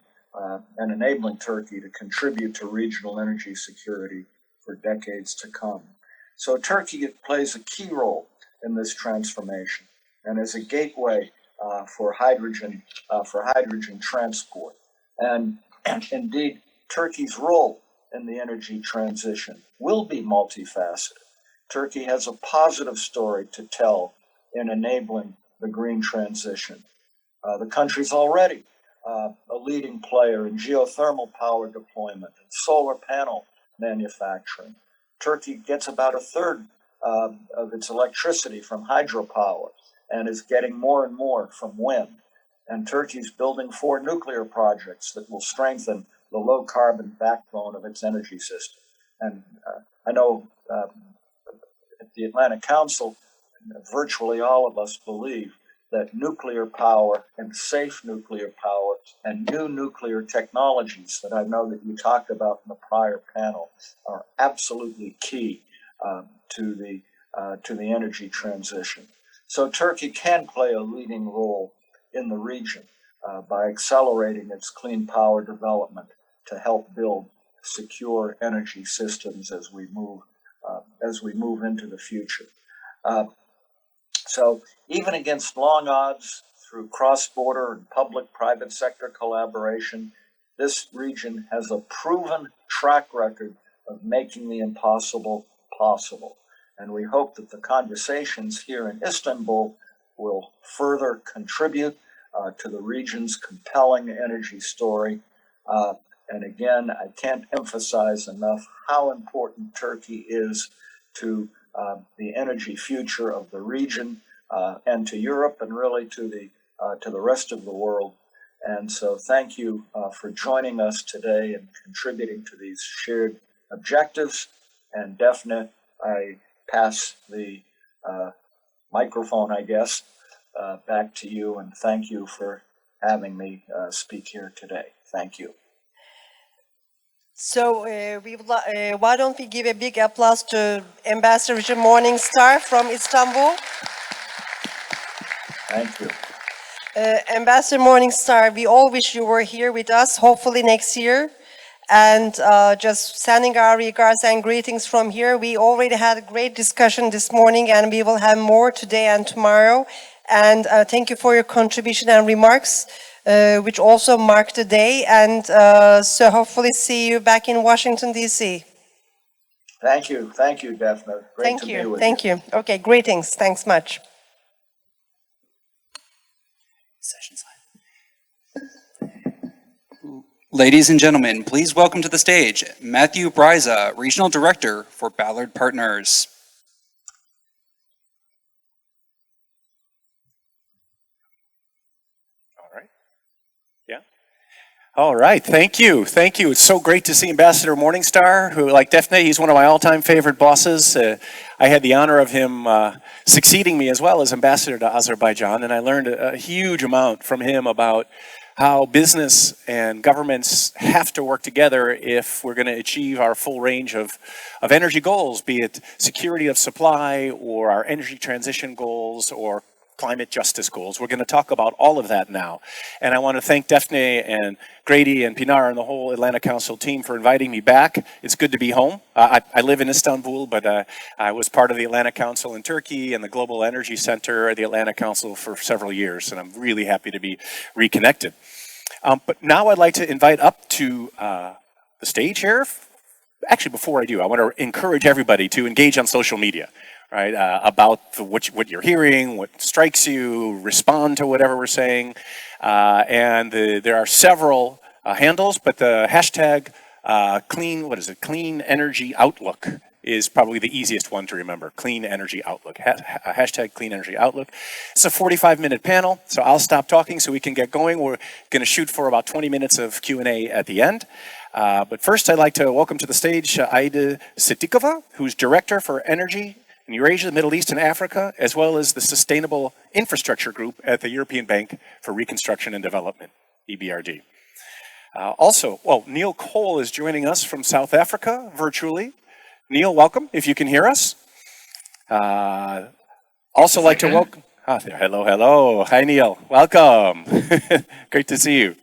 Turkey to contribute to regional energy security for decades to come. So Turkey plays a key role in this transformation and as a gateway for hydrogen transport. And indeed, Turkey's role in the energy transition will be multifaceted. Turkey has a positive story to tell in enabling the green transition. The country's already a leading player in geothermal power deployment and solar panel manufacturing. Turkey gets about a third of its electricity from hydropower and is getting more and more from wind. And Turkey's building 4 nuclear projects that will strengthen the low carbon backbone of its energy system. And I know at the Atlantic Council, virtually all of us believe that nuclear power and safe nuclear power and new nuclear technologies that I know that you talked about in the prior panel are absolutely key to the energy transition. So Turkey can play a leading role in the region by accelerating its clean power development to help build secure energy systems as we move into the future. So even against long odds, through cross-border and public-private sector collaboration, this region has a proven track record of making the impossible possible. And we hope that the conversations here in Istanbul will further contribute to the region's compelling energy story. And again, I can't emphasize enough how important Turkey is to the energy future of the region and to Europe and really to the rest of the world. And so thank you for joining us today and contributing to these shared objectives. And Daphne, I pass the microphone, I guess, back to you, and thank you for having me speak here today. Thank you. So why don't we give a big applause to Ambassador Richard Morningstar from Istanbul. Thank you. Ambassador Morningstar, we all wish you were here with us, hopefully next year. And just sending our regards and greetings from here. We already had a great discussion this morning, and we will have more today and tomorrow. And thank you for your contribution and remarks, which also mark the day. And so hopefully see you back in Washington, D.C. Thank you, Daphne. Great to be with you. Thank you. Okay, greetings. Thanks much. Session slide. Ladies and gentlemen, please welcome to the stage Matthew Bryza, Regional Director for Ballard Partners. All right. Yeah. All right. Thank you. Thank you. It's so great to see Ambassador Morningstar, who, like Daphne, he's one of my all-time favorite bosses. I had the honor of him succeeding me as well as ambassador to Azerbaijan, and I learned a huge amount from him about how business and governments have to work together if we're going to achieve our full range of energy goals, be it security of supply or our energy transition goals or climate justice goals. We're going to talk about all of that now. And I want to thank Daphne and Grady and Pinar and the whole Atlantic Council team for inviting me back. It's good to be home. I live in Istanbul, but I was part of the Atlantic Council in Turkey and the Global Energy Center at the Atlantic Council for several years, and I'm really happy to be reconnected. But now I'd like to invite up to the stage here. Actually, before I do, I want to encourage everybody to engage on social media. Right, about what you're hearing, what strikes you, respond to whatever we're saying. There are several handles, but the hashtag Clean Energy Outlook is probably the easiest one to remember. Clean Energy Outlook. Hashtag Clean Energy Outlook. It's a 45-minute panel, so I'll stop talking so we can get going. We're going to shoot for about 20 minutes of Q&A at the end. But first, I'd like to welcome to the stage Aida Sitikova, who's Director for Energy in Eurasia, the Middle East, and Africa, as well as the Sustainable Infrastructure Group at the European Bank for Reconstruction and Development, EBRD. Neil Cole is joining us from South Africa virtually. Neil, welcome, if you can hear us. Also like to welcome, hello. Hi, Neil, welcome. Great to see you.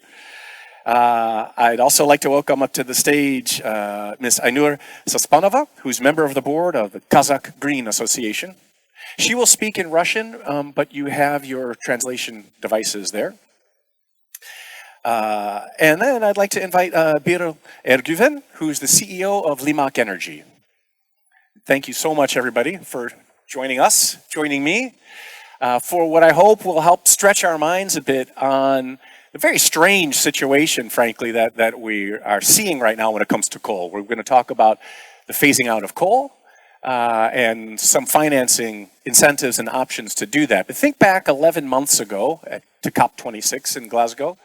I'd also like to welcome up to the stage Ms. Ainur Saspanova, who's member of the board of the Kazakh Green Association. She will speak in Russian, but you have your translation devices there. And then I'd like to invite Birol Ergüven, who's the CEO of Limak Energy. Thank you so much, everybody, for joining me, for what I hope will help stretch our minds a bit on a very strange situation, frankly, that we are seeing right now when it comes to coal. We're going to talk about the phasing out of coal and some financing incentives and options to do that. But think back 11 months ago to COP26 in Glasgow.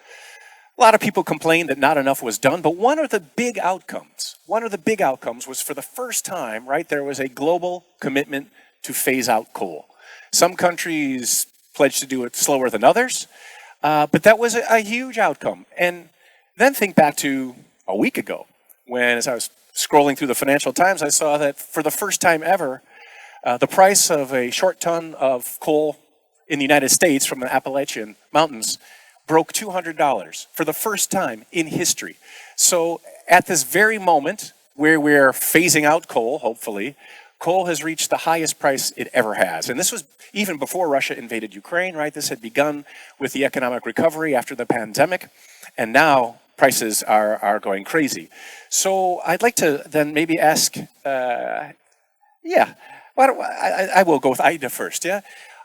A lot of people complained that not enough was done, but one of the big outcomes was for the first time, right, there was a global commitment to phase out coal. Some countries pledged to do it slower than others. But that was a huge outcome. And then think back to a week ago, when as I was scrolling through the Financial Times, I saw that for the first time ever, the price of a short ton of coal in the United States from the Appalachian Mountains broke $200 for the first time in history. So at this very moment where we're phasing out coal, hopefully, coal has reached the highest price it ever has. And this was even before Russia invaded Ukraine, right? This had begun with the economic recovery after the pandemic, and now prices are going crazy. So I'd like to then maybe ask, I will go with Aida first, yeah?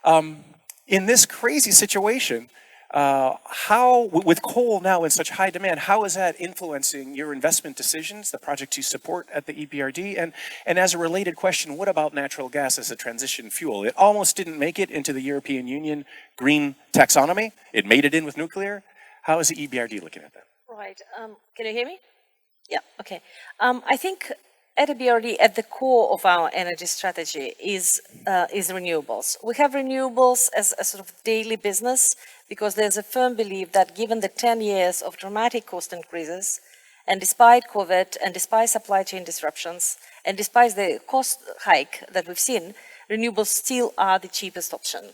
In this crazy situation, how, with coal now in such high demand, how is that influencing your investment decisions, the projects you support at the EBRD? And as a related question, what about natural gas as a transition fuel? It almost didn't make it into the European Union green taxonomy. It made it in with nuclear. How is the EBRD looking at that? Right. Can you hear me? Yeah, okay. I think at EBRD, at the core of our energy strategy is renewables. We have renewables as a sort of daily business because there's a firm belief that given the 10 years of dramatic cost increases, and despite COVID, and despite supply chain disruptions, and despite the cost hike that we've seen, renewables still are the cheapest option.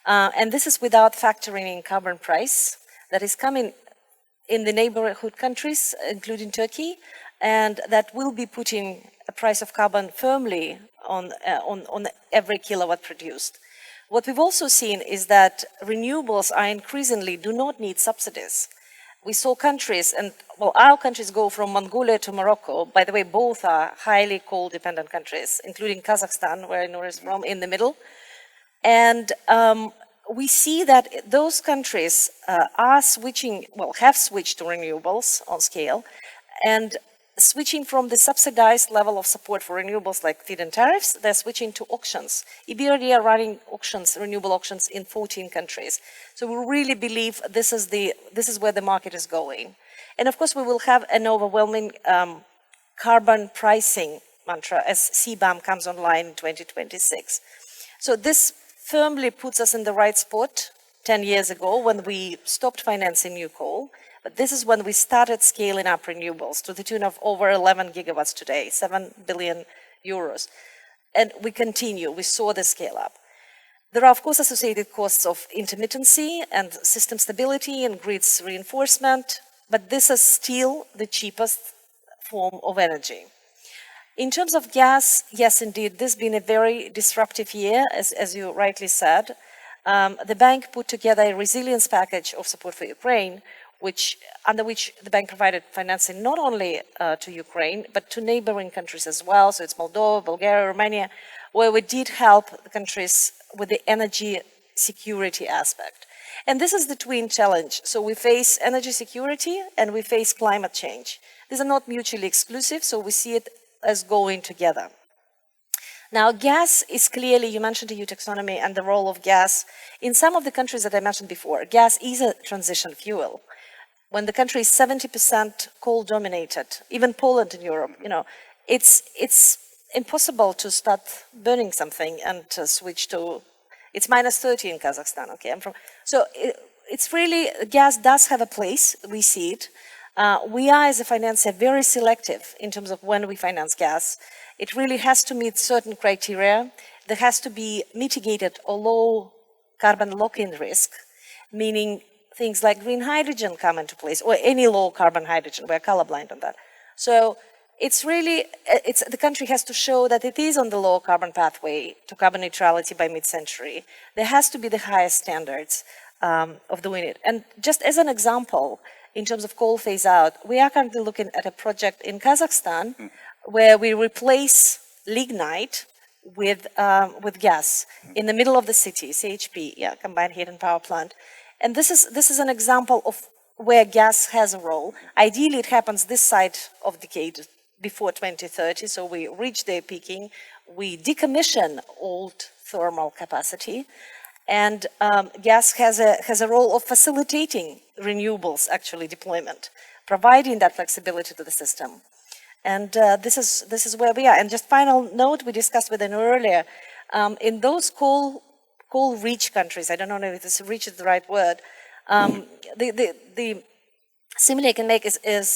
And this is without factoring in carbon price that is coming in the neighborhood countries, including Turkey, and that will be putting a price of carbon firmly on every kilowatt produced. What we've also seen is that renewables are increasingly do not need subsidies. We saw countries, and well, our countries go from Mongolia to Morocco. By the way, both are highly coal-dependent countries, including Kazakhstan, where Noor is from, in the middle. And we see that those countries are switching, well, have switched to renewables on scale, and switching from the subsidized level of support for renewables like feed-in tariffs, they're switching to auctions. EBRD are running auctions, renewable auctions in 14 countries. So we really believe this is where the market is going. And of course, we will have an overwhelming carbon pricing mantra as CBAM comes online in 2026. So this firmly puts us in the right spot 10 years ago when we stopped financing new coal. But this is when we started scaling up renewables to the tune of over 11 gigawatts today, 7 billion euros. And we continue, we saw the scale up. There are, of course, associated costs of intermittency and system stability and grids reinforcement, but this is still the cheapest form of energy. In terms of gas, yes, indeed, this has been a very disruptive year, as you rightly said. The bank put together a resilience package of support for Ukraine, under which the bank provided financing not only to Ukraine, but to neighboring countries as well. So it's Moldova, Bulgaria, Romania, where we did help the countries with the energy security aspect. And this is the twin challenge. So we face energy security and we face climate change. These are not mutually exclusive, so we see it as going together. Now, gas is clearly, you mentioned the EU taxonomy and the role of gas. In some of the countries that I mentioned before, gas is a transition fuel. When the country is 70% coal dominated, even Poland in Europe, it's impossible to start burning something and to switch to, it's minus 30 in Kazakhstan, okay? It's really, gas does have a place, we see it. We are, as a financier, very selective in terms of when we finance gas. It really has to meet certain criteria. There has to be mitigated or low carbon lock-in risk, meaning things like green hydrogen come into place, or any low carbon hydrogen. We're colorblind on that. So it's really, the country has to show that it is on the low carbon pathway to carbon neutrality by mid-century. There has to be the highest standards of doing it. And just as an example, in terms of coal phase out, we are currently looking at a project in Kazakhstan where we replace lignite with gas in the middle of the city, CHP, combined heat and power plant. And this is an example of where gas has a role. Ideally, it happens this side of the decade before 2030, so we reach their peaking. We decommission old thermal capacity, and gas has a role of facilitating renewables actually deployment, providing that flexibility to the system. And this is where we are. And just final note, we discussed with Anu earlier, in those coal-rich countries, I don't know if this rich is the right word, the simile I can make is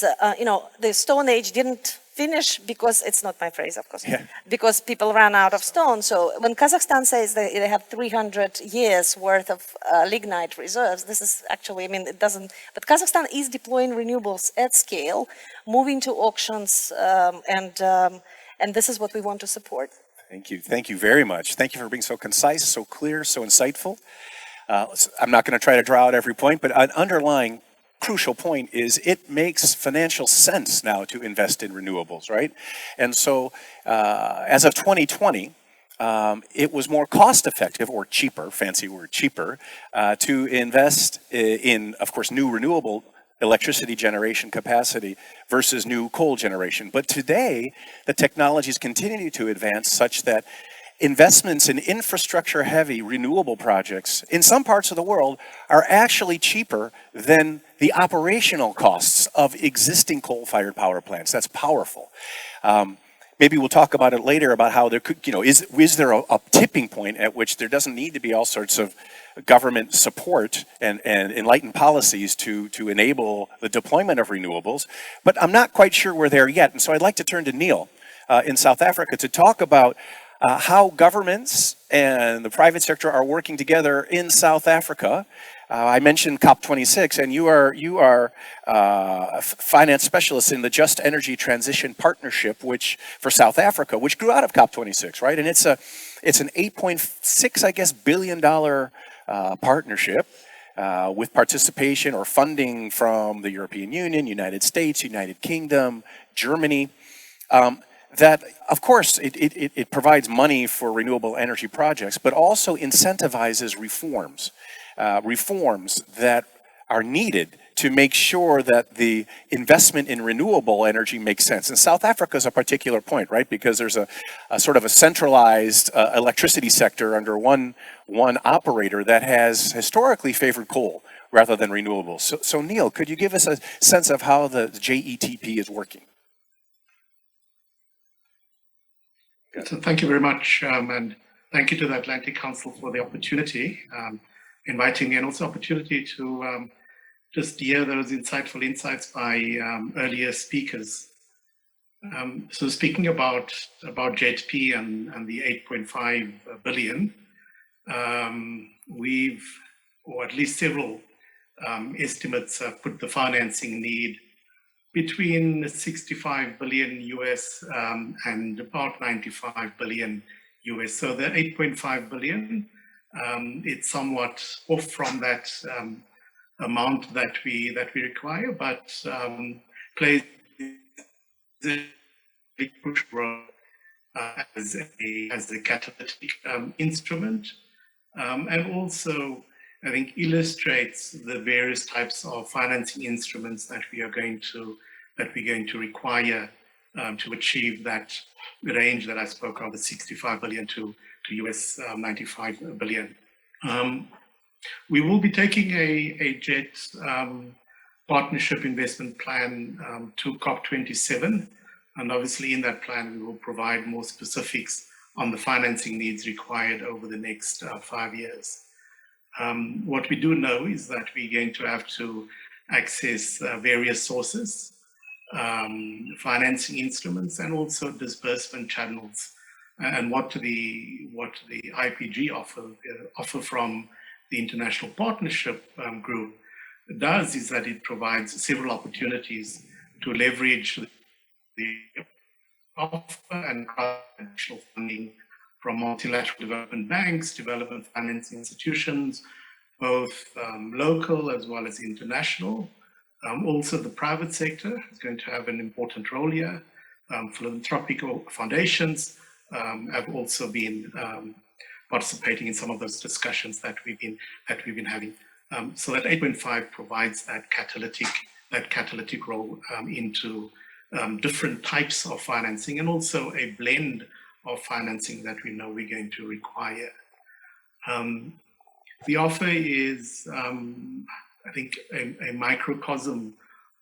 the Stone Age didn't finish because, it's not my phrase, of course, because people ran out of stone. So when Kazakhstan says that they have 300 years worth of lignite reserves, this is actually, it doesn't, but Kazakhstan is deploying renewables at scale, moving to auctions, and this is what we want to support. Thank you. Thank you very much. Thank you for being so concise, so clear, so insightful. I'm not going to try to draw out every point, but an underlying crucial point is it makes financial sense now to invest in renewables, right? And so as of 2020, it was more cost effective or cheaper, fancy word, cheaper, to invest in, of course, new renewable electricity generation capacity versus new coal generation. But today, the technologies continue to advance such that investments in infrastructure-heavy renewable projects in some parts of the world are actually cheaper than the operational costs of existing coal-fired power plants. That's powerful. Maybe we'll talk about it later about how there could, is there a tipping point at which there doesn't need to be all sorts of government support and enlightened policies to enable the deployment of renewables, but I'm not quite sure we're there yet. And so I'd like to turn to Neil in South Africa to talk about how governments and the private sector are working together in South Africa. I mentioned COP26, and you are finance specialists in the Just Energy Transition Partnership, which for South Africa, which grew out of COP26, right? And it's an $8.6, I guess, billion partnership with participation or funding from the European Union, United States, United Kingdom, Germany. That, of course, it provides money for renewable energy projects, but also incentivizes reforms that are needed to make sure that the investment in renewable energy makes sense. And South Africa is a particular point, right? Because there's a sort of a centralized electricity sector under one operator that has historically favored coal rather than renewables. So Neil, could you give us a sense of how the JETP is working? So thank you very much, and thank you to the Atlantic Council for the opportunity. inviting me, and also opportunity to just hear those insightful insights by earlier speakers. So speaking about JETP and the 8.5 billion, we've, or at least several estimates have put the financing need between 65 billion US and about 95 billion US. So the 8.5 billion, it's somewhat off from that amount that we require, but plays a big push role as a catalytic instrument, and also I think illustrates the various types of financing instruments that we're going to require to achieve that range that I spoke of, the 65 billion to US 95 billion. We will be taking a JET partnership investment plan to COP27, and obviously in that plan we will provide more specifics on the financing needs required over the next 5 years. What we do know is that we're going to have to access various sources, financing instruments, and also disbursement channels. And what the IPG offer from the International Partnership Group does is that it provides several opportunities to leverage the offer and international funding from multilateral development banks, development finance institutions, both local as well as international. Also, the private sector is going to have an important role here. Philanthropic foundations have also been participating in some of those discussions that we've been having. So that 8.5 provides that catalytic role into different types of financing, and also a blend of financing that we know we're going to require. The offer is, I think, a microcosm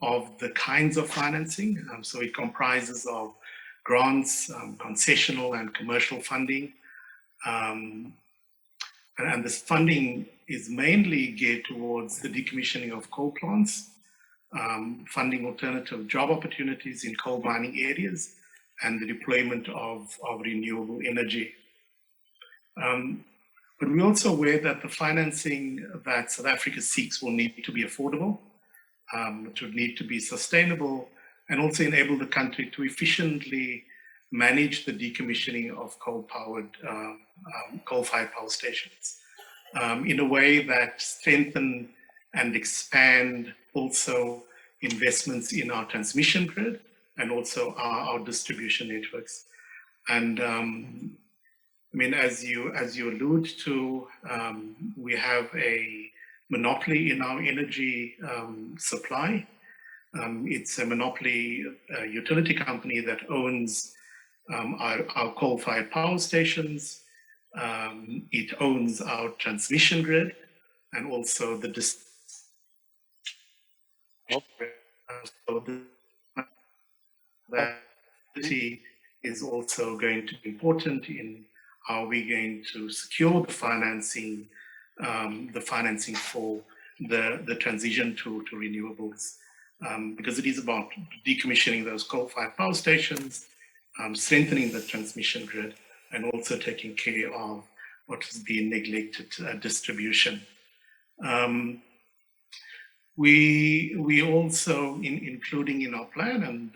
of the kinds of financing. So it comprises of grants, concessional and commercial funding. And this funding is mainly geared towards the decommissioning of coal plants, funding alternative job opportunities in coal mining areas, and the deployment of renewable energy. But we're also aware that the financing that South Africa seeks will need to be affordable, it would need to be sustainable, and also enable the country to efficiently manage the decommissioning of coal-fired power stations in a way that strengthen and expand also investments in our transmission grid and also our distribution networks. And I mean, as you allude to, we have a monopoly in our energy supply. It's a monopoly utility company that owns our coal-fired power stations. It owns our transmission grid and also the that is also going to be important in how we're going to secure the financing for the transition to renewables, because it is about decommissioning those coal-fired power stations, strengthening the transmission grid, and also taking care of what has been neglected distribution. We also, including in our plan, and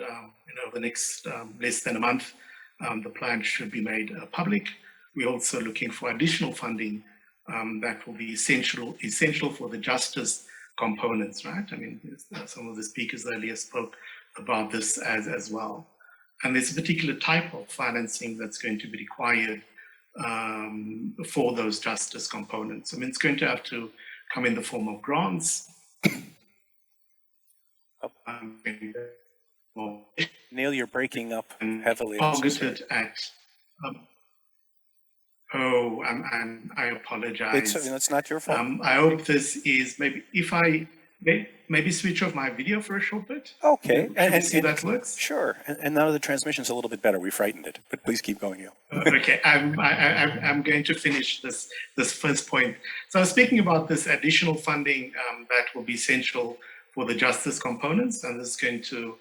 the next less than a month, the plan should be made public. We're also looking for additional funding that will be essential for the justice components, right? I mean, some of the speakers earlier spoke about this as well. And there's a particular type of financing that's going to be required for those justice components. I mean, it's going to have to come in the form of grants. Neil, you're breaking up heavily. Targeted at. And I apologize. It's not your fault. I hope this is maybe if I maybe switch off my video for a short bit. Okay. Should we see that works? Sure. And now the transmission's a little bit better. We frightened it, but please keep going, Neil. Okay, I'm going to finish this first point. So I was speaking about this additional funding that will be essential for the justice components, and this is going to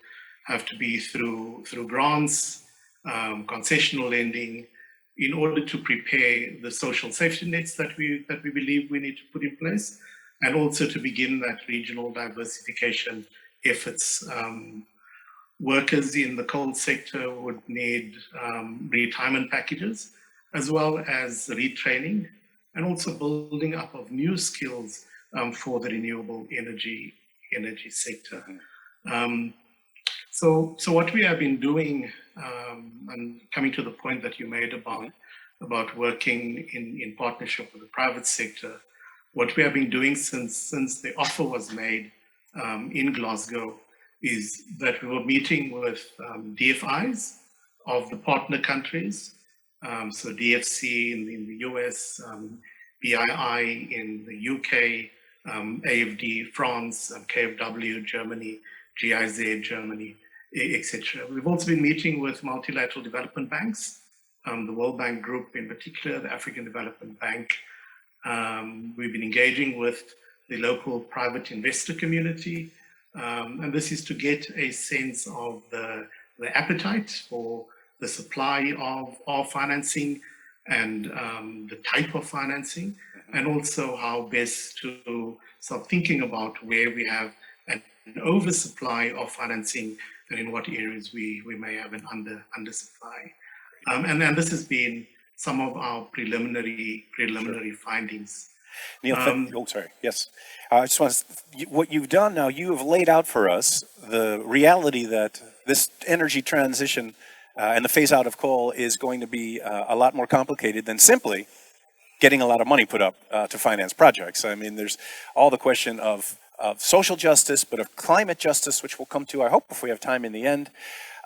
have to be through grants, concessional lending, in order to prepare the social safety nets that we believe we need to put in place, and also to begin that regional diversification efforts. Workers in the coal sector would need retirement packages, as well as retraining, and also building up of new skills for the renewable energy sector. So what we have been doing, and coming to the point that you made about working in partnership with the private sector, what we have been doing since the offer was made in Glasgow is that we were meeting with DFIs of the partner countries, so DFC in the US, BII in the UK, AFD France, KfW Germany, GIZ Germany, etc. We've also been meeting with multilateral development banks, the World Bank Group in particular, the African Development Bank. We've been engaging with the local private investor community, and this is to get a sense of the appetite for the supply of financing and the type of financing, and also how best to start thinking about where we have an oversupply of financing and in what areas we may have an undersupply. And then this has been some of our preliminary findings. Neil, sorry. Yes. I just want to, what you've done now, you have laid out for us the reality that this energy transition and the phase out of coal is going to be a lot more complicated than simply getting a lot of money put up to finance projects. I mean, there's all the question of social justice, but of climate justice, which we'll come to, I hope, if we have time in the end,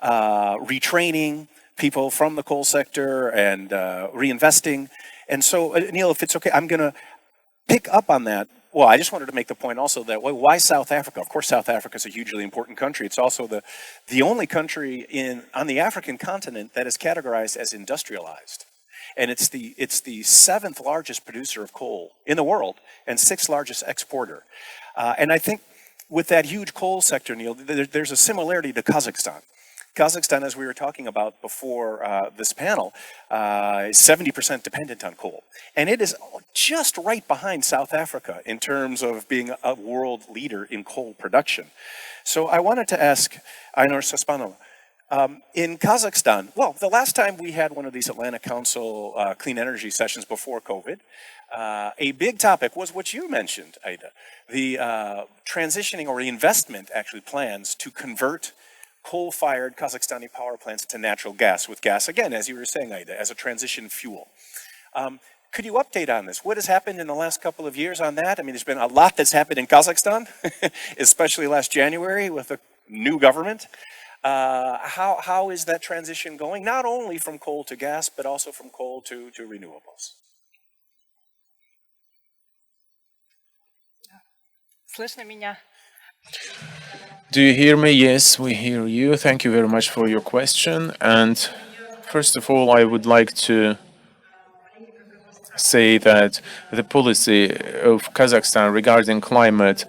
retraining people from the coal sector and reinvesting. And so, Neil, if it's okay, I'm going to pick up on that. Well, I just wanted to make the point also that why South Africa? Of course, South Africa is a hugely important country. It's also the only country on the African continent that is categorized as industrialized. And it's the 7th largest producer of coal in the world and 6th largest exporter. And I think with that huge coal sector, Neil, there's a similarity to Kazakhstan. Kazakhstan, as we were talking about before this panel, is 70% dependent on coal. And it is just right behind South Africa in terms of being a world leader in coal production. So I wanted to ask Ainur Saspanova, in Kazakhstan, well, the last time we had one of these Atlantic Council clean energy sessions before COVID, a big topic was what you mentioned, Aida, the transitioning or investment actually plans to convert coal-fired Kazakhstani power plants to natural gas, with gas, again, as you were saying, Aida, as a transition fuel. Could you update on this? What has happened in the last couple of years on that? I mean, there's been a lot that's happened in Kazakhstan, especially last January with a new government. How is that transition going? Not only from coal to gas, but also from coal to renewables. Слышно меня? Do you hear me? Yes, we hear you. Thank you very much for your question. And first of all, I would like to say that the policy of Kazakhstan regarding climate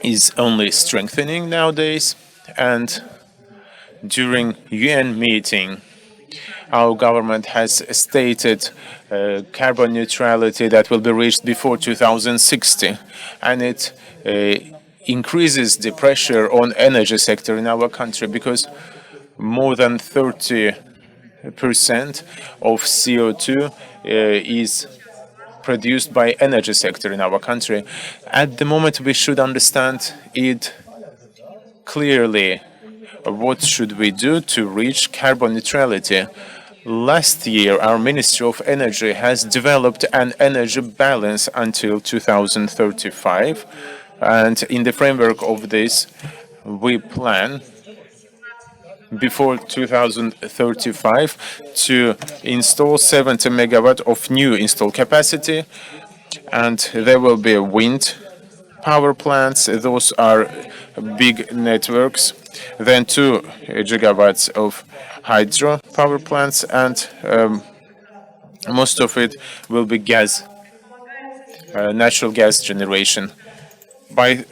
is only strengthening nowadays. And during UN meeting, our government has stated carbon neutrality that will be reached before 2060, and it increases the pressure on energy sector in our country because more than 30% of CO2 is produced by energy sector in our country. At the moment, we should understand it clearly. What should we do to reach carbon neutrality? Last year, our Ministry of Energy has developed an energy balance until 2035. And in the framework of this, we plan before 2035 to install 70 megawatt of new installed capacity. And there will be wind power plants. Those are big networks. Then 2 gigawatts of hydro power plants, and most of it will be gas, natural gas generation. By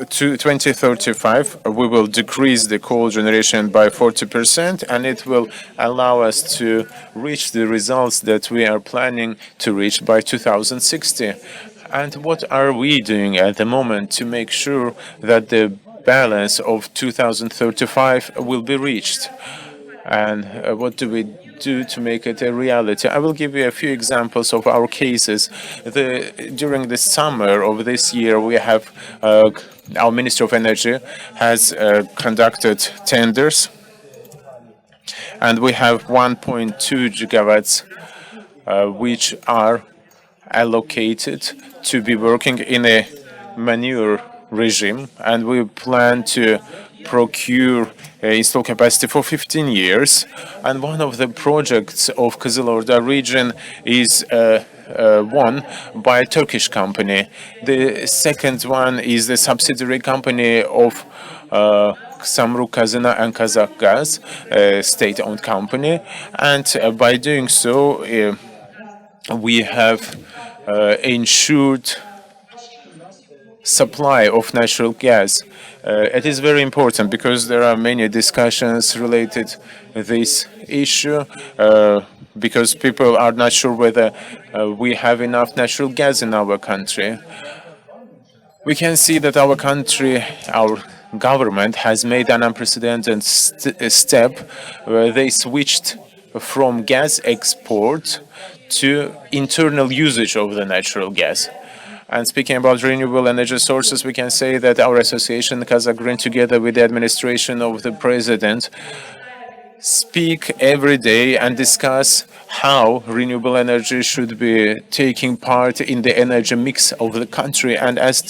2035, we will decrease the coal generation by 40%, and it will allow us to reach the results that we are planning to reach by 2060. And what are we doing at the moment to make sure that the balance of 2035 will be reached? And what do we do to make it a reality? I will give you a few examples of our cases. During the summer of this year, we have our Ministry of Energy has conducted tenders, and we have 1.2 gigawatts which are allocated to be working in a manure regime, and we plan to procure install capacity for 15 years. And one of the projects of Kızılorda region is won by a Turkish company. The second one is the subsidiary company of Samruk Kazina and Kazakgaz, a state-owned company. And by doing so, we have ensured supply of natural gas. It is very important because there are many discussions related to this issue, because people are not sure whether we have enough natural gas in our country. We can see that our country, our government has made an unprecedented step where they switched from gas export to internal usage of the natural gas. And speaking about renewable energy sources, we can say that our association, Kazakh Green, together with the administration of the president, speak every day and discuss how renewable energy should be taking part in the energy mix of the country. And as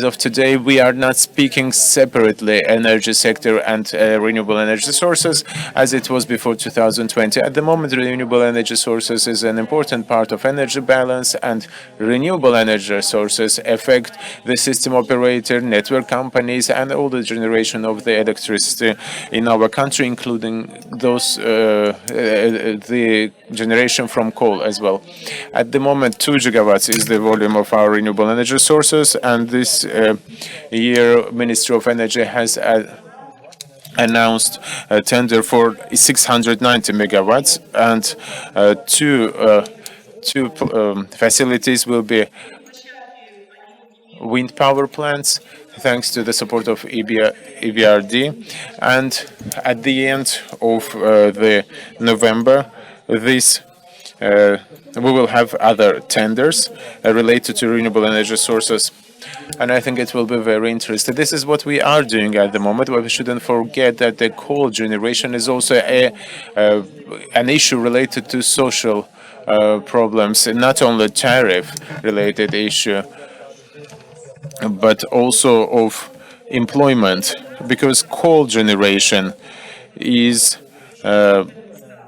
of today, we are not speaking separately energy sector and renewable energy sources as it was before 2020. At the moment, renewable energy sources is an important part of energy balance, and renewable energy sources affect the system operator, network companies, and all the generation of the electricity in our country, including those the generation from coal as well. At the moment, 2 gigawatts is the volume of our renewable energy sources, and this year, Ministry of Energy has announced a tender for 690 megawatts, and two facilities will be wind power plants, thanks to the support of EBRD. And at the end of the November, this we will have other tenders related to renewable energy sources. And I think it will be very interesting. This is what we are doing at the moment, but we shouldn't forget that the coal generation is also an issue related to social problems, and not only tariff-related issue, but also of employment, because coal generation is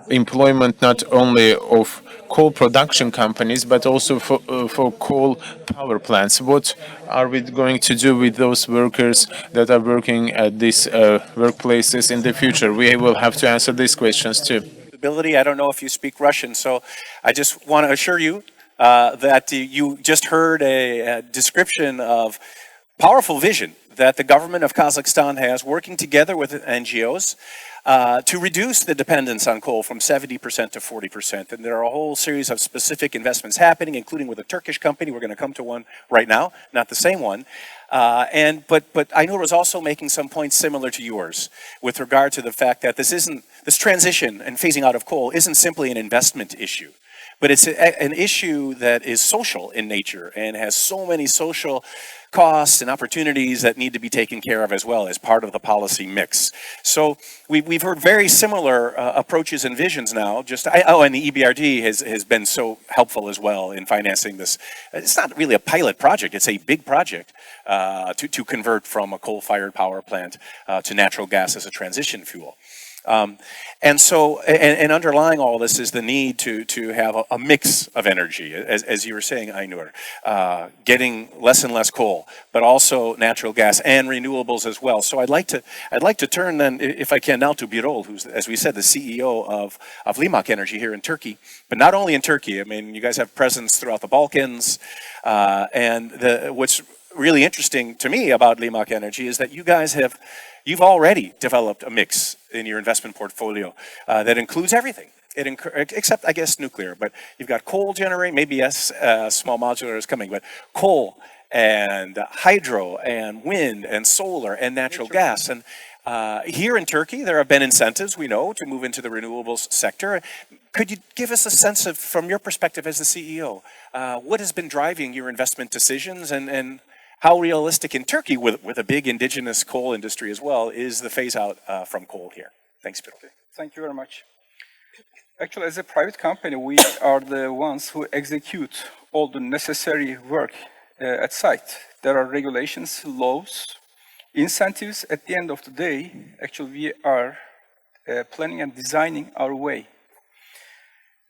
employment not only of coal production companies, but also for coal power plants. What are we going to do with those workers that are working at these workplaces in the future? We will have to answer these questions too. I don't know if you speak Russian, so I just want to assure you that you just heard a description of powerful vision that the government of Kazakhstan has, working together with NGOs to reduce the dependence on coal from 70% to 40%. And there are a whole series of specific investments happening, including with a Turkish company. We're going to come to one right now, not the same one. But Ainur was also making some points similar to yours with regard to the fact that this transition and phasing out of coal isn't simply an investment issue, but it's an issue that is social in nature and has so many social costs and opportunities that need to be taken care of as well as part of the policy mix. So we've heard very similar approaches and visions now. And the EBRD has been so helpful as well in financing this. It's not really a pilot project, it's a big project to convert from a coal-fired power plant to natural gas as a transition fuel. And so, and underlying all this is the need to have a mix of energy, as you were saying, Ainur, getting less and less coal, but also natural gas and renewables as well. So I'd like to turn then, if I can, now to Birol, who's, as we said, the CEO of Limak Energy here in Turkey, but not only in Turkey. I mean, you guys have presence throughout the Balkans, and what's really interesting to me about Limak Energy is that you've already developed a mix in your investment portfolio that includes everything. Except, I guess, nuclear, but you've got coal generating, maybe yes, small modular is coming, but coal and hydro and wind and solar and natural gas. And here in Turkey, there have been incentives, we know, to move into the renewables sector. Could you give us a sense of, from your perspective as the CEO, what has been driving your investment decisions and how realistic in Turkey, with a big indigenous coal industry as well, is the phase out from coal here? Thanks, Peter. Thank you very much. Actually, as a private company, we are the ones who execute all the necessary work at site. There are regulations, laws, incentives. At the end of the day, actually, we are planning and designing our way.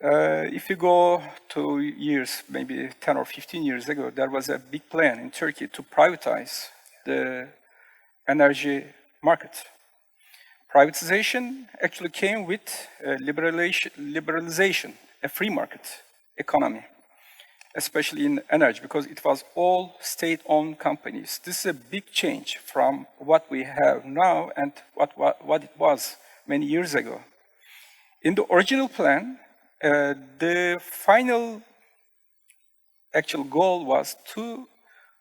If you go to years, maybe 10 or 15 years ago, there was a big plan in Turkey to privatize the energy market. Privatization actually came with liberalization, a free market economy, especially in energy, because it was all state-owned companies. This is a big change from what we have now and what it was many years ago. In the original plan, the final actual goal was to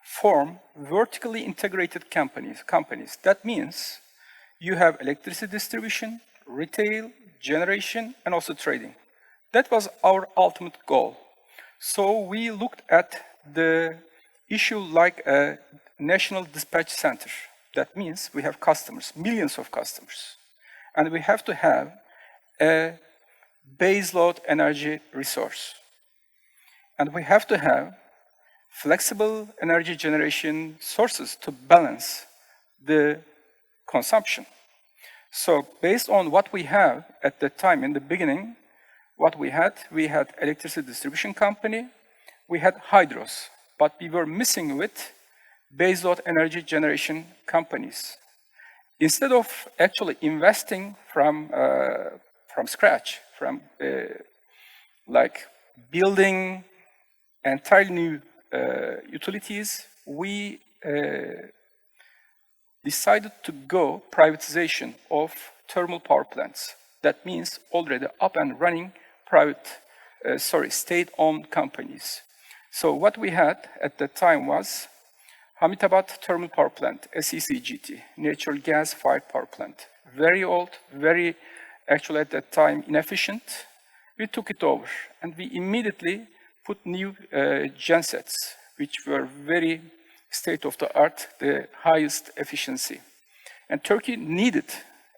form vertically integrated companies. That means you have electricity distribution, retail, generation, and also trading. That was our ultimate goal. So we looked at the issue like a national dispatch center. That means we have customers, millions of customers, and we have to have a baseload energy resource. And we have to have flexible energy generation sources to balance the consumption. So based on what we have at the time in the beginning, we had electricity distribution company, we had hydros, but we were missing with baseload energy generation companies. Instead of actually investing from scratch, like building entirely new utilities, we decided to go privatization of thermal power plants. That means already up and running state-owned companies. So what we had at that time was Hamitabad Thermal Power Plant, SECGT, natural gas-fired power plant. Very old, very, actually at that time, inefficient. We took it over and we immediately put new gensets, which were very state-of-the-art, the highest efficiency. And Turkey needed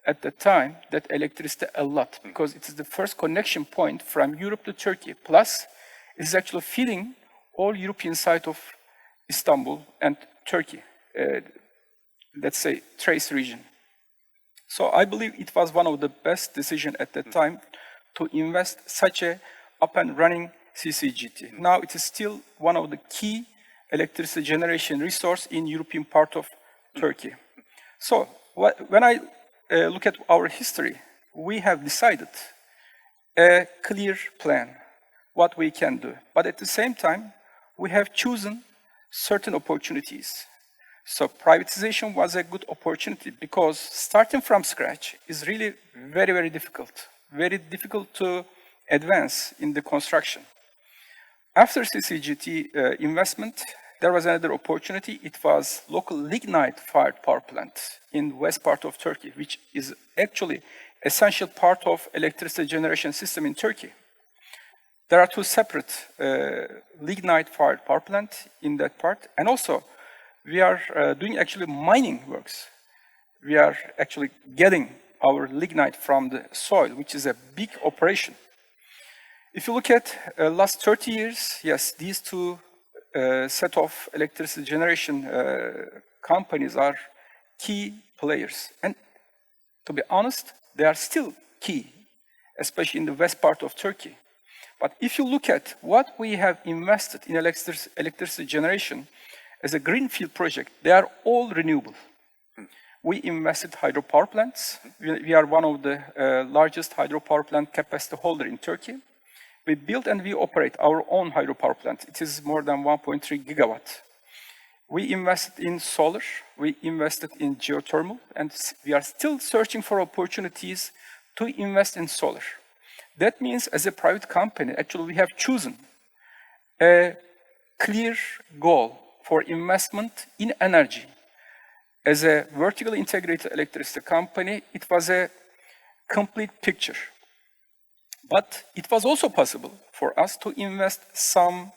at the time that electricity a lot because it is the first connection point from Europe to Turkey. Plus, it is actually feeding all European side of Istanbul and Turkey, let's say, Thrace region. So I believe it was one of the best decisions at that time to invest such a up and running CCGT. Now it is still one of the key electricity generation resource in European part of Turkey. So when I look at our history, we have decided a clear plan, what we can do. But at the same time, we have chosen certain opportunities. So privatization was a good opportunity because starting from scratch is really very, very difficult. Very difficult to advance in the construction. After CCGT investment, there was another opportunity. It was local lignite-fired power plant in west part of Turkey, which is actually essential part of electricity generation system in Turkey. There are two separate lignite-fired power plant in that part. And also, we are doing actually mining works. We are actually getting our lignite from the soil, which is a big operation. If you look at last 30 years, yes, these two set of electricity generation companies are key players. And to be honest, They are still key, especially in the west part of Turkey. But if you look at what we have invested in electricity generation as a greenfield project, they are all renewable. We invested hydropower plants. We are one of the largest hydropower plant capacity holder in Turkey. We built and we operate our own hydropower plant. It is more than 1.3 gigawatt. We invested in solar, we invested in geothermal, and we are still searching for opportunities to invest in solar. That means as a private company, actually we have chosen a clear goal for investment in energy. As a vertically integrated electricity company, it was a complete picture. But it was also possible for us to invest some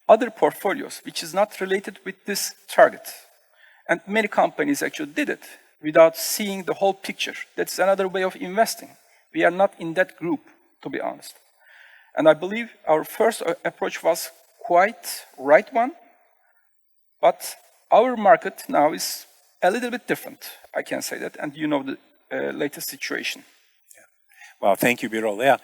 other portfolios, which is not related with this target. And many companies actually did it without seeing the whole picture. That's another way of investing. We are not in that group, to be honest. And I believe our first approach was quite right one, but our market now is a little bit different, I can say that, and you know the latest situation. Well, thank you, Birol. Yeah,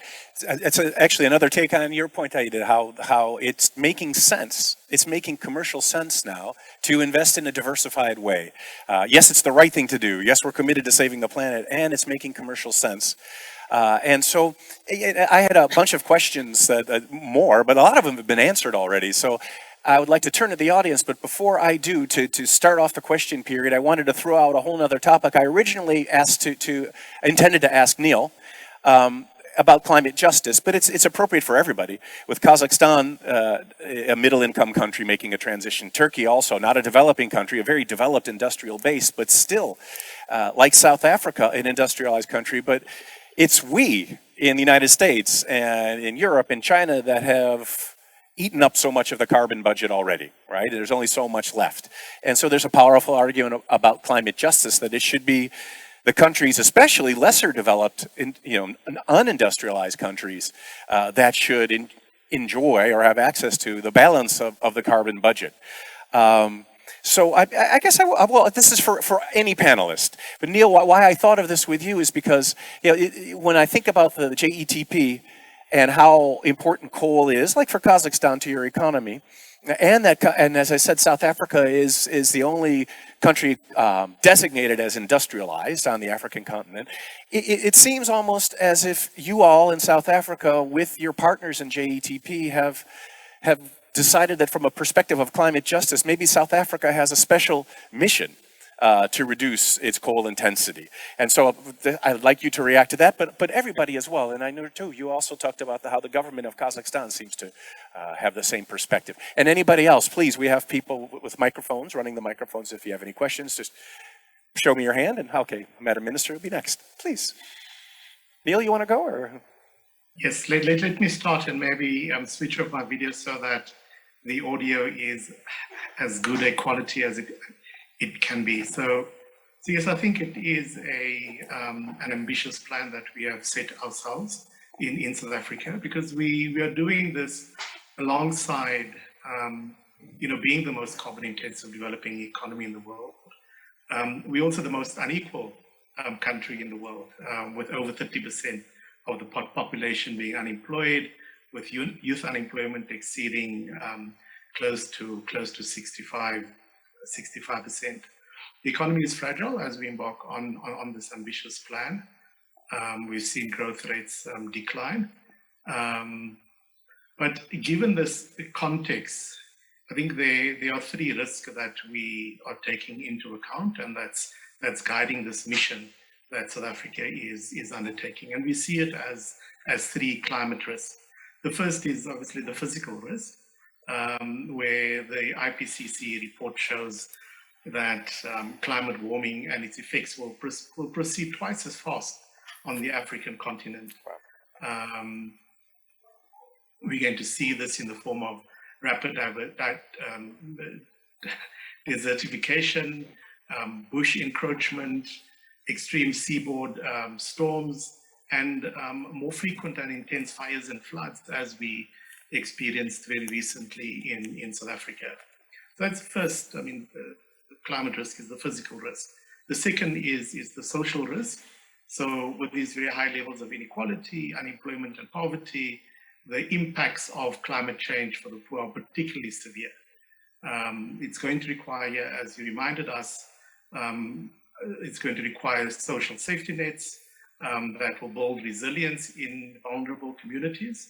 it's actually another take on your point, Aida, how it's making sense. It's making commercial sense now to invest in a diversified way. Yes, it's the right thing to do. Yes, we're committed to saving the planet, and it's making commercial sense. And so I had a bunch of questions, more, but a lot of them have been answered already. So I would like to turn to the audience, but before I do, to start off the question period, I wanted to throw out a whole other topic. I originally intended to ask Neil about climate justice, but it's appropriate for everybody. With Kazakhstan, a middle-income country making a transition, Turkey also, not a developing country, a very developed industrial base, but still, like South Africa, an industrialized country, but it's we in the United States and in Europe and China that have eaten up so much of the carbon budget already, right? There's only so much left. And so there's a powerful argument about climate justice, that it should be the countries, especially lesser developed, unindustrialized countries, that should enjoy or have access to the balance of the carbon budget. So I guess well, this is for any panelist. But Neil, why I thought of this with you is because when I think about the JETP and how important coal is, like for Kazakhstan, to your economy, and as I said, South Africa is the only country designated as industrialized on the African continent. It seems almost as if you all in South Africa, with your partners in JETP, have decided that from a perspective of climate justice, maybe South Africa has a special mission to reduce its coal intensity. And so I'd like you to react to that, but everybody as well. And I know too, you also talked about how the government of Kazakhstan seems to have the same perspective. And anybody else, please, we have people with microphones, running the microphones. If you have any questions, just show me your hand, and okay, Madam Minister will be next. Please. Neil, you want to go? Or? Yes, let me start and maybe switch off my video so that the audio is as good a quality as it can be. So yes, I think it is an ambitious plan that we have set ourselves in South Africa, because we are doing this alongside, being the most carbon-intensive developing economy in the world. We're also the most unequal country in the world, with over 30% of the population being unemployed, with youth unemployment exceeding close to 65%. The economy is fragile as we embark on this ambitious plan. We've seen growth rates decline. But given this context, I think there are three risks that we are taking into account, and that's guiding this mission that South Africa is undertaking. And we see it as three climate risks. The first is obviously the physical risk, where the IPCC report shows that climate warming and its effects will proceed twice as fast on the African continent. We're going to see this in the form of rapid desertification, bush encroachment, extreme seaboard storms, and more frequent and intense fires and floods, as we experienced very recently in South Africa. So that's first, the climate risk is the physical risk. The second is the social risk, So with these very high levels of inequality, unemployment and poverty, the impacts of climate change for the poor are particularly severe. It's going to require, as you reminded us, it's going to require social safety nets that will build resilience in vulnerable communities.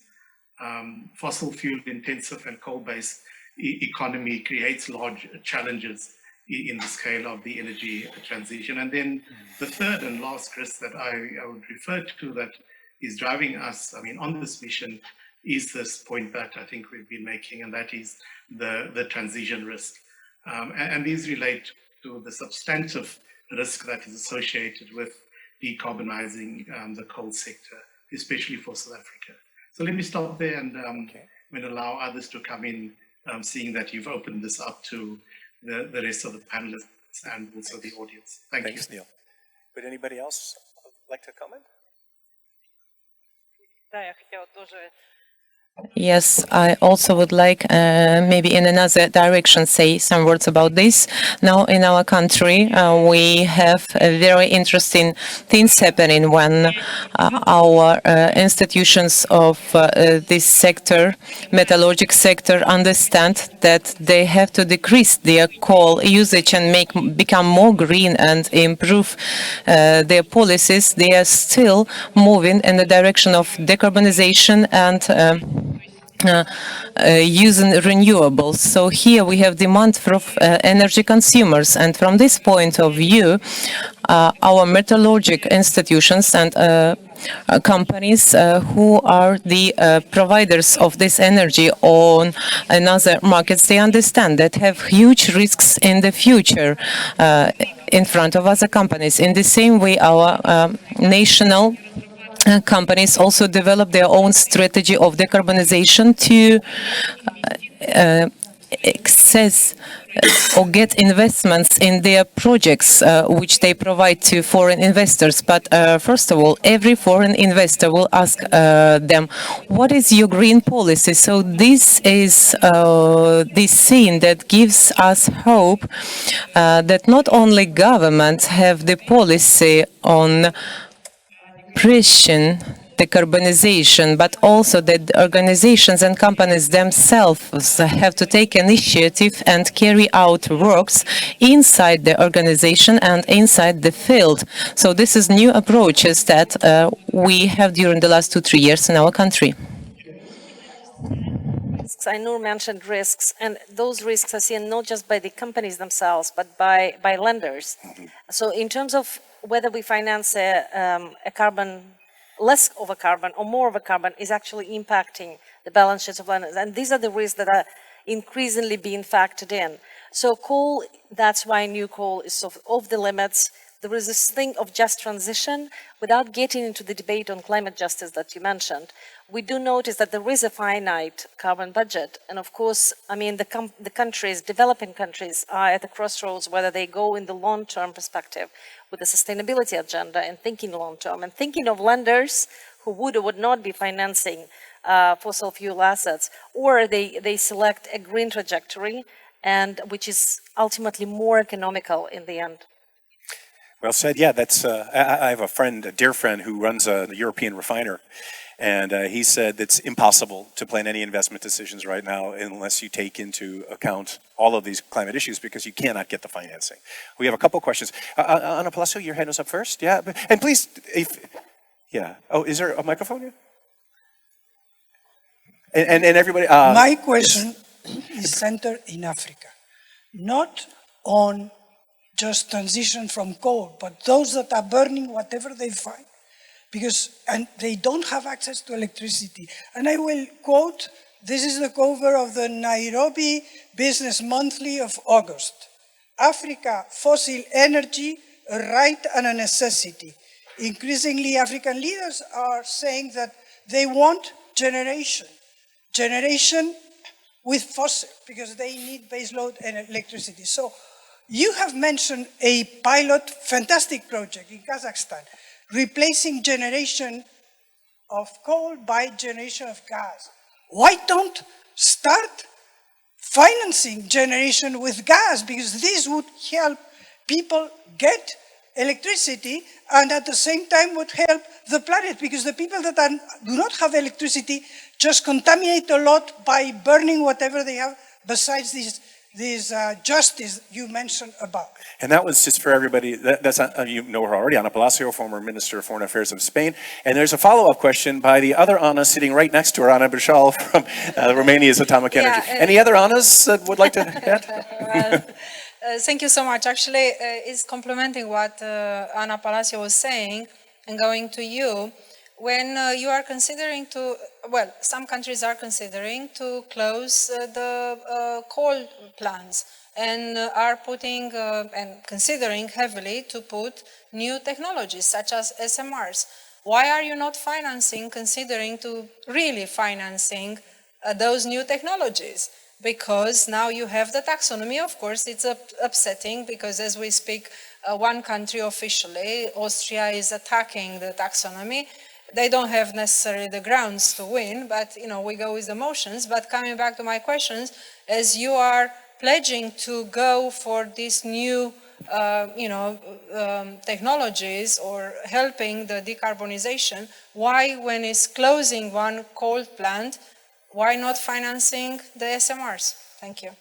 Fossil fuel intensive and coal-based economy creates large challenges in the scale of the energy transition. And then the third and last risk that I would refer to that is driving us, on this mission is this point that I think we've been making, and that is the transition risk. And these relate to the substantive risk that is associated with decarbonizing the coal sector, especially for South Africa. So let me stop there and allow others to come in, seeing that you've opened this up to the rest of the panelists and also the audience. Thanks, Neil. Would anybody else like to comment? Yes, I also would like maybe in another direction say some words about this. Now in our country we have very interesting things happening when our institutions of this sector, metallurgic sector, understand that they have to decrease their coal usage and become more green and improve their policies. They are still moving in the direction of decarbonization and using renewables. So here we have demand from energy consumers, and from this point of view our metallurgic institutions and companies who are the providers of this energy on another markets, they understand that have huge risks in the future in front of other companies. In the same way our national companies also develop their own strategy of decarbonization to access or get investments in their projects which they provide to foreign investors. But first of all, every foreign investor will ask them, what is your green policy? So this is this scene that gives us hope that not only governments have the policy on pushing decarbonization, but also that organizations and companies themselves have to take initiative and carry out works inside the organization and inside the field. So this is new approaches that we have during the last 2-3 years in our country. I know mentioned risks, and those risks are seen not just by the companies themselves, but by lenders. So in terms of whether we finance a carbon, less of a carbon or more of a carbon is actually impacting the balance sheets of lenders. And these are the risks that are increasingly being factored in. So coal, that's why new coal is sort of off the limits. There is this thing of just transition without getting into the debate on climate justice that you mentioned. We do notice that there is a finite carbon budget. And of course, the countries, developing countries, are at the crossroads whether they go in the long-term perspective with the sustainability agenda and thinking long-term and thinking of lenders who would or would not be financing fossil fuel assets, or they select a green trajectory, and which is ultimately more economical in the end. Well said. Yeah, that's. I have a friend, a dear friend, who runs a European refiner, and he said it's impossible to plan any investment decisions right now unless you take into account all of these climate issues, because you cannot get the financing. We have a couple questions. Ana Palacio, your hand was up first. Yeah, and please, Oh, is there a microphone here? And everybody. My question is centered in Africa, not on just transition from coal, but those that are burning whatever they find, and they don't have access to electricity. And I will quote, this is the cover of the Nairobi Business Monthly of August. Africa, fossil energy, a right and a necessity. Increasingly, African leaders are saying that they want generation with fossil, because they need baseload and electricity. So you have mentioned a pilot, fantastic project in Kazakhstan, replacing generation of coal by generation of gas. Why don't start financing generation with gas? Because this would help people get electricity and at the same time would help the planet, because the people that do not have electricity just contaminate a lot by burning whatever they have besides this justice you mentioned about. And that was just for everybody. That's you know her already, Ana Palacio, former Minister of Foreign Affairs of Spain. And there's a follow-up question by the other Ana sitting right next to her, Ana Bishal from Romania's Atomic Energy. Any other Anas that would like to add? Thank you so much. Actually, it's complementing what Ana Palacio was saying and going to you. When you are considering to, well, some countries are considering to close the coal plants and are putting and considering heavily to put new technologies such as SMRs. Why are you not financing, considering to really financing those new technologies? Because now you have the taxonomy. Of course, it's upsetting because as we speak, one country officially, Austria, is attacking the taxonomy. They don't have necessarily the grounds to win, but you know, we go with the motions. But coming back to my questions, as you are pledging to go for these new technologies or helping the decarbonization, why, when it's closing one coal plant, why not financing the SMRs? Thank you.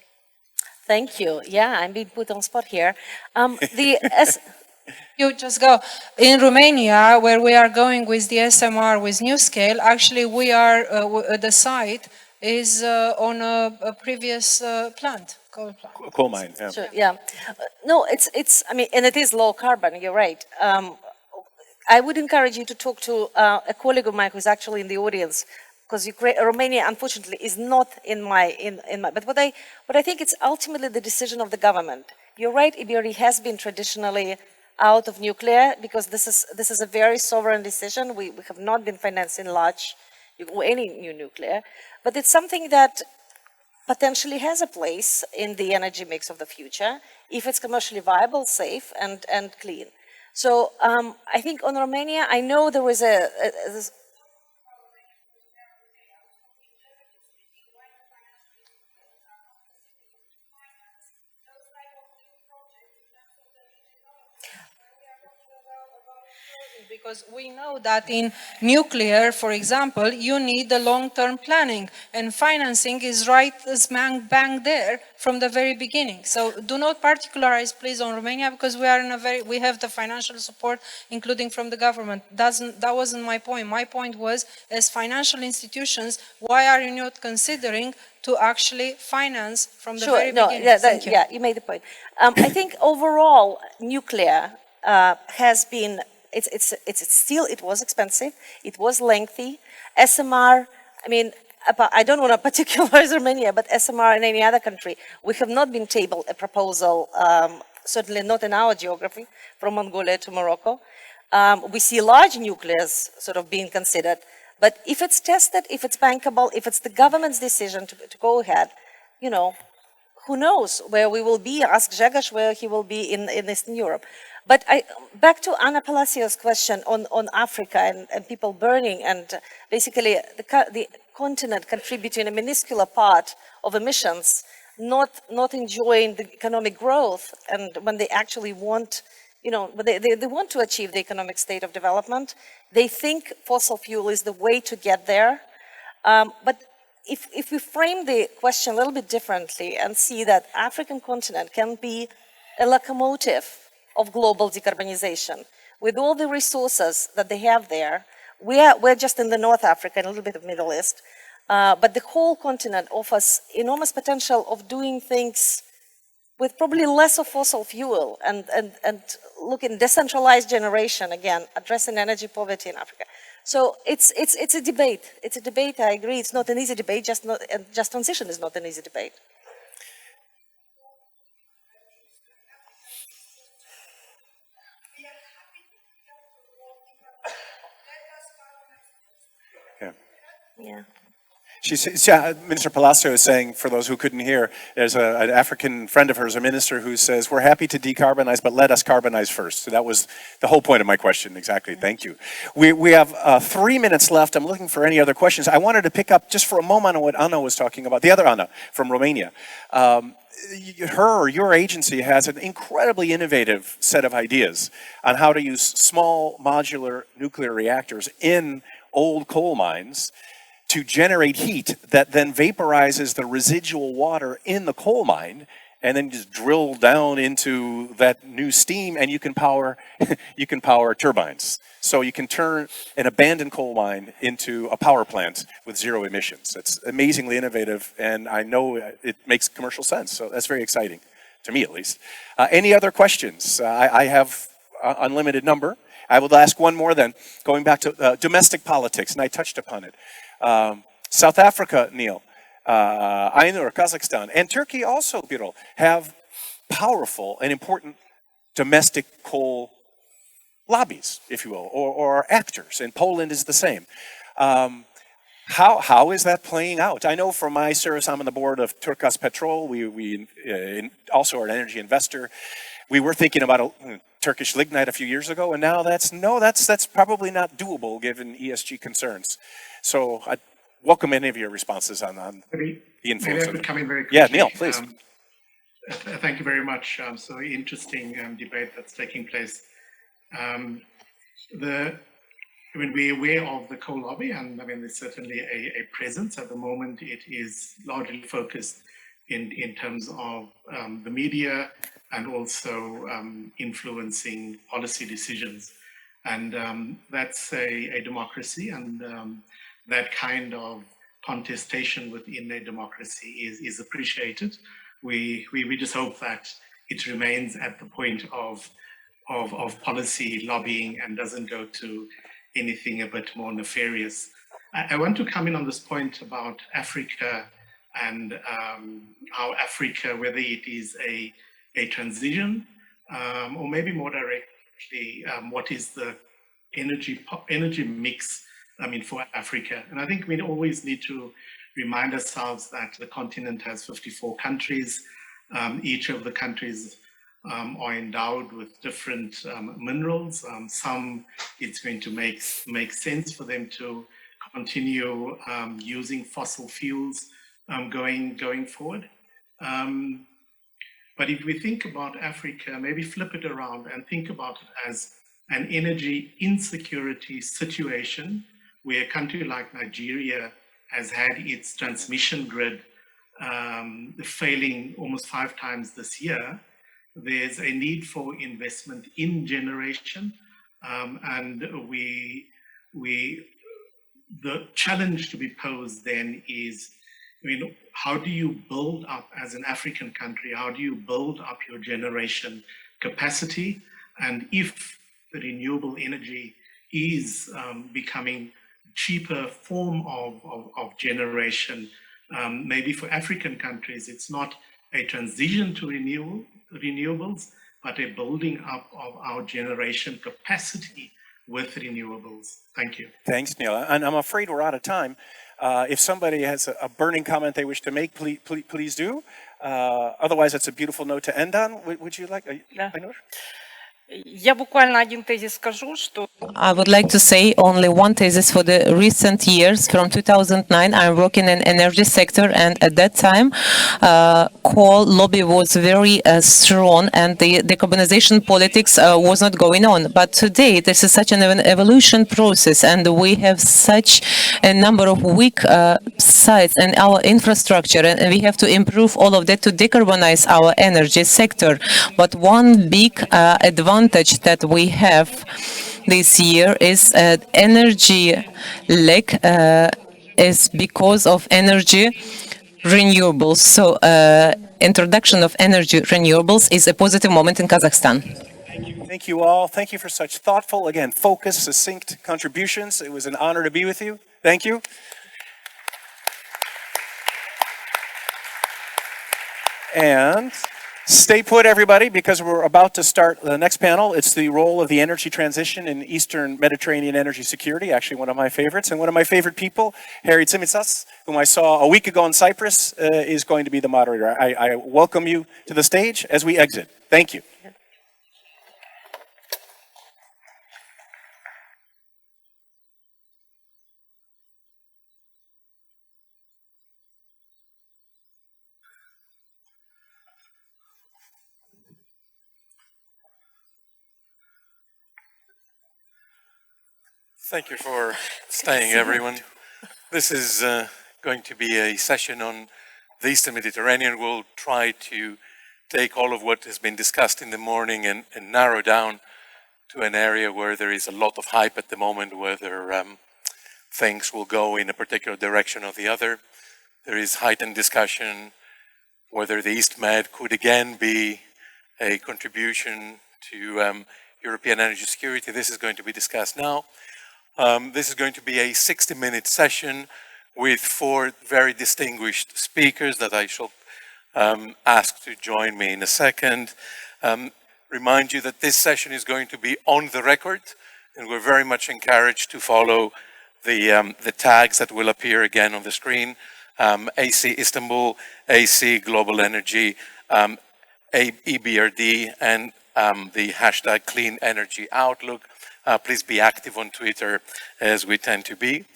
Thank you. Yeah, I'm being put on spot here. You just go. In Romania, where we are going with the SMR with NewScale, actually we are, the site is on a previous plant, coal plant. Coal mine, yeah. Sure, yeah. No, I mean, and it is low carbon, you're right. I would encourage you to talk to a colleague of mine who's actually in the audience, because Romania, unfortunately, is not in my, but what I think it's ultimately the decision of the government. You're right, EBRD has been traditionally out of nuclear because this is a very sovereign decision. We have not been financing any new nuclear, but it's something that potentially has a place in the energy mix of the future if it's commercially viable, safe, and clean. So I think on Romania, I know there was because we know that in nuclear, for example, you need the long-term planning, and financing is right bang there from the very beginning. So do not particularize, please, on Romania, because we are in we have the financial support, including from the government. That wasn't my point. My point was, as financial institutions, why are you not considering to actually finance from the very beginning? Yeah, you made the point. I think overall, nuclear has been. It was expensive, it was lengthy. SMR, I mean, I don't want to particularize Romania, but SMR in any other country, we have not been tabled a proposal, certainly not in our geography, from Mongolia to Morocco. We see large nuclears sort of being considered, but if it's tested, if it's bankable, if it's the government's decision to go ahead, you know, who knows where we will be? Ask Zhegash where he will be in Eastern Europe. But back to Ana Palacio's question on Africa and people burning and basically the continent contributing a minuscule part of emissions, not enjoying the economic growth, and when they actually want, you know, they want to achieve the economic state of development, they think fossil fuel is the way to get there. But if we frame the question a little bit differently and see that African continent can be a locomotive of global decarbonization, with all the resources that they have there, we're just in the North Africa and a little bit of Middle East, but the whole continent offers enormous potential of doing things with probably less of fossil fuel and looking decentralized generation, again, addressing energy poverty in Africa. So it's a debate. It's a debate, I agree. It's not an easy debate, just transition is not an easy debate. Yeah. Yeah. Minister Palacio is saying, for those who couldn't hear, there's an African friend of hers, a minister, who says, we're happy to decarbonize, but let us carbonize first. So that was the whole point of my question, exactly. Thank you. We have 3 minutes left. I'm looking for any other questions. I wanted to pick up just for a moment on what Anna was talking about, the other Anna from Romania. Your agency has an incredibly innovative set of ideas on how to use small modular nuclear reactors in old coal mines to generate heat that then vaporizes the residual water in the coal mine, and then just drill down into that new steam, and you can power turbines. So you can turn an abandoned coal mine into a power plant with zero emissions. It's amazingly innovative, and I know it makes commercial sense. So that's very exciting, to me at least. Any other questions? I have an unlimited number. I will ask one more then, going back to domestic politics, and I touched upon it. South Africa, Neil, Ainur, Kazakhstan, and Turkey also, Birol, have powerful and important domestic coal lobbies, if you will, or actors, and Poland is the same. How is that playing out? I know from my service, I'm on the board of Turkas Petrol. We also are an energy investor. We were thinking about Turkish lignite a few years ago, and now that's probably not doable given ESG concerns. So I welcome any of your responses on the influence. Maybe I could come in very quickly. Yeah, Neil, please. Thank you very much. So interesting debate that's taking place. We're aware of the coal lobby, and I mean, there's certainly a presence. At the moment, it is largely focused in terms of the media and also influencing policy decisions. And that's a democracy, and that kind of contestation within a democracy is appreciated. We just hope that it remains at the point of policy lobbying and doesn't go to anything a bit more nefarious. I want to come in on this point about Africa and how Africa, whether it is a transition or maybe more directly, what is the energy mix, for Africa. And I think we always need to remind ourselves that the continent has 54 countries. Each of the countries are endowed with different minerals. Some it's going to make sense for them to continue using fossil fuels going forward. But if we think about Africa, maybe flip it around and think about it as an energy insecurity situation where a country like Nigeria has had its transmission grid failing almost 5 times this year. There's a need for investment in generation, and the challenge to be posed then is, how do you build up as an African country? How do you build up your generation capacity? And if the renewable energy is becoming cheaper form of generation, maybe for African countries, it's not a transition to renewables, but a building up of our generation capacity with renewables. Thank you. Thanks, Neil. And I'm afraid we're out of time. If somebody has a burning comment they wish to make, please do. Otherwise, that's a beautiful note to end on. Would you like? Ainur? I would like to say only one thesis for the recent years. From 2009, I'm working in energy sector, and at that time, coal lobby was very strong, and the decarbonization politics was not going on. But today, this is such an evolution process, and we have such a number of weak sides in our infrastructure, and we have to improve all of that to decarbonize our energy sector. But one big advantage that we have this year is energy lack is because of energy renewables. So introduction of energy renewables is a positive moment in Kazakhstan. Thank you all. Thank you for such thoughtful, again, focused, succinct contributions. It was an honor to be with you. Thank you. And Stay put, everybody, because we're about to start the next panel. It's the role of the energy transition in Eastern Mediterranean energy security, actually one of my favorites. And one of my favorite people, Harry Tsimitsas, whom I saw a week ago in Cyprus, is going to be the moderator. I welcome you to the stage as we exit. Thank you. Thank you for staying, everyone. This is going to be a session on the Eastern Mediterranean. We'll try to take all of what has been discussed in the morning and narrow down to an area where there is a lot of hype at the moment, whether things will go in a particular direction or the other. There is heightened discussion whether the East Med could again be a contribution to European energy security. This is going to be discussed now. This is going to be a 60-minute session with 4 very distinguished speakers that I shall ask to join me in a second. Remind you that this session is going to be on the record, and we're very much encouraged to follow the tags that will appear again on the screen. AC Istanbul, AC Global Energy, EBRD, and the hashtag Clean Energy Outlook. Please be active on Twitter, as we tend to be.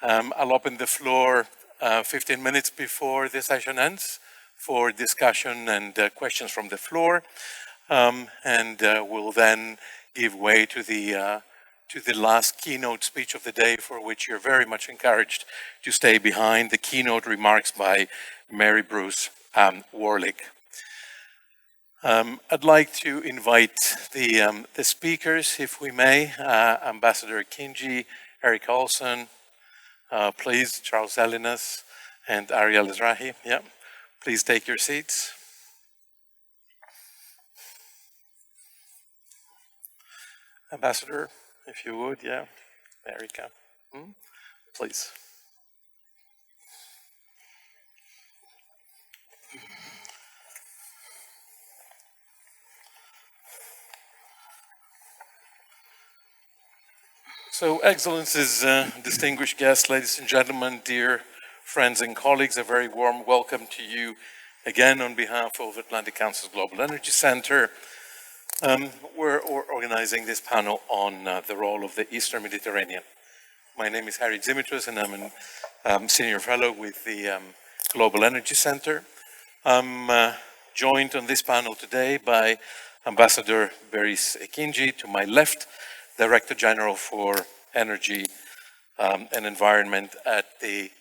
I'll open the floor 15 minutes before the session ends for discussion and questions from the floor. And we'll then give way to the last keynote speech of the day, for which you're very much encouraged to stay behind, the keynote remarks by Mary Bruce Warlick. I'd like to invite the speakers, if we may. Ambassador Kinji, Eric Olson, please, Charles Elinas, and Ariel Ezrahi. Yeah, please take your seats. Ambassador, if you would, yeah, Erica, please. So, Excellencies, distinguished guests, ladies and gentlemen, dear friends and colleagues, a very warm welcome to you again on behalf of Atlantic Council's Global Energy Center. We're organizing this panel on the role of the Eastern Mediterranean. My name is Harry Dimitris, and I'm a senior fellow with the Global Energy Center. I'm joined on this panel today by Ambassador Beris Ekinci, to my left, Director General for Energy and Environment at the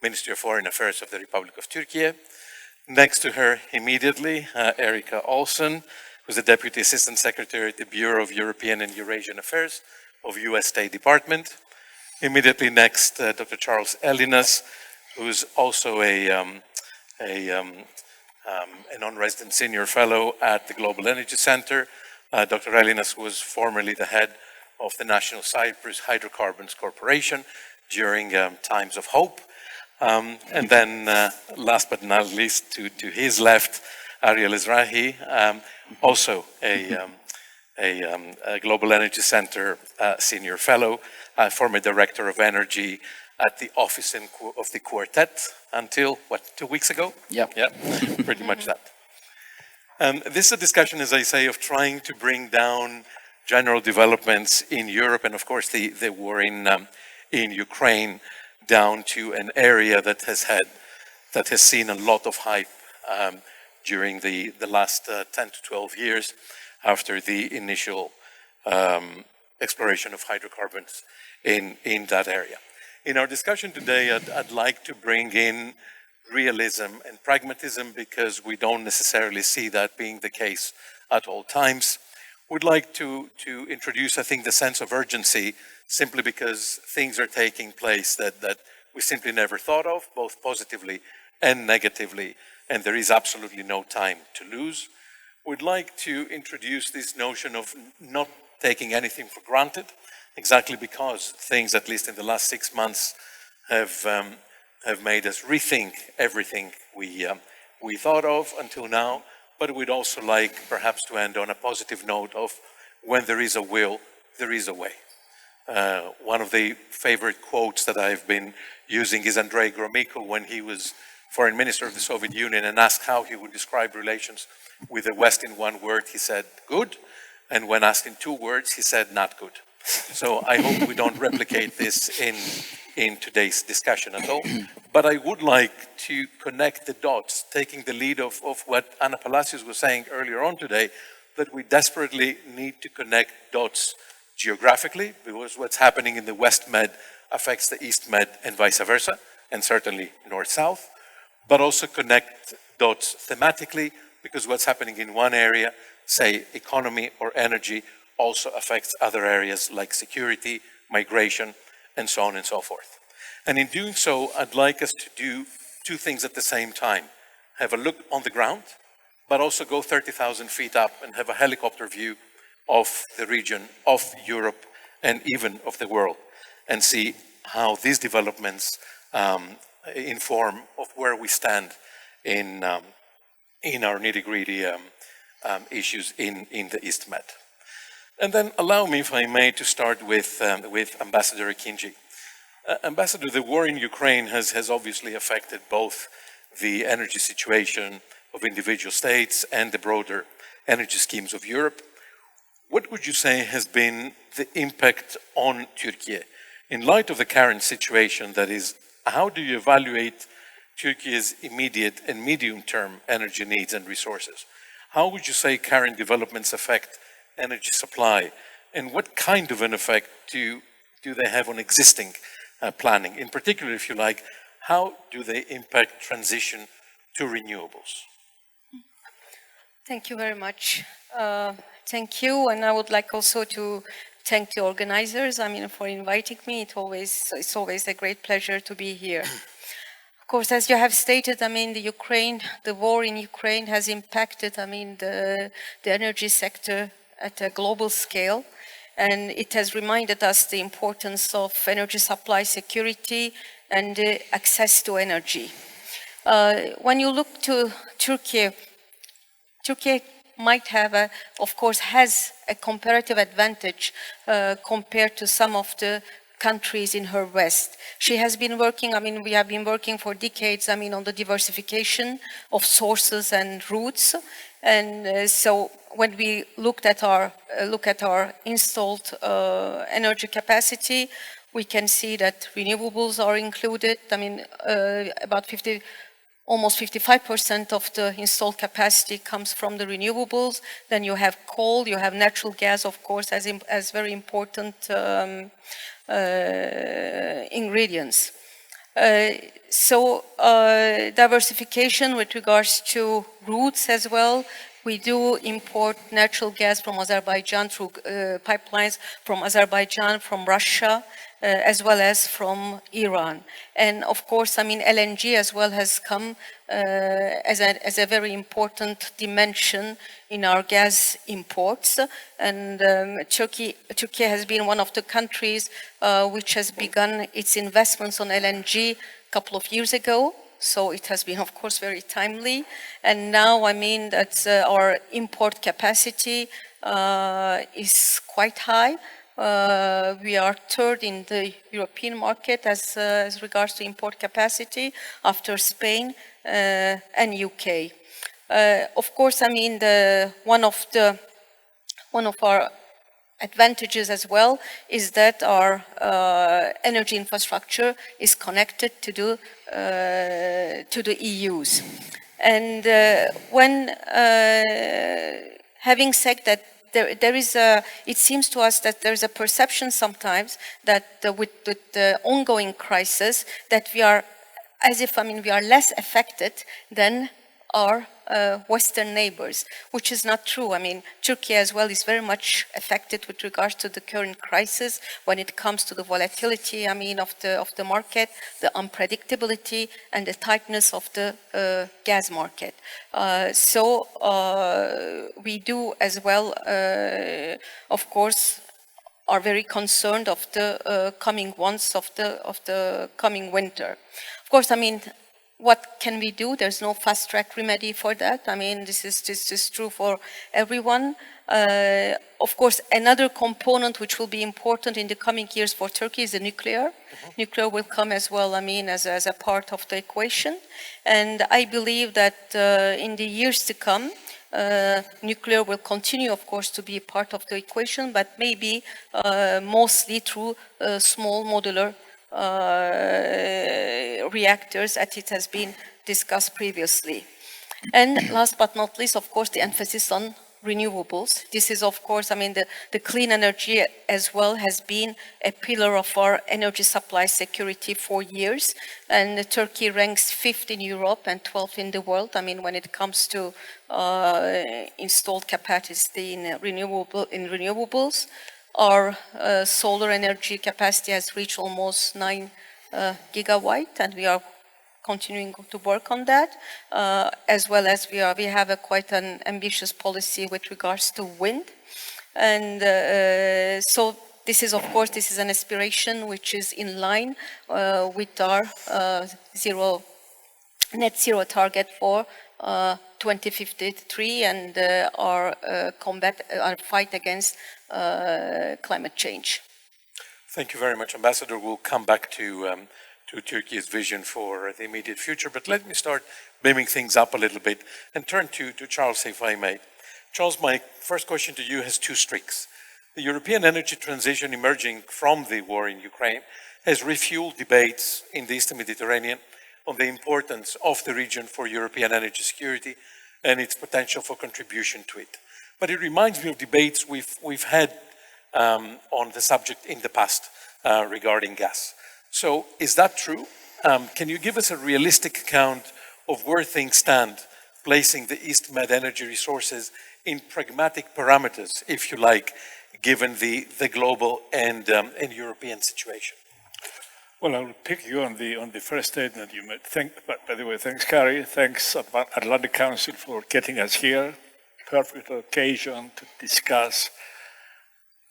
Ministry of Foreign Affairs of the Republic of Turkey. Next to her immediately, Erica Olson, who's the Deputy Assistant Secretary at the Bureau of European and Eurasian Affairs of U.S. State Department. Immediately next, Dr. Charles Elinas, who's also a non-resident senior fellow at the Global Energy Center. Dr. Elinas was formerly the head of the National Cyprus Hydrocarbons Corporation during times of hope. And then, last but not least, to his left, Ariel Ezrahi, also a Global Energy Center senior fellow, former Director of Energy at the Office of the Quartet until, what, 2 weeks ago? Yeah, pretty much that. This is a discussion, as I say, of trying to bring down general developments in Europe and, of course, the war in Ukraine down to an area that has seen a lot of hype during the last 10 to 12 years after the initial exploration of hydrocarbons in that area. In our discussion today, I'd like to bring in realism and pragmatism, because we don't necessarily see that being the case at all times. We'd like to introduce, I think, the sense of urgency, simply because things are taking place that we simply never thought of, both positively and negatively, and there is absolutely no time to lose. We'd like to introduce this notion of not taking anything for granted, exactly because things, at least in the last 6 months, have made us rethink everything we thought of until now, but we'd also like perhaps to end on a positive note of when there is a will, there is a way. One of the favorite quotes that I've been using is Andrei Gromyko when he was foreign minister of the Soviet Union and asked how he would describe relations with the West in one word, he said, good. And when asked in 2 words, he said, not good. So I hope we don't replicate this in today's discussion at all. But I would like to connect the dots, taking the lead of what Ana Palacios was saying earlier on today, that we desperately need to connect dots geographically, because what's happening in the West Med affects the East Med and vice versa, and certainly North-South, but also connect dots thematically, because what's happening in one area, say economy or energy, also affects other areas like security, migration, and so on and so forth. And in doing so, I'd like us to do 2 things at the same time. Have a look on the ground, but also go 30,000 feet up and have a helicopter view of the region, of Europe, and even of the world, and see how these developments inform of where we stand in our nitty-gritty issues in the East Med. And then allow me, if I may, to start with Ambassador Akinci. Ambassador, the war in Ukraine has obviously affected both the energy situation of individual states and the broader energy schemes of Europe. What would you say has been the impact on Turkey? In light of the current situation, that is, how do you evaluate Turkey's immediate and medium-term energy needs and resources? How would you say current developments affect energy supply? And what kind of an effect do they have on existing planning? In particular, if you like, how do they impact transition to renewables? Thank you very much. Thank you, and I would like also to thank the organizers, for inviting me. It's always a great pleasure to be here. Of course, as you have stated, the war in Ukraine has impacted, the energy sector at a global scale, and it has reminded us the importance of energy supply security and access to energy. When you look to Turkey might have, of course, has a comparative advantage compared to some of the countries in her west. She has been working, we have been working for decades, on the diversification of sources and routes. And so when we look at our installed energy capacity, we can see that renewables are included. About almost 55% of the installed capacity comes from the renewables. Then you have coal, you have natural gas, of course, as very important ingredients. So diversification with regards to routes as well. We do import natural gas from Azerbaijan through pipelines from Azerbaijan, from Russia, as well as from Iran. And of course, LNG as well has come as a very important dimension in our gas imports. And Turkey has been one of the countries which has begun its investments on LNG a couple of years ago. So it has been, of course, very timely. And now, that our import capacity is quite high. We are third in the European market as regards to import capacity after Spain and UK. Of course, one of our advantages as well is that our energy infrastructure is connected to the EU's. And having said that, it seems to us that there is a perception sometimes that with the ongoing crisis that we are, we are less affected than our Western neighbors, which is not true. Turkey as well is very much affected with regards to the current crisis when it comes to the volatility, of the market, the unpredictability, and the tightness of the gas market. So we do as well, of course, are very concerned of the coming months of the coming winter. Of course, what can we do? There's no fast track remedy for that. I mean, this is true for everyone. Of course, another component which will be important in the coming years for Turkey is the nuclear. Nuclear will come as well, I mean, as a part of the equation. And I believe that in the years to come, nuclear will continue, of course, to be a part of the equation, but maybe mostly through small modular reactors, as it has been discussed previously. And last but not least, of course, the emphasis on renewables. This is, of course, I mean, the clean energy as well has been a pillar of our energy supply security for years. And Turkey ranks 5th in Europe and 12th in the world. I mean, when it comes to installed capacity in renewables, our solar energy capacity has reached almost 9 gigawatt, and we are continuing to work on that, as well as we have a quite an ambitious policy with regards to wind. And so this is, of course, this is an aspiration which is in line with our net zero target for 2053 and our fight against climate change. Thank you very much, Ambassador. We'll come back to Turkey's vision for the immediate future. But let me start beaming things up a little bit and turn to Charles, if I may. Charles, my first question to you has two streaks. The European energy transition emerging from the war in Ukraine has refueled debates in the Eastern Mediterranean on the importance of the region for European energy security and its potential for contribution to it. But it reminds me of debates we've had on the subject in the past regarding gas. So is that true? Can you give us a realistic account of where things stand, placing the East Med energy resources in pragmatic parameters, if you like, given the global and European situation? Well, I'll pick you on the first statement you made. By the way, thanks, Carrie. Thanks, Atlantic Council, for getting us here. Perfect occasion to discuss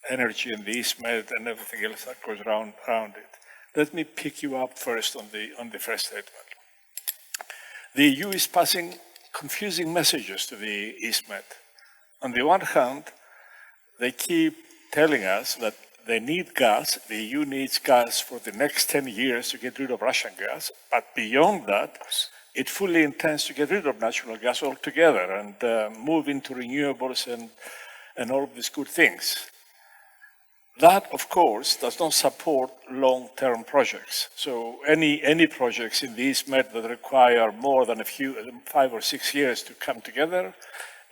energy in the East Med and everything else that goes around it. Let me pick you up first on the first statement. The EU is passing confusing messages to the East Med. On the one hand, they keep telling us that they need gas, the EU needs gas for the next 10 years to get rid of Russian gas, but beyond that, it fully intends to get rid of natural gas altogether and move into renewables and all of these good things. That, of course, does not support long-term projects. So any projects in the East Med that require more than 5 or 6 years to come together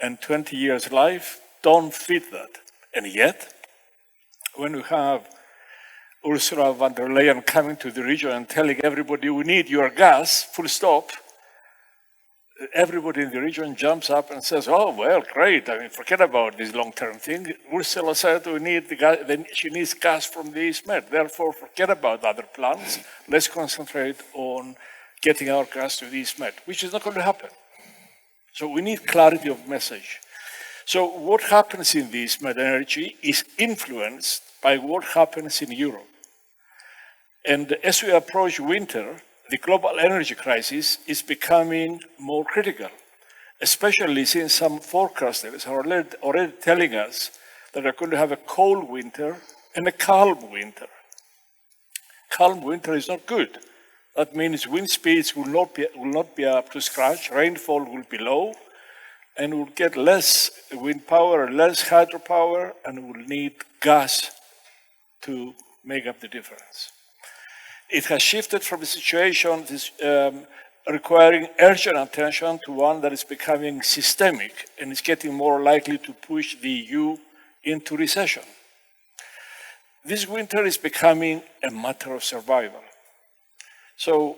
and 20 years life don't fit that. And yet, when we have Ursula von der Leyen coming to the region and telling everybody, we need your gas, full stop, everybody in the region jumps up and says, oh, well, great, I mean, forget about this long-term thing. Ursula said we need the gas, then she needs gas from the East Med, therefore forget about other plans. Let's concentrate on getting our gas to the East Med, which is not going to happen. So we need clarity of message. So what happens in the East Med energy is influenced by what happens in Europe. And as we approach winter, the global energy crisis is becoming more critical, especially since some forecasters are already telling us that we're going to have a cold winter and a calm winter. Calm winter is not good. That means wind speeds will not be up to scratch, rainfall will be low, and we'll get less wind power, less hydropower, and we'll need gas to make up the difference. It has shifted from a situation requiring urgent attention to one that is becoming systemic and is getting more likely to push the EU into recession. This winter is becoming a matter of survival. So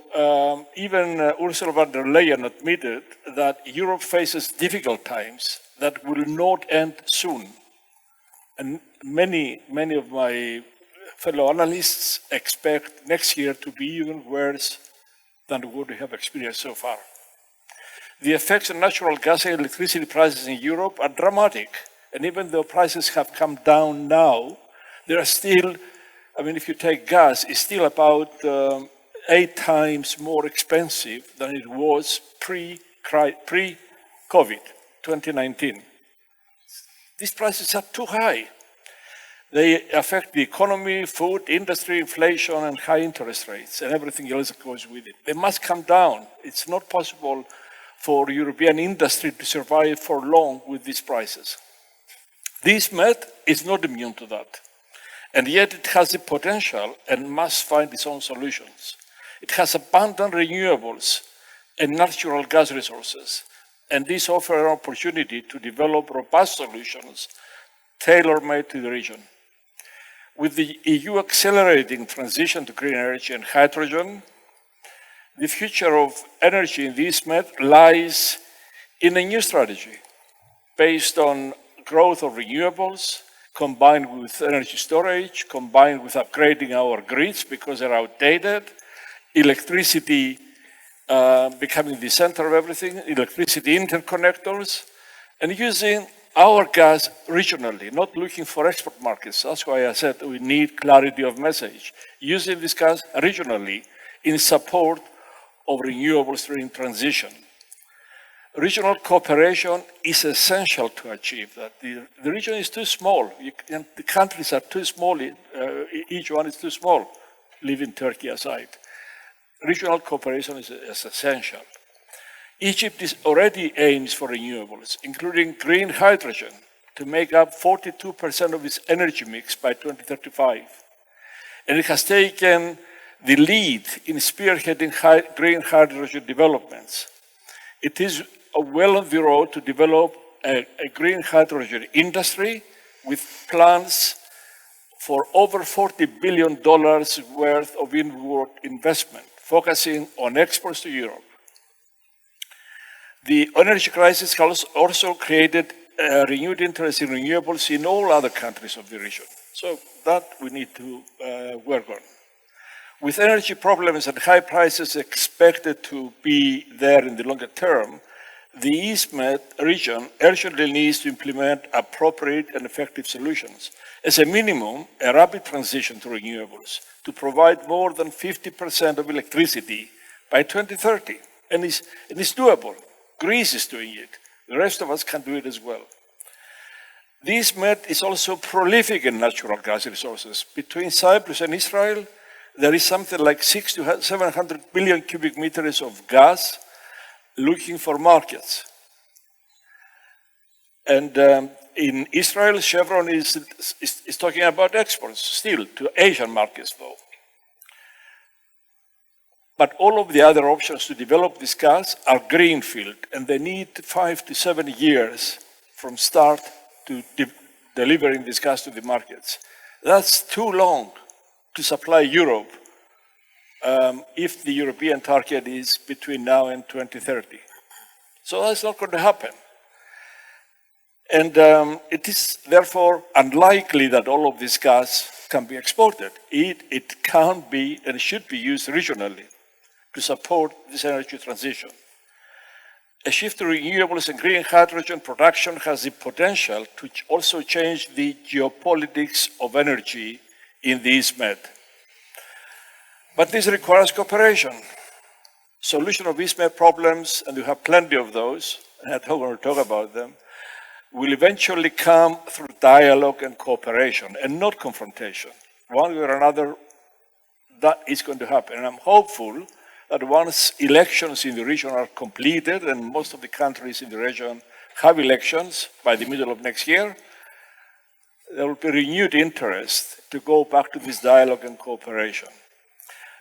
even Ursula von der Leyen admitted that Europe faces difficult times that will not end soon. And many of my fellow analysts expect next year to be even worse than what we have experienced so far. The effects on natural gas and electricity prices in Europe are dramatic. And even though prices have come down now, there are still, I mean, if you take gas, it's still about 8 times more expensive than it was pre-COVID, 2019. These prices are too high. They affect the economy, food, industry, inflation, and high interest rates, and everything else that goes with it. They must come down. It's not possible for European industry to survive for long with these prices. This MET is not immune to that, and yet it has the potential and must find its own solutions. It has abundant renewables and natural gas resources, and these offer an opportunity to develop robust solutions tailor-made to the region. With the EU accelerating transition to green energy and hydrogen, the future of energy in this MET lies in a new strategy based on growth of renewables, combined with energy storage, combined with upgrading our grids because they're outdated, electricity becoming the center of everything, electricity interconnectors, and using our gas regionally, not looking for export markets. That's why I said we need clarity of message. Using this gas regionally in support of renewables during transition. Regional cooperation is essential to achieve that. The region is too small. The countries are too small. Each one is too small, leaving Turkey aside. Regional cooperation is essential. Egypt is already aims for renewables, including green hydrogen, to make up 42% of its energy mix by 2035. And it has taken the lead in spearheading green hydrogen developments. It is well on the road to develop a green hydrogen industry with plans for over $40 billion worth of inward investment, focusing on exports to Europe. The energy crisis has also created a renewed interest in renewables in all other countries of the region. So that we need to work on. With energy problems and high prices expected to be there in the longer term, the East Med region urgently needs to implement appropriate and effective solutions. As a minimum, a rapid transition to renewables to provide more than 50% of electricity by 2030. And it's doable. Greece is doing it. The rest of us can do it as well. This Med is also prolific in natural gas resources. Between Cyprus and Israel, there is something like 600 to 700 billion cubic meters of gas looking for markets. And in Israel, Chevron is talking about exports still to Asian markets, though. But all of the other options to develop this gas are greenfield, and they need 5 to 7 years from start to delivering this gas to the markets. That's too long to supply Europe if the European target is between now and 2030. So that's not going to happen. And it is therefore unlikely that all of this gas can be exported. It can be and should be used regionally to support this energy transition. A shift to renewables and green hydrogen production has the potential to also change the geopolitics of energy in the East Med. But this requires cooperation. Solution of East Med problems, and we have plenty of those, and I don't want to talk about them, will eventually come through dialogue and cooperation, and not confrontation. One way or another, that is going to happen. And I'm hopeful that once elections in the region are completed, and most of the countries in the region have elections by the middle of next year, there will be renewed interest to go back to this dialogue and cooperation.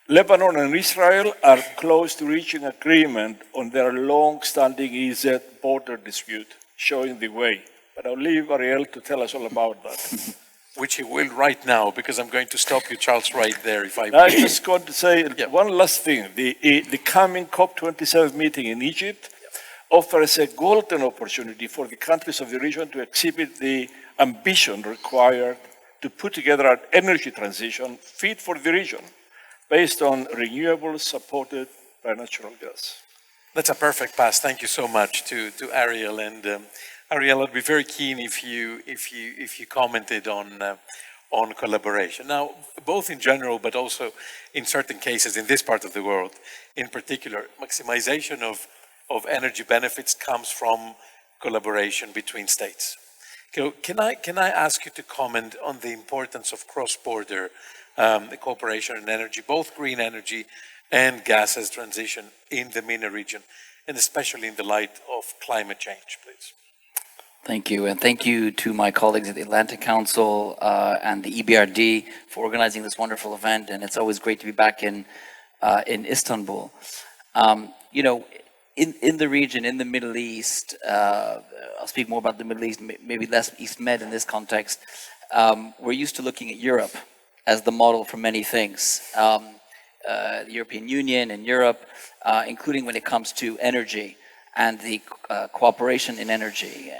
Lebanon and Israel are close to reaching agreement on their long-standing EZ border dispute, showing the way. But I'll leave Ariel to tell us all about that. Which he will right now, because I'm going to stop you, Charles, right there. If I just want to say one last thing. The coming COP27 meeting in Egypt offers a golden opportunity for the countries of the region to exhibit the ambition required to put together an energy transition fit for the region, based on renewables supported by natural gas. That's a perfect pass. Thank you so much to Ariel. And Ariel, I'd be very keen if you commented on on collaboration. Now, both in general, but also in certain cases in this part of the world, in particular, maximization of energy benefits comes from collaboration between states. Can I ask you to comment on the importance of cross-border cooperation in energy, both green energy and gases transition in the MENA region, and especially in the light of climate change, please? Thank you, and thank you to my colleagues at the Atlantic Council and the EBRD for organizing this wonderful event, and it's always great to be back in Istanbul. You know, in the region, in the Middle East, I'll speak more about the Middle East, maybe less East Med in this context. We're used to looking at Europe as the model for many things. The European Union and Europe, including when it comes to energy and the cooperation in energy.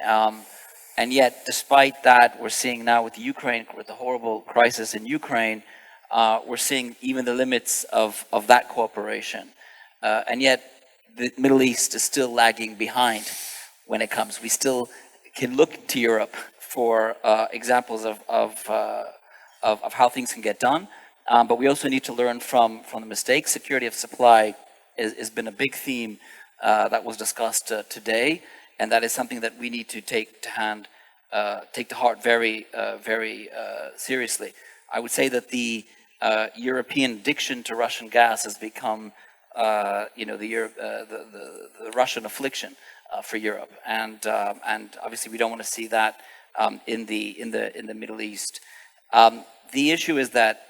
And yet, despite that, we're seeing now with Ukraine, with the horrible crisis in Ukraine, we're seeing even the limits of that cooperation. And yet, the Middle East is still lagging behind when it comes. We still can look to Europe for examples of how things can get done, but we also need to learn from the mistakes. Security of supply has been a big theme that was discussed today, and that is something that we need to take to heart very seriously. I would say that the European addiction to Russian gas has become, you know, the Russian affliction for Europe, and obviously we don't want to see that in the Middle East. The issue is that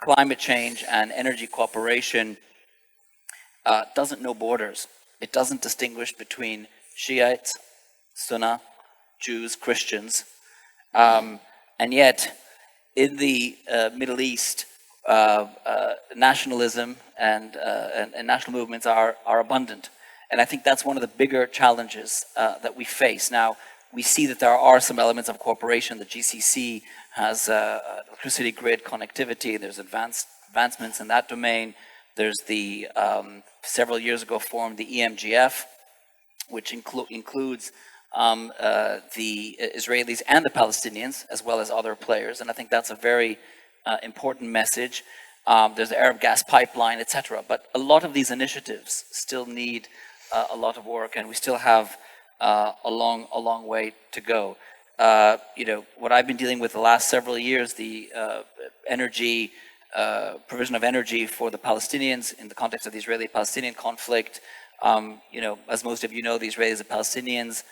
climate change and energy cooperation doesn't know borders. It doesn't distinguish between Shiites, Sunni, Jews, Christians, and yet in the Middle East, nationalism and national movements are abundant. And I think that's one of the bigger challenges that we face. Now, we see that there are some elements of cooperation. The GCC has electricity grid connectivity. There's advancements in that domain. There's the, several years ago formed the EMGF, which includes the Israelis and the Palestinians, as well as other players. And I think that's a very important message. There's the Arab gas pipeline, etc. But a lot of these initiatives still need a lot of work, and we still have a long way to go. You know, what I've been dealing with the last several years, the energy, provision of energy for the Palestinians in the context of the Israeli-Palestinian conflict. You know, as most of you know, the Israelis and Palestinians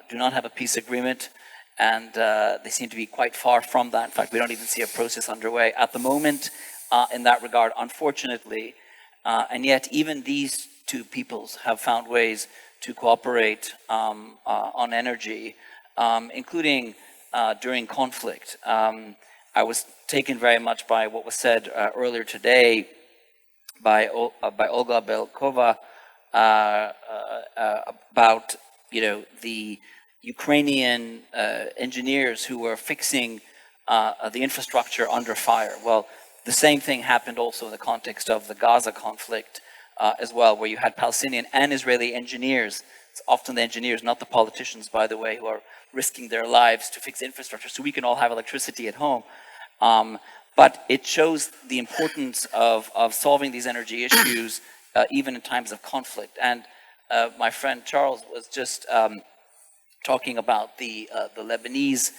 do not have a peace agreement, and they seem to be quite far from that. In fact, we don't even see a process underway at the moment in that regard, unfortunately. And yet, even these two peoples have found ways to cooperate on energy, including during conflict. I was taken very much by what was said earlier today by Olga Belkova about, you know, the Ukrainian engineers who were fixing the infrastructure under fire. Well, the same thing happened also in the context of the Gaza conflict as well, where you had Palestinian and Israeli engineers. It's often the engineers, not the politicians, by the way, who are risking their lives to fix infrastructure so we can all have electricity at home. But it shows the importance of solving these energy issues even in times of conflict. And my friend Charles was just talking about the Lebanese,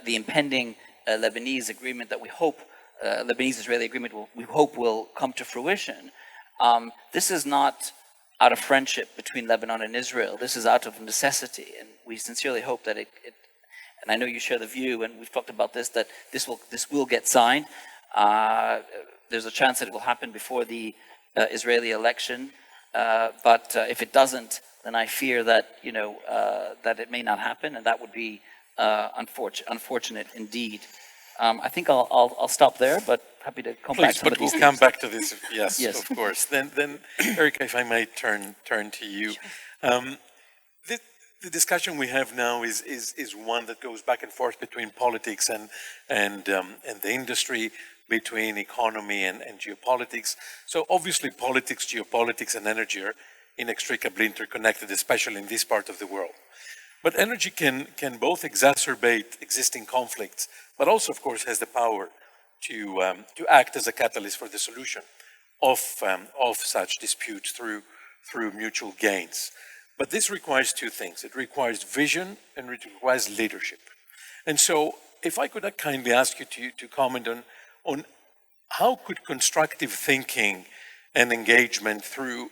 the impending Lebanese agreement that we hope, Lebanese-Israeli agreement, we hope will come to fruition. This is not out of friendship between Lebanon and Israel. This is out of necessity, and we sincerely hope that it and I know you share the view, and we've talked about this, that this will get signed. There's a chance that it will happen before the Israeli election, but if it doesn't, then I fear that, you know, that it may not happen, and that would be unfortunate indeed. I think I'll stop there, but happy to come back. Please, but we'll come back to this. Yes, yes, of course. Then, Erica, if I may turn to you. Sure. The discussion we have now is one that goes back and forth between politics and the industry, between economy and geopolitics. So obviously, politics, geopolitics, and energy are inextricably interconnected, especially in this part of the world. But energy can both exacerbate existing conflicts, but also, of course, has the power to act as a catalyst for the solution of such disputes through mutual gains. But this requires two things. It requires vision and it requires leadership. And so if I could kindly ask you to comment on how could constructive thinking and engagement through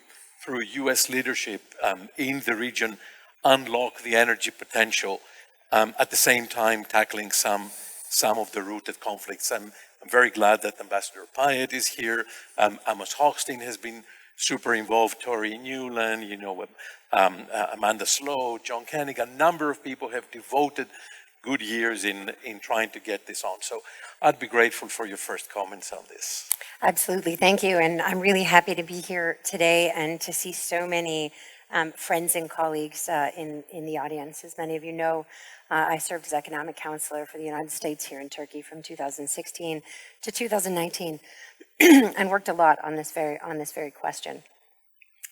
US leadership in the region unlock the energy potential, at the same time tackling some of the rooted conflicts. I'm very glad that Ambassador Payet is here. Amos Hochstein has been super involved, Tori Newland, Amanda Slow, John Koenig, a number of people have devoted good years in trying to get this on. So I'd be grateful for your first comments on this. Absolutely, thank you. And I'm really happy to be here today and to see so many friends and colleagues in the audience. As many of you know, I served as economic counselor for the United States here in Turkey from 2016 to 2019 and worked a lot on this very question.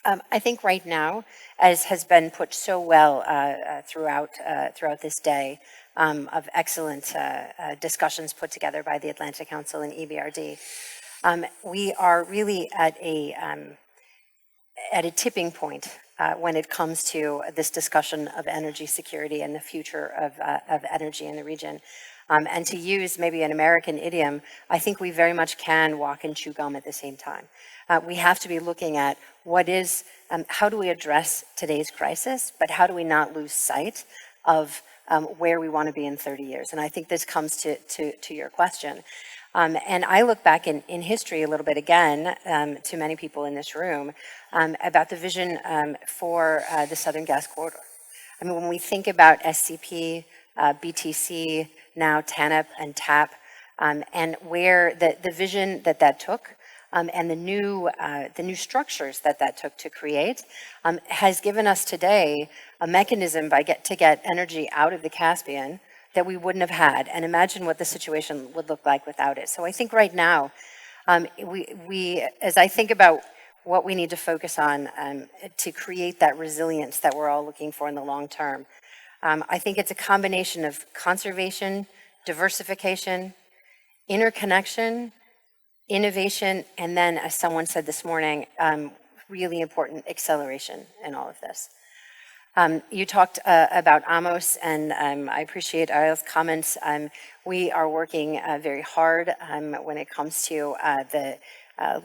I think right now, as has been put so well throughout this day of excellent discussions put together by the Atlantic Council and EBRD, we are really at a tipping point when it comes to this discussion of energy security and the future of energy in the region. And to use maybe an American idiom, I think we very much can walk and chew gum at the same time. We have to be looking at how do we address today's crisis, but how do we not lose sight of where we want to be in 30 years? And I think this comes to your question. And I look back in history a little bit again, to many people in this room, about the vision for the Southern Gas Corridor. I mean, when we think about SCP, BTC, now TANP and TAP, and where the vision that took, and the new structures that took to create, has given us today a mechanism to get energy out of the Caspian that we wouldn't have had. And imagine what the situation would look like without it. So I think right now, as I think about what we need to focus on to create that resilience that we're all looking for in the long term, I think it's a combination of conservation, diversification, interconnection, innovation, and then, as someone said this morning, really important acceleration in all of this. You talked about Amos, and I appreciate Ariel's comments. We are working very hard when it comes to the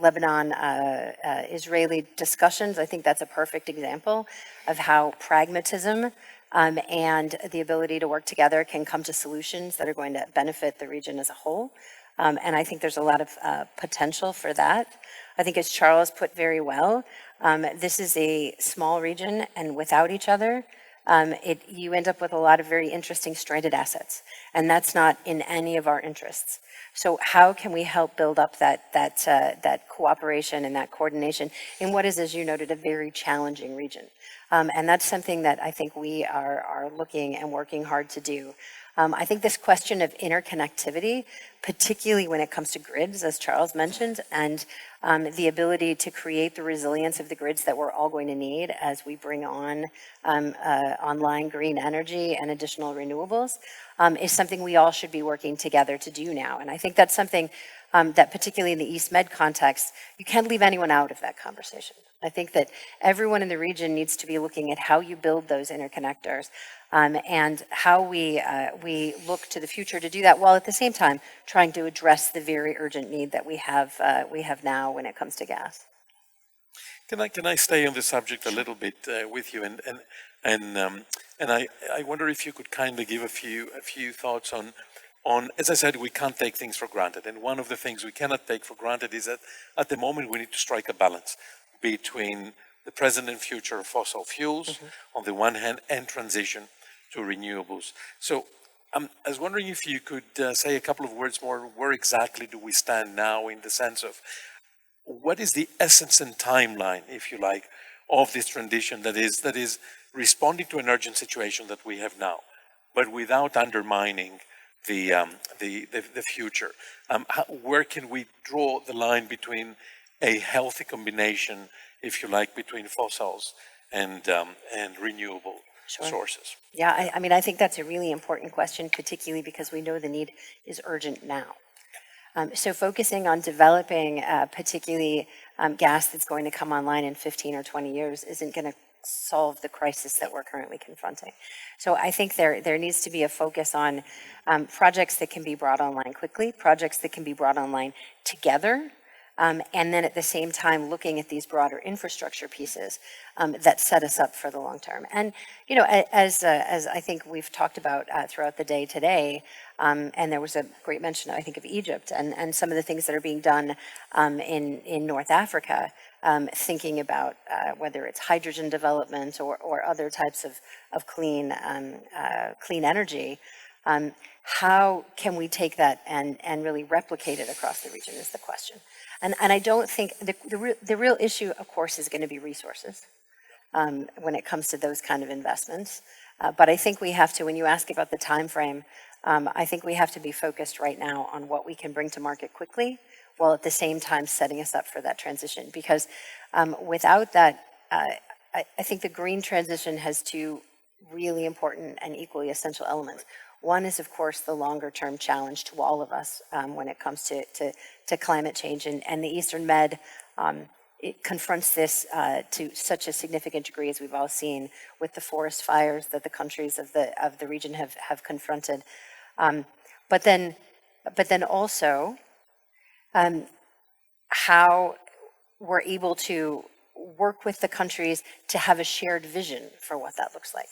Lebanon-Israeli discussions. I think that's a perfect example of how pragmatism and the ability to work together can come to solutions that are going to benefit the region as a whole. And I think there's a lot of potential for that. I think, as Charles put very well, this is a small region, and without each other, you end up with a lot of very interesting stranded assets, and that's not in any of our interests. So how can we help build up that cooperation and that coordination in what is, as you noted, a very challenging region? And that's something that I think we are looking and working hard to do. I think this question of interconnectivity, particularly when it comes to grids, as Charles mentioned, and the ability to create the resilience of the grids that we're all going to need as we bring on online green energy and additional renewables, is something we all should be working together to do now. And I think that's something that, particularly in the East Med context, you can't leave anyone out of that conversation. I think that everyone in the region needs to be looking at how you build those interconnectors and how we look to the future to do that, while at the same time trying to address the very urgent need that we have now when it comes to gas. Can I stay on the subject a little bit with you, and I wonder if you could kindly give a few thoughts on, as I said, we can't take things for granted, and one of the things we cannot take for granted is that at the moment we need to strike a balance between the present and future of fossil fuels on the one hand and transition to renewables. So I was wondering if you could say a couple of words more, where exactly do we stand now in the sense of what is the essence and timeline, if you like, of this transition that is responding to an urgent situation that we have now, but without undermining the future. Where can we draw the line between a healthy combination, if you like, between fossils and renewable? sources? Yeah, I mean, I think that's a really important question, particularly because we know the need is urgent now. So focusing on developing particularly gas that's going to come online in 15 or 20 years isn't going to solve the crisis that we're currently confronting. So I think there needs to be a focus on projects that can be brought online quickly, projects that can be brought online together, and then at the same time looking at these broader infrastructure pieces that set us up for the long term. And you know, as I think we've talked about throughout the day today, and there was a great mention, I think, of Egypt and some of the things that are being done in North Africa, thinking about whether it's hydrogen development or other types of clean energy. How can we take that and really replicate it across the region is the question. And I don't think, the real issue, of course, is going to be resources when it comes to those kind of investments. But I think we have to, when you ask about the time frame, I think we have to be focused right now on what we can bring to market quickly, while at the same time setting us up for that transition. Because without that, I think the green transition has two really important and equally essential elements. One is, of course, the longer term challenge to all of us when it comes to climate change. And the Eastern Med, it confronts this to such a significant degree, as we've all seen, with the forest fires that the countries of the region have confronted. But then also, how we're able to work with the countries to have a shared vision for what that looks like.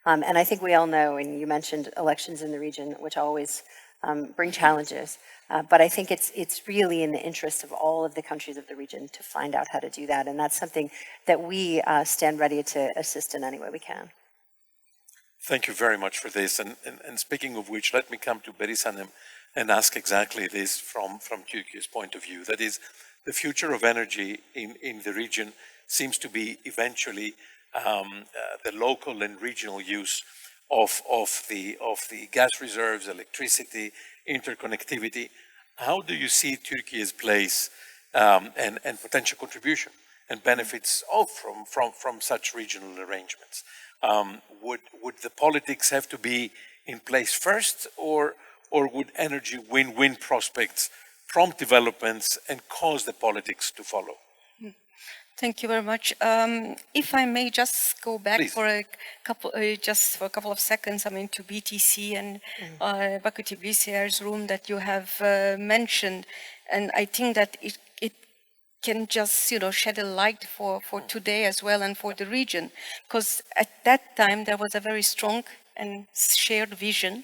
And I think we all know, and you mentioned elections in the region, which always bring challenges, but I think it's really in the interest of all of the countries of the region to find out how to do that, and that's something that we stand ready to assist in any way we can. Thank you very much for this. And speaking of which, let me come to Berisanem and ask exactly this from Turkey's point of view. That is, the future of energy in the region seems to be eventually the local and regional use of the gas reserves, electricity, interconnectivity. How do you see Turkey's place and potential contribution and benefits from such regional arrangements? Would the politics have to be in place first, or would energy win-win prospects prompt developments and cause the politics to follow? Thank you very much. If I may just go back Please. for a couple of seconds, I mean, to BTC and Baku Tbilisi's room that you have mentioned, and I think that it can just shed a light for today as well and for the region, because at that time there was a very strong and shared vision,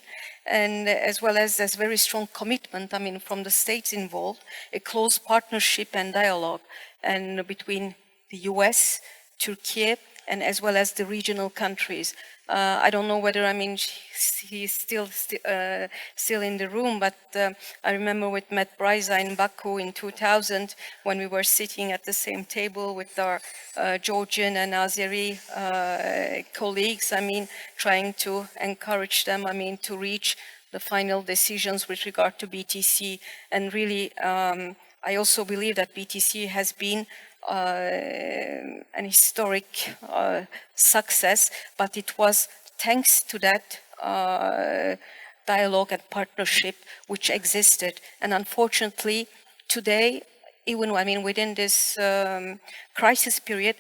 and as well as very strong commitment, I mean, from the states involved, a close partnership and dialogue and between the US, Turkey, and as well as the regional countries. I don't know whether, I mean, he's still in the room, but I remember with Matt Bryza in Baku in 2000, when we were sitting at the same table with our Georgian and Azeri colleagues, I mean, trying to encourage them, I mean, to reach the final decisions with regard to BTC. And really, I also believe that BTC has been an historic success, but it was thanks to that dialogue and partnership which existed. And unfortunately, today, even I mean within this crisis period,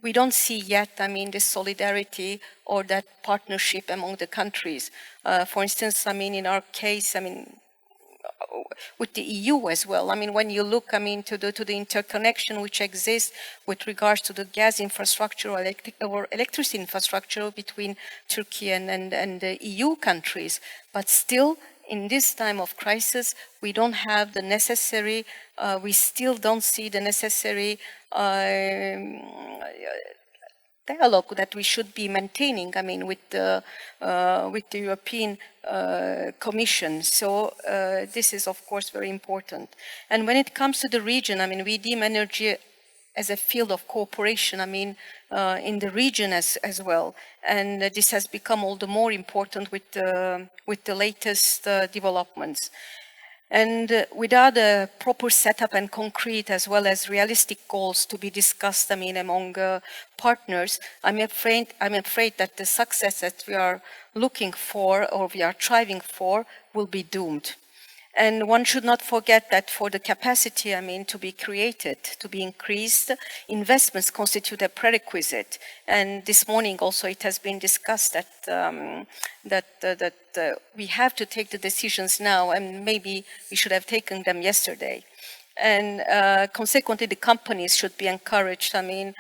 we don't see yet, I mean, this solidarity or that partnership among the countries. For instance, I mean, in our case, I mean, with the EU as well. I mean, when you look, I mean, to the interconnection which exists with regards to the gas infrastructure or electricity infrastructure between Turkey and the EU countries, but still, in this time of crisis, we don't have the necessary, we still don't see the necessary dialogue that we should be maintaining, I mean, with the European Commission. So this is, of course, very important. And when it comes to the region, I mean, we deem energy as a field of cooperation, I mean, in the region as well. And this has become all the more important with the latest developments. And without a proper setup and concrete as well as realistic goals to be discussed, among partners, I'm afraid that the success that we are looking for or we are striving for will be doomed. And one should not forget that for the capacity, to be created, to be increased, investments constitute a prerequisite. And this morning also it has been discussed that we have to take the decisions now, and maybe we should have taken them yesterday. And consequently, the companies should be encouraged, and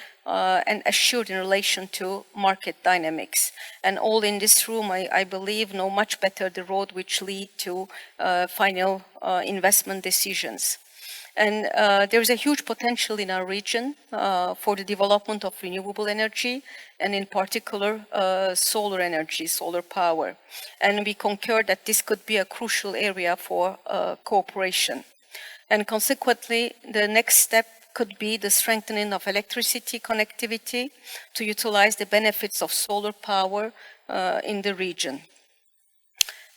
assured in relation to market dynamics. And all in this room, I believe, know much better the road which lead to final investment decisions. And there is a huge potential in our region for the development of renewable energy, and in particular, solar energy, solar power. And we concur that this could be a crucial area for cooperation. And consequently, the next step could be the strengthening of electricity connectivity to utilize the benefits of solar power in the region.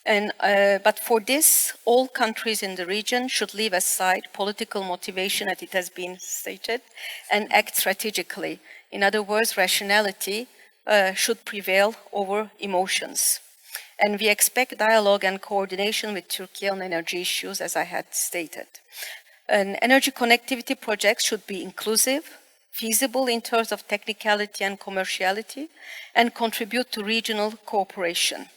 And, but for this, all countries in the region should leave aside political motivation, as it has been stated, and act strategically. In other words, rationality should prevail over emotions. And we expect dialogue and coordination with Turkey on energy issues, as I had stated. And energy connectivity projects should be inclusive, feasible in terms of technicality and commerciality, and contribute to regional cooperation.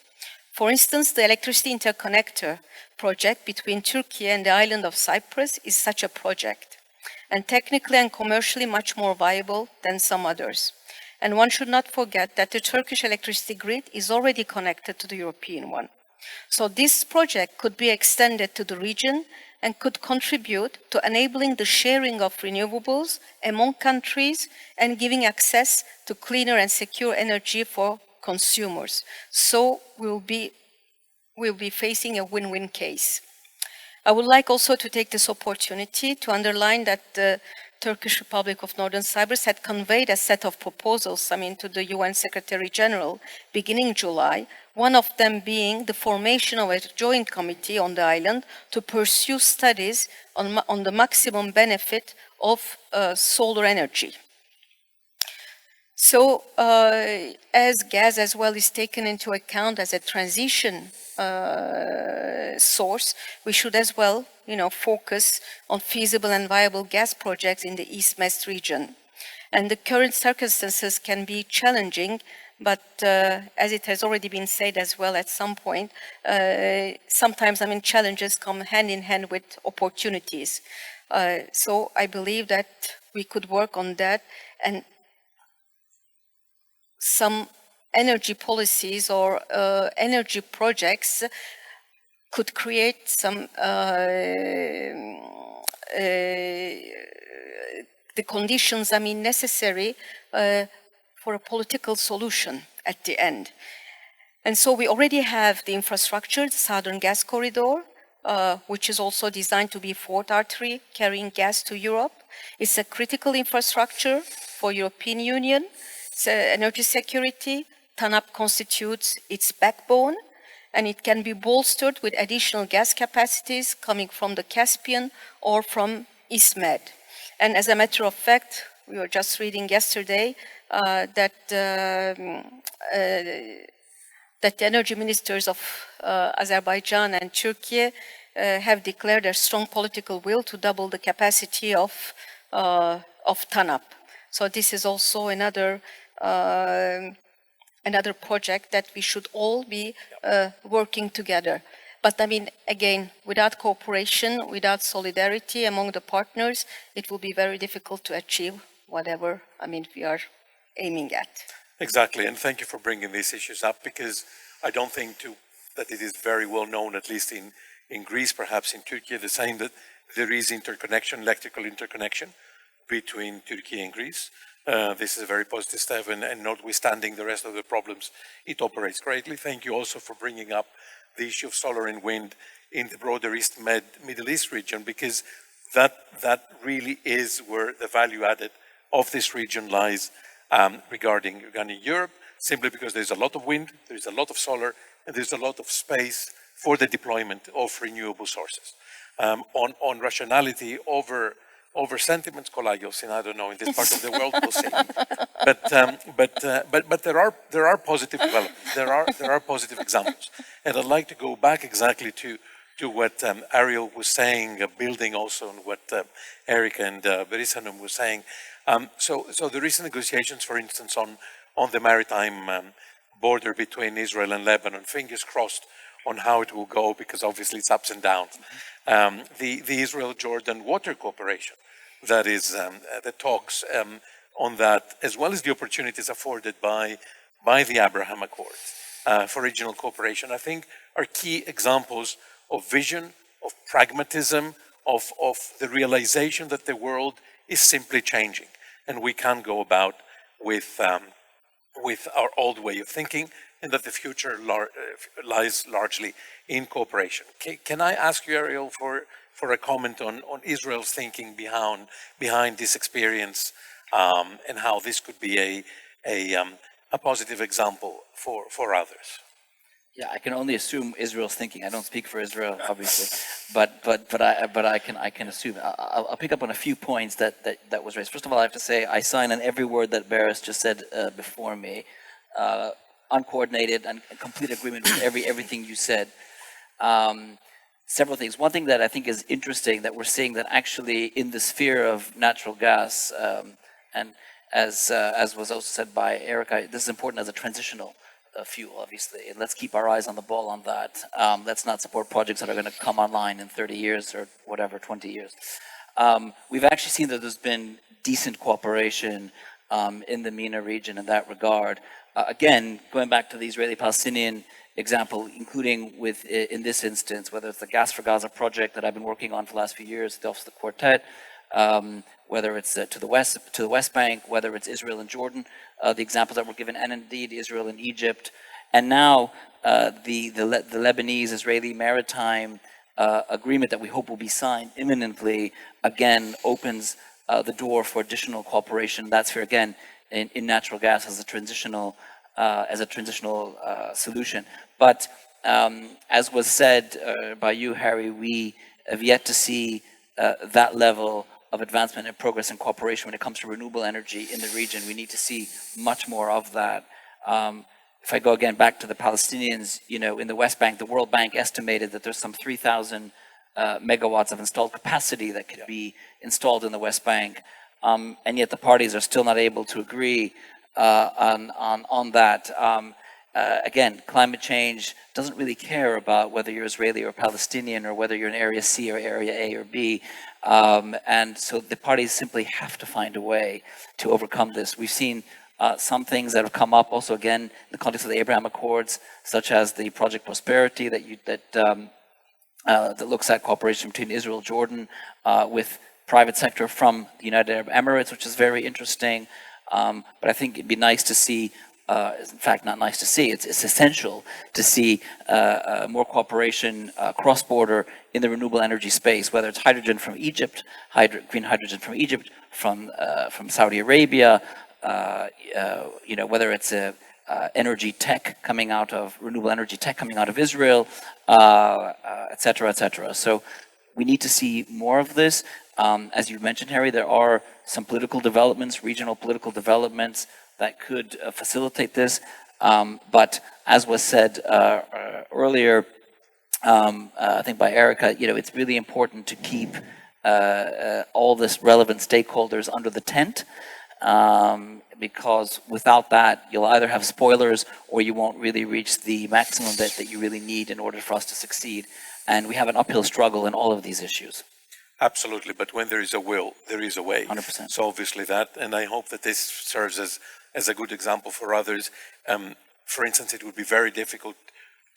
For instance, the electricity interconnector project between Turkey and the island of Cyprus is such a project, and technically and commercially much more viable than some others. And one should not forget that the Turkish electricity grid is already connected to the European one. So this project could be extended to the region and could contribute to enabling the sharing of renewables among countries and giving access to cleaner and secure energy for consumers. So we'll be facing a win-win case. I would like also to take this opportunity to underline that the Turkish Republic of Northern Cyprus had conveyed a set of proposals, to the UN Secretary General beginning July, one of them being the formation of a joint committee on the island to pursue studies on the maximum benefit of solar energy. So as gas as well is taken into account as a transition source, we should as well, focus on feasible and viable gas projects in the East-Med region. And the current circumstances can be challenging, but as it has already been said as well at some point, sometimes, challenges come hand in hand with opportunities. So I believe that we could work on that, and some energy policies or energy projects could create some the conditions necessary for a political solution at the end. And so we already have the infrastructure, the Southern Gas Corridor, which is also designed to be fourth artery carrying gas to Europe. It's a critical infrastructure for European Union. It's energy security. TANAP constitutes its backbone, and it can be bolstered with additional gas capacities coming from the Caspian or from East-Med. And as a matter of fact, we were just reading yesterday that the energy ministers of Azerbaijan and Turkey have declared a strong political will to double the capacity of TANAP. So this is also another project that we should all be working together. But again, without cooperation, without solidarity among the partners, it will be very difficult to achieve whatever we are aiming at. Exactly, and thank you for bringing these issues up, because I don't think that it is very well known, at least in Greece, perhaps in Turkey, the same, that there is interconnection, electrical interconnection between Turkey and Greece. This is a very positive step, and notwithstanding the rest of the problems, it operates greatly. Thank you also for bringing up the issue of solar and wind in the broader Middle East region, because that really is where the value added of this region lies regarding Europe, simply because there's a lot of wind, there's a lot of solar, and there's a lot of space for the deployment of renewable sources. on rationality over sentiments, Kolagos, and I don't know, in this part of the world, we'll see. But there are positive developments. There are positive examples, and I'd like to go back exactly to what Ariel was saying, building also on what Erica and Berisanum was saying. So the recent negotiations, for instance, on the maritime border between Israel and Lebanon, fingers crossed on how it will go, because obviously it's ups and downs. The Israel-Jordan Water Cooperation, that is the talks on that, as well as the opportunities afforded by the Abraham Accords for regional cooperation, I think are key examples of vision, of pragmatism, of the realization that the world is simply changing, and we can't go about with our old way of thinking, and that the future lies largely in cooperation. Can I ask you, Ariel, for a comment on Israel's thinking behind this experience, and how this could be a positive example for others? Yeah, I can only assume Israel's thinking. I don't speak for Israel, obviously, but I can assume. I'll pick up on a few points that was raised. First of all, I have to say I sign on every word that Baris just said before me. Uncoordinated and complete agreement with everything you said. Several things. One thing that I think is interesting that we're seeing that actually in the sphere of natural gas, and as was also said by Erica, this is important as a transitional fuel, obviously. And let's keep our eyes on the ball on that. Let's not support projects that are going to come online in 30 years or whatever, 20 years. We've actually seen that there's been decent cooperation in the MENA region in that regard. Again, going back to the Israeli-Palestinian example, including with, in this instance, whether it's the Gas for Gaza project that I've been working on for the last few years, the Office of the Quartet, whether it's to the West Bank, whether it's Israel and Jordan, the examples that were given, and indeed Israel and Egypt, and now the Lebanese-Israeli maritime agreement that we hope will be signed imminently, again opens the door for additional cooperation. That's for, again, in natural gas as a transitional solution. But as was said by you, Harry, we have yet to see that level of advancement and progress and cooperation when it comes to renewable energy in the region. We need to see much more of that. If I go again back to the Palestinians, in the West Bank, the World Bank estimated that there's some 3,000 megawatts of installed capacity that could be installed in the West Bank. And yet the parties are still not able to agree on that. Again, climate change doesn't really care about whether you're Israeli or Palestinian or whether you're in Area C or Area A or B. And so the parties simply have to find a way to overcome this. We've seen some things that have come up also, again, in the context of the Abraham Accords, such as the Project Prosperity that looks at cooperation between Israel and Jordan with private sector from the United Arab Emirates, which is very interesting. But I think it'd be nice to see, in fact, not nice to see, it's essential to see more cooperation cross-border in the renewable energy space, whether it's hydrogen from Egypt, green hydrogen from Egypt, from Saudi Arabia, whether it's energy tech coming out of, renewable energy tech coming out of Israel, et cetera, et cetera. So we need to see more of this. As you mentioned, Harry, there are some political developments, regional political developments that could facilitate this. But as was said earlier, I think by Erica, it's really important to keep all this relevant stakeholders under the tent, because without that, you'll either have spoilers or you won't really reach the maximum that you really need in order for us to succeed. And we have an uphill struggle in all of these issues. Absolutely, but when there is a will, there is a way. 100%. So obviously that, and I hope that this serves as a good example for others. For instance, it would be very difficult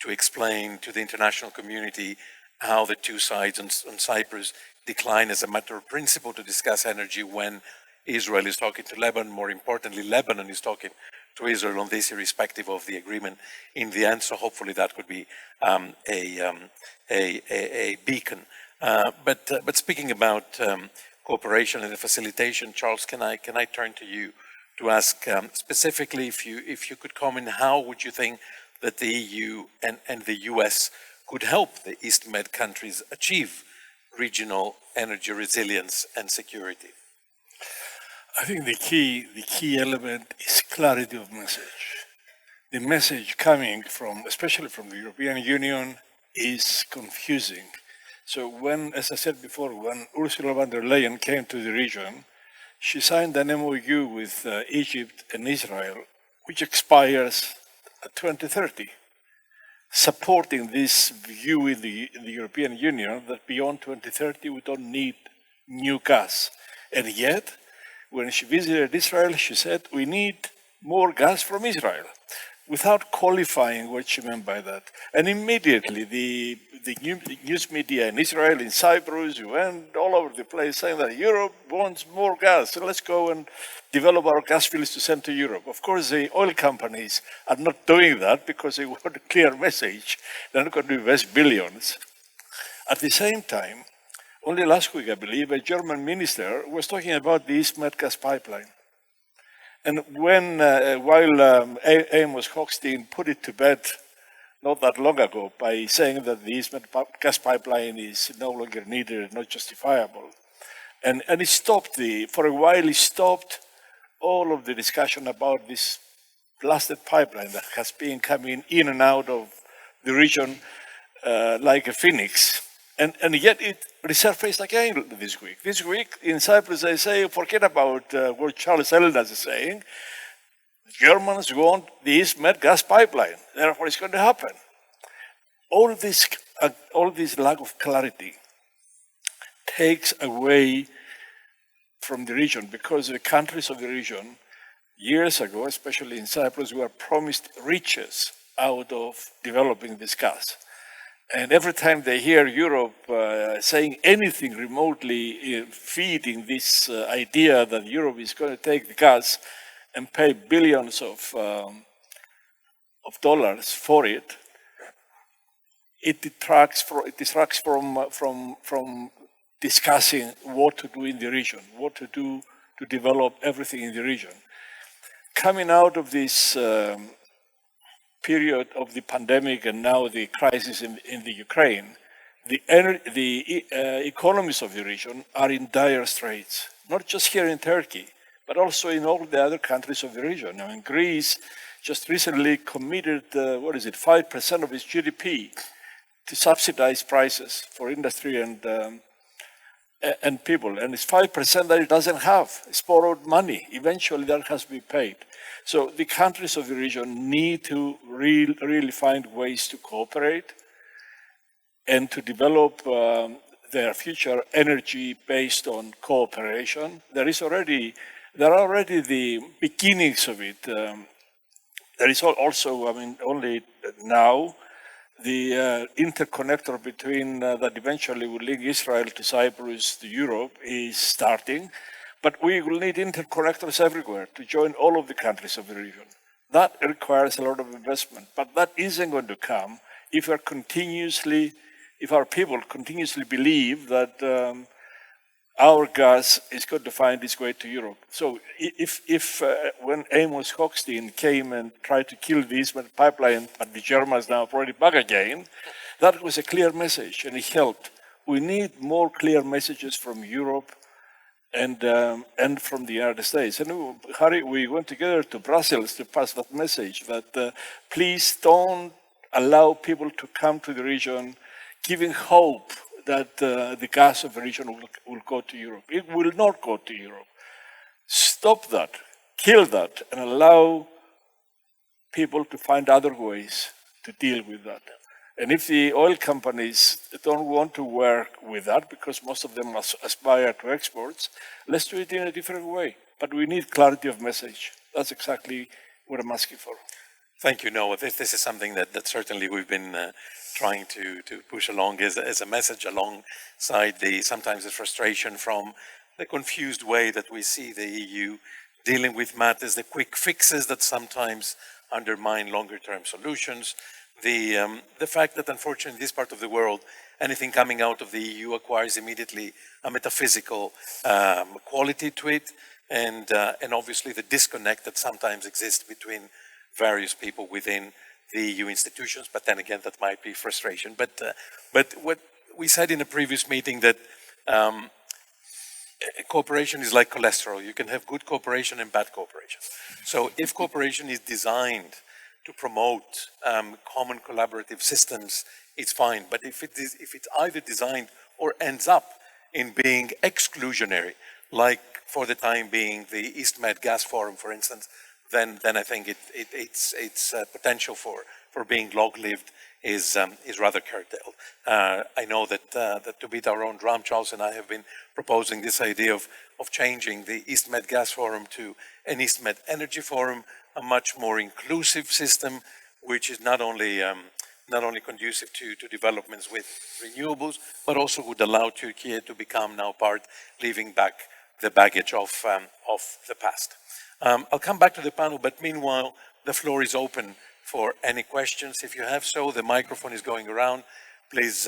to explain to the international community how the two sides on Cyprus decline as a matter of principle to discuss energy when Israel is talking to Lebanon. More importantly, Lebanon is talking to Israel on this, irrespective of the agreement in the end. So hopefully that could be a beacon. But speaking about cooperation and the facilitation, Charles, can I turn to you to ask specifically if you could comment, how would you think that the EU and the US could help the East Med countries achieve regional energy resilience and security? I think the key element is clarity of message. The message coming from, especially from the European Union, is confusing. So when, as I said before, when Ursula von der Leyen came to the region, she signed an MOU with Egypt and Israel, which expires at 2030, supporting this view in the European Union that beyond 2030 we don't need new gas. And yet, when she visited Israel, she said, we need more gas from Israel, without qualifying what she meant by that. And immediately the news media in Israel, in Cyprus, went all over the place saying that Europe wants more gas, so let's go and develop our gas fields to send to Europe. Of course, the oil companies are not doing that because they want a clear message. They're not going to invest billions. At the same time, only last week, I believe, a German minister was talking about the East Med gas pipeline. And when, while Amos Hochstein put it to bed not that long ago by saying that the East Med gas pipeline is no longer needed and not justifiable, and he stopped for a while, he stopped all of the discussion about this blasted pipeline that has been coming in and out of the region like a phoenix. And yet it resurfaced again this week. This week in Cyprus, they say, forget about what Charles Eldas is saying. Germans want the East Med gas pipeline. Therefore, it's going to happen. All this lack of clarity takes away from the region because the countries of the region, years ago, especially in Cyprus, were promised riches out of developing this gas. And every time they hear Europe saying anything remotely feeding this idea that Europe is going to take the gas and pay billions of dollars for it, it detracts from discussing what to do in the region, what to do to develop everything in the region. Coming out of this period of the pandemic and now the crisis in the Ukraine, the economies of the region are in dire straits, not just here in Turkey, but also in all the other countries of the region. I mean, Greece just recently committed, 5% of its GDP to subsidize prices for industry and people. And it's 5% that it doesn't have. It's borrowed money. Eventually that has to be paid. So the countries of the region need to really find ways to cooperate and to develop their future energy based on cooperation. There are already the beginnings of it. There is also, only now, the interconnector between that eventually will link Israel to Cyprus to Europe is starting. But we will need interconnectors everywhere to join all of the countries of the region. That requires a lot of investment, but that isn't going to come if our people continuously believe that our gas is going to find its way to Europe. So when Amos Hochstein came and tried to kill the East Med pipeline, but the Germans now brought it back again, that was a clear message and it helped. We need more clear messages from Europe and from the United States. And Harry, we went together to Brussels to pass that message that please don't allow people to come to the region giving hope that the gas of the region will go to Europe. It will not go to Europe. Stop that, kill that, and allow people to find other ways to deal with that. And if the oil companies don't want to work with that, because most of them aspire to exports, let's do it in a different way. But we need clarity of message. That's exactly what I'm asking for. Thank you, Noah. This is something that certainly we've been trying to push along as a message alongside sometimes the frustration from the confused way that we see the EU dealing with matters, the quick fixes that sometimes undermine longer-term solutions. The fact that unfortunately in this part of the world, anything coming out of the EU acquires immediately a metaphysical quality to it, and obviously the disconnect that sometimes exists between various people within the EU institutions. But then again, that might be frustration. But what we said in a previous meeting that cooperation is like cholesterol. You can have good cooperation and bad cooperation. So if cooperation is designed to promote common collaborative systems, it's fine. But if it's either designed or ends up in being exclusionary, like for the time being the EastMed Gas Forum, for instance, then I think its potential for being long-lived is rather curtailed. I know that to beat our own drum, Charles and I have been proposing this idea of changing the EastMed Gas Forum to an EastMed Energy Forum, a much more inclusive system, which is not only conducive to developments with renewables, but also would allow Turkey to become now part, leaving back the baggage of the past. I'll come back to the panel, but meanwhile, the floor is open for any questions. If you have so, the microphone is going around. Please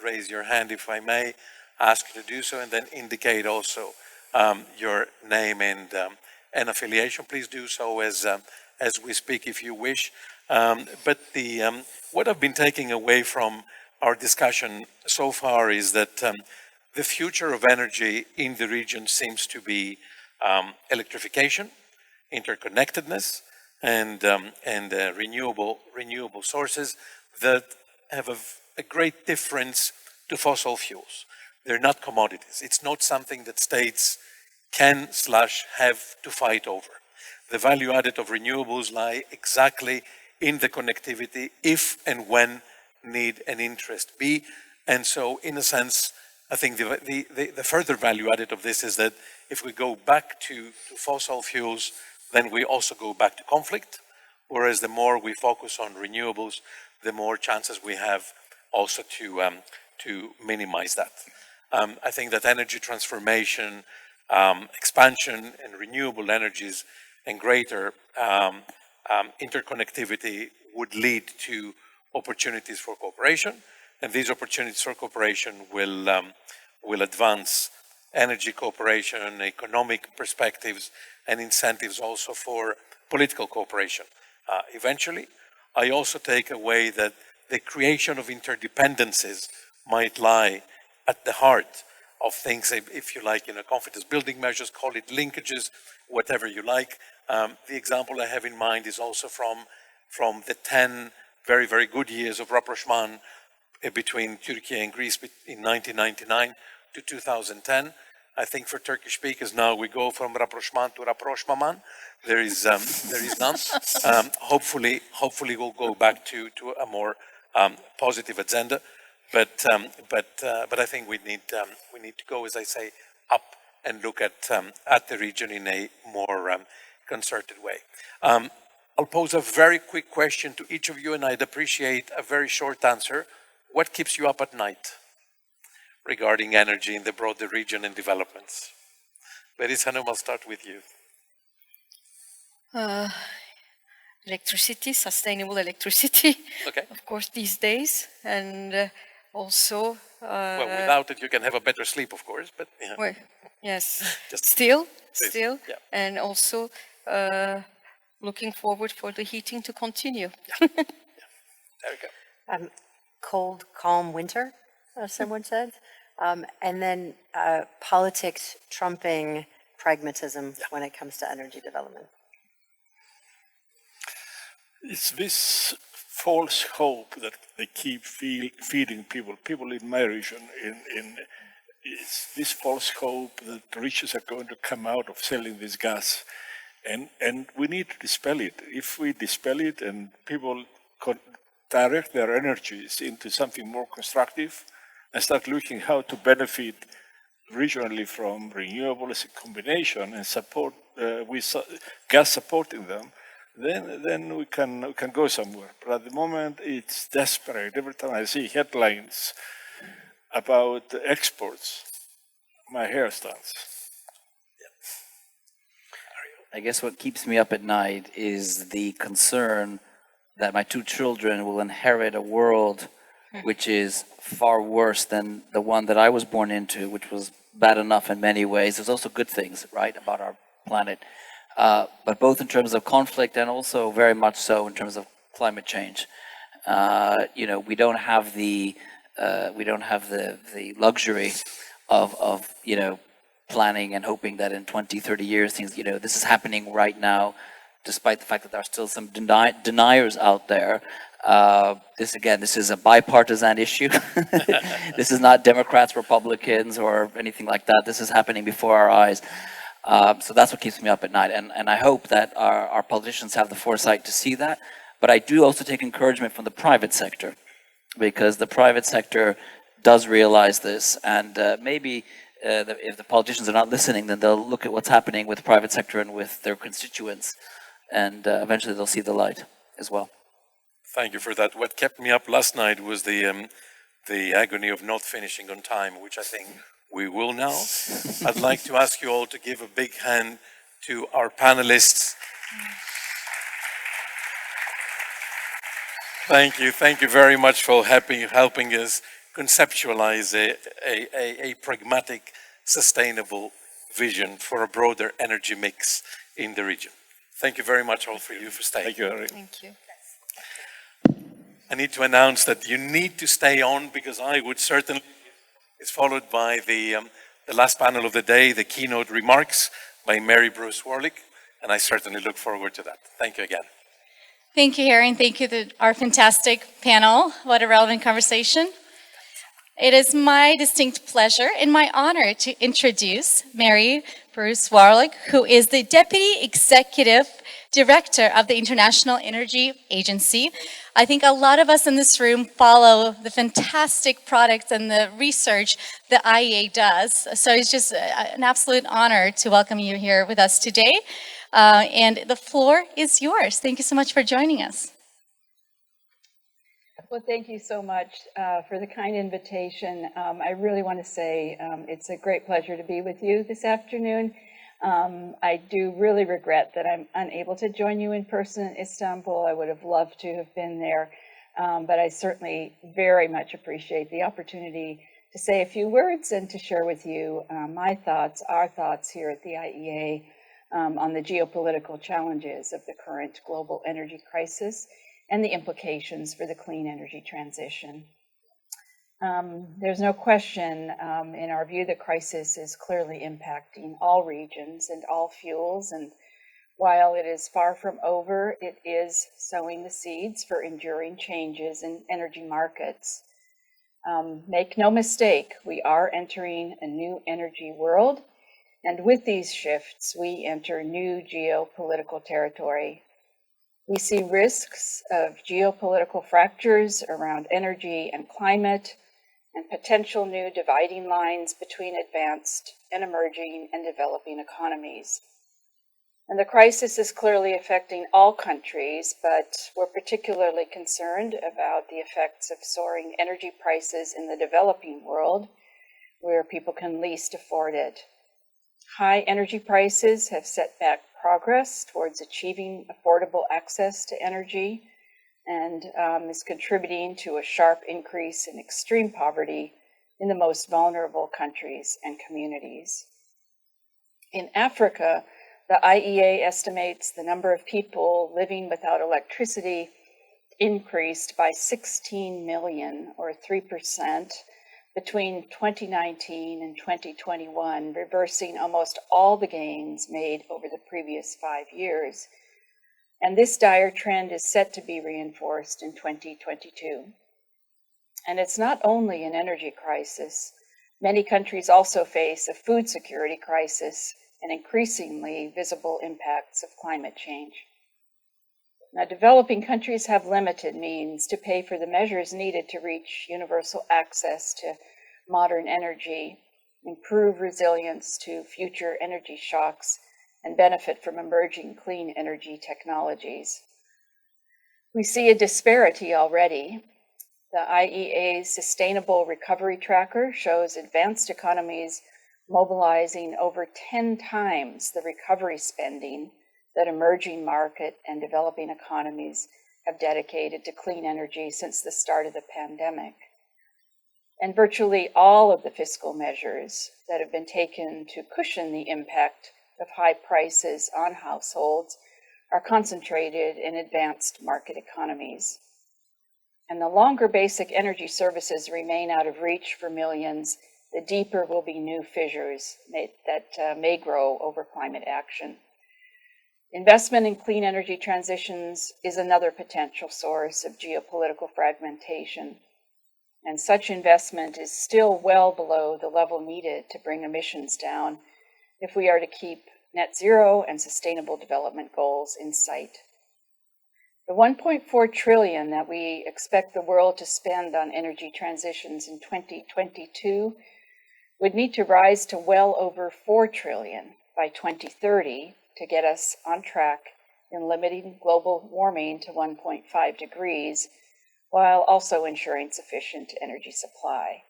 raise your hand, if I may, ask you to do so, and then indicate also your name and affiliation. Please do so as we speak, if you wish. But what I've been taking away from our discussion so far is that the future of energy in the region seems to be electrification, interconnectedness, and renewable sources that have a great difference to fossil fuels. They're not commodities. It's not something that states can/have to fight over. The value added of renewables lie exactly in the connectivity, if and when need and interest be. And so, in a sense, I think the further value added of this is that if we go back to fossil fuels, then we also go back to conflict, whereas the more we focus on renewables, the more chances we have also to minimize that. I think that energy transformation, expansion and renewable energies and greater interconnectivity would lead to opportunities for cooperation, and these opportunities for cooperation will advance energy cooperation, economic perspectives, and incentives also for political cooperation. Eventually, I also take away that the creation of interdependencies might lie at the heart of things, if you like, confidence building measures, call it linkages, whatever you like. The example I have in mind is also from the 10 very, very good years of rapprochement between Turkey and Greece in 1999 to 2010. I think for Turkish speakers now we go from rapprochement to rapprochement. There is none. Hopefully we'll go back to a more positive agenda. But I think we need to go, as I say, up and look at the region in a more concerted way. I'll pose a very quick question to each of you, and I'd appreciate a very short answer. What keeps you up at night regarding energy in the broader region and developments? Berit Hanım, I'll start with you. Electricity, sustainable electricity, okay. Of course, these days, and also... well, without it, you can have a better sleep, of course, but... Yeah. Well, yes, Just still, yeah. And also looking forward for the heating to continue. Yeah. There we go. Cold, calm winter, as someone said. And then politics trumping pragmatism when it comes to energy development. It's this false hope that they keep feeding people in my region. It's this false hope that riches are going to come out of selling this gas, and we need to dispel it. If we dispel it and people direct their energies into something more constructive and start looking how to benefit regionally from renewables, a combination, and support with gas supporting them, then we can go somewhere. But at the moment, it's desperate. Every time I see headlines about exports, my hair stands. I guess what keeps me up at night is the concern that my two children will inherit a world which is far worse than the one that I was born into, which was bad enough in many ways. There's also good things, right, about our planet. But both in terms of conflict and also very much so in terms of climate change. We don't have the the luxury of planning and hoping that in 20, 30 years things, this is happening right now, despite the fact that there are still some deniers out there. This is a bipartisan issue. This is not Democrats, Republicans, or anything like that. This is happening before our eyes. So that's what keeps me up at night. And I hope that our politicians have the foresight to see that. But I do also take encouragement from the private sector, because the private sector does realize this. And maybe if the politicians are not listening, then they'll look at what's happening with the private sector and with their constituents. And eventually they'll see the light as well. Thank you for that. What kept me up last night was the agony of not finishing on time, which I think we will now. I'd like to ask you all to give a big hand to our panelists. Thank you very much for helping us conceptualize a pragmatic, sustainable vision for a broader energy mix in the region. Thank you very much all for staying. Thank you, Harry. Thank you. I need to announce that you need to stay on, because I would certainly. It's followed by the last panel of the day, the keynote remarks by Mary Bruce Warlick, and I certainly look forward to that. Thank you again. Thank you, Harry, and thank you to our fantastic panel. What a relevant conversation. It is my distinct pleasure and my honor to introduce Mary Bruce Warlick, who is the Deputy Executive Director of the International Energy Agency. I think a lot of us in this room follow the fantastic products and the research the IEA does. So it's just an absolute honor to welcome you here with us today. And the floor is yours. Thank you so much for joining us. Well, thank you so much for the kind invitation. I really want to say it's a great pleasure to be with you this afternoon. I do really regret that I'm unable to join you in person in Istanbul. I would have loved to have been there, but I certainly very much appreciate the opportunity to say a few words and to share with you my thoughts, our thoughts here at the IEA on the geopolitical challenges of the current global energy crisis and the implications for the clean energy transition. There's no question, in our view, the crisis is clearly impacting all regions and all fuels, and while it is far from over, it is sowing the seeds for enduring changes in energy markets. Make no mistake, we are entering a new energy world, and with these shifts, we enter new geopolitical territory. We see risks of geopolitical fractures around energy and climate, and potential new dividing lines between advanced and emerging and developing economies. And the crisis is clearly affecting all countries, but we're particularly concerned about the effects of soaring energy prices in the developing world, where people can least afford it. High energy prices have set back progress towards achieving affordable access to energy, and is contributing to a sharp increase in extreme poverty in the most vulnerable countries and communities. In Africa, the IEA estimates the number of people living without electricity increased by 16 million, or 3%, between 2019 and 2021, reversing almost all the gains made over the previous 5 years. And this dire trend is set to be reinforced in 2022. And it's not only an energy crisis. Many countries also face a food security crisis and increasingly visible impacts of climate change. Now, developing countries have limited means to pay for the measures needed to reach universal access to modern energy, improve resilience to future energy shocks, and benefit from emerging clean energy technologies. We see a disparity already. The IEA's Sustainable Recovery Tracker shows advanced economies mobilizing over 10 times the recovery spending that emerging market and developing economies have dedicated to clean energy since the start of the pandemic. And virtually all of the fiscal measures that have been taken to cushion the impact of high prices on households are concentrated in advanced market economies. And the longer basic energy services remain out of reach for millions, the deeper will be new fissures that may grow over climate action. Investment in clean energy transitions is another potential source of geopolitical fragmentation, and such investment is still well below the level needed to bring emissions down if we are to keep net zero and sustainable development goals in sight. The 1.4 trillion that we expect the world to spend on energy transitions in 2022 would need to rise to well over 4 trillion by 2030 to get us on track in limiting global warming to 1.5 degrees, while also ensuring sufficient energy supply.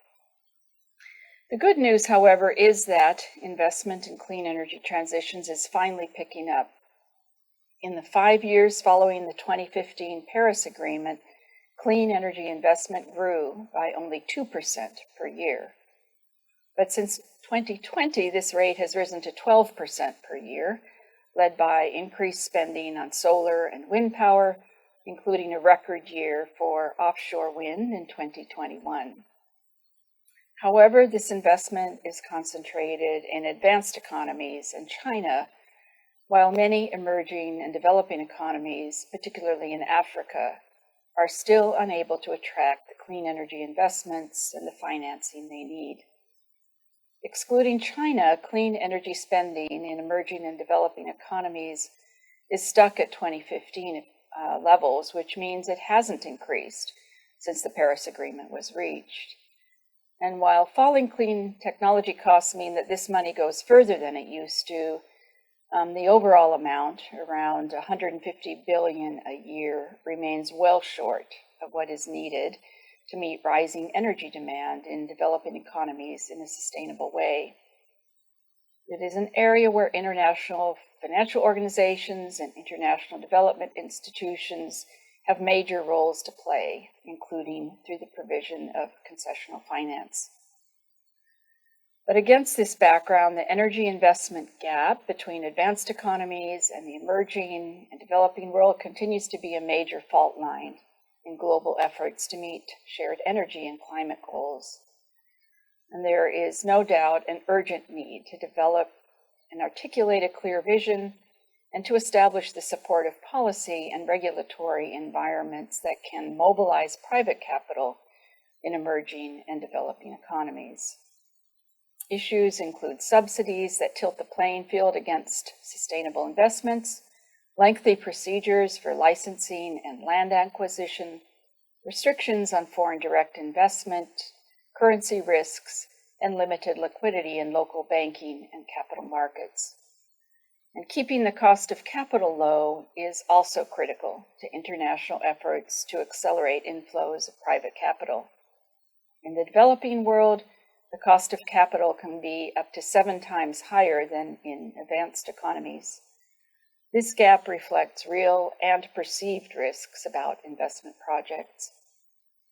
The good news, however, is that investment in clean energy transitions is finally picking up. In the 5 years following the 2015 Paris Agreement, clean energy investment grew by only 2% per year. But since 2020, this rate has risen to 12% per year, led by increased spending on solar and wind power, including a record year for offshore wind in 2021. However, this investment is concentrated in advanced economies and China, while many emerging and developing economies, particularly in Africa, are still unable to attract the clean energy investments and the financing they need. Excluding China, clean energy spending in emerging and developing economies is stuck at 2015 levels, which means it hasn't increased since the Paris Agreement was reached. And while falling clean technology costs mean that this money goes further than it used to, the overall amount, around 150 billion a year, remains well short of what is needed to meet rising energy demand in developing economies in a sustainable way. It is an area where international financial organizations and international development institutions have major roles to play, including through the provision of concessional finance. But against this background, the energy investment gap between advanced economies and the emerging and developing world continues to be a major fault line in global efforts to meet shared energy and climate goals. And there is no doubt an urgent need to develop and articulate a clear vision and to establish the supportive policy and regulatory environments that can mobilize private capital in emerging and developing economies. Issues include subsidies that tilt the playing field against sustainable investments, lengthy procedures for licensing and land acquisition, restrictions on foreign direct investment, currency risks, and limited liquidity in local banking and capital markets. And keeping the cost of capital low is also critical to international efforts to accelerate inflows of private capital. In the developing world, the cost of capital can be up to 7 times higher than in advanced economies. This gap reflects real and perceived risks about investment projects.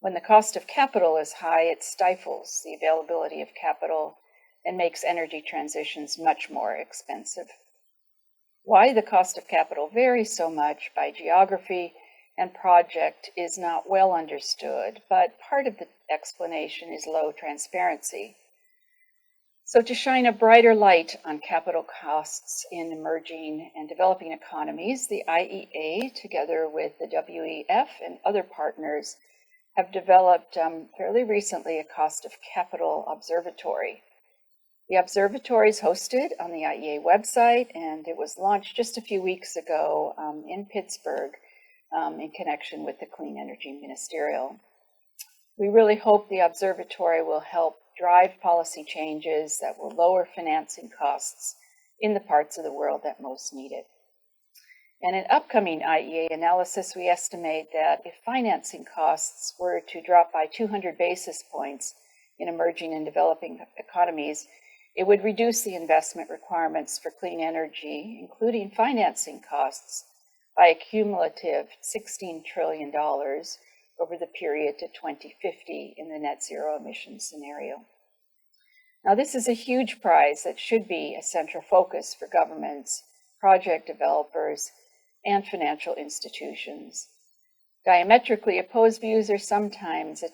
When the cost of capital is high, it stifles the availability of capital and makes energy transitions much more expensive. Why the cost of capital varies so much by geography and project is not well understood, but part of the explanation is low transparency. So to shine a brighter light on capital costs in emerging and developing economies, the IEA, together with the WEF and other partners, have developed fairly recently a cost of capital observatory. The observatory is hosted on the IEA website, and it was launched just a few weeks ago in Pittsburgh in connection with the Clean Energy Ministerial. We really hope the observatory will help drive policy changes that will lower financing costs in the parts of the world that most need it. And in upcoming IEA analysis, we estimate that if financing costs were to drop by 200 basis points in emerging and developing economies, it would reduce the investment requirements for clean energy, including financing costs, by a cumulative $16 trillion over the period to 2050 in the net zero emissions scenario. Now, this is a huge prize that should be a central focus for governments, project developers, and financial institutions. Diametrically opposed views are sometimes a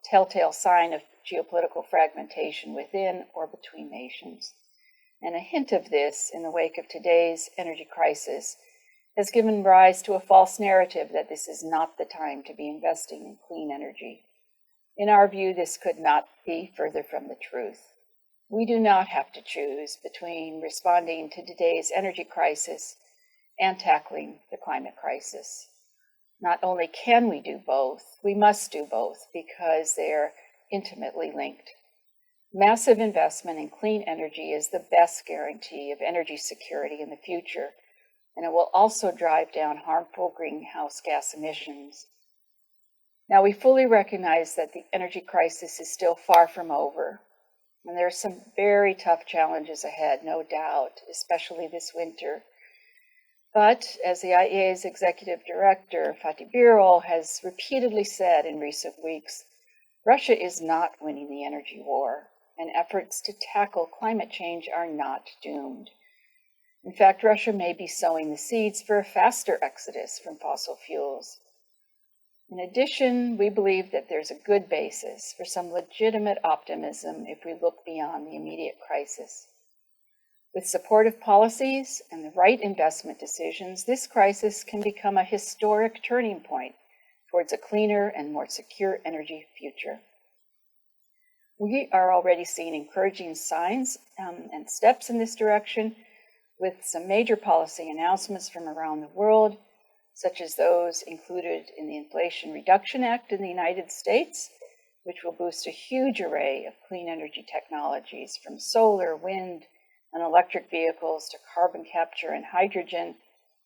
telltale sign of geopolitical fragmentation within or between nations. And a hint of this in the wake of today's energy crisis has given rise to a false narrative that this is not the time to be investing in clean energy. In our view, this could not be further from the truth. We do not have to choose between responding to today's energy crisis and tackling the climate crisis. Not only can we do both, we must do both because they are intimately linked. Massive investment in clean energy is the best guarantee of energy security in the future, and it will also drive down harmful greenhouse gas emissions. Now, we fully recognize that the energy crisis is still far from over, and there are some very tough challenges ahead, no doubt, especially this winter. But, as the IEA's Executive Director, Fatih Birol, has repeatedly said in recent weeks, Russia is not winning the energy war, and efforts to tackle climate change are not doomed. In fact, Russia may be sowing the seeds for a faster exodus from fossil fuels. In addition, we believe that there's a good basis for some legitimate optimism if we look beyond the immediate crisis. With supportive policies and the right investment decisions, this crisis can become a historic turning point towards a cleaner and more secure energy future. We are already seeing encouraging signs and steps in this direction with some major policy announcements from around the world, such as those included in the Inflation Reduction Act in the United States, which will boost a huge array of clean energy technologies from solar, wind, and electric vehicles to carbon capture and hydrogen,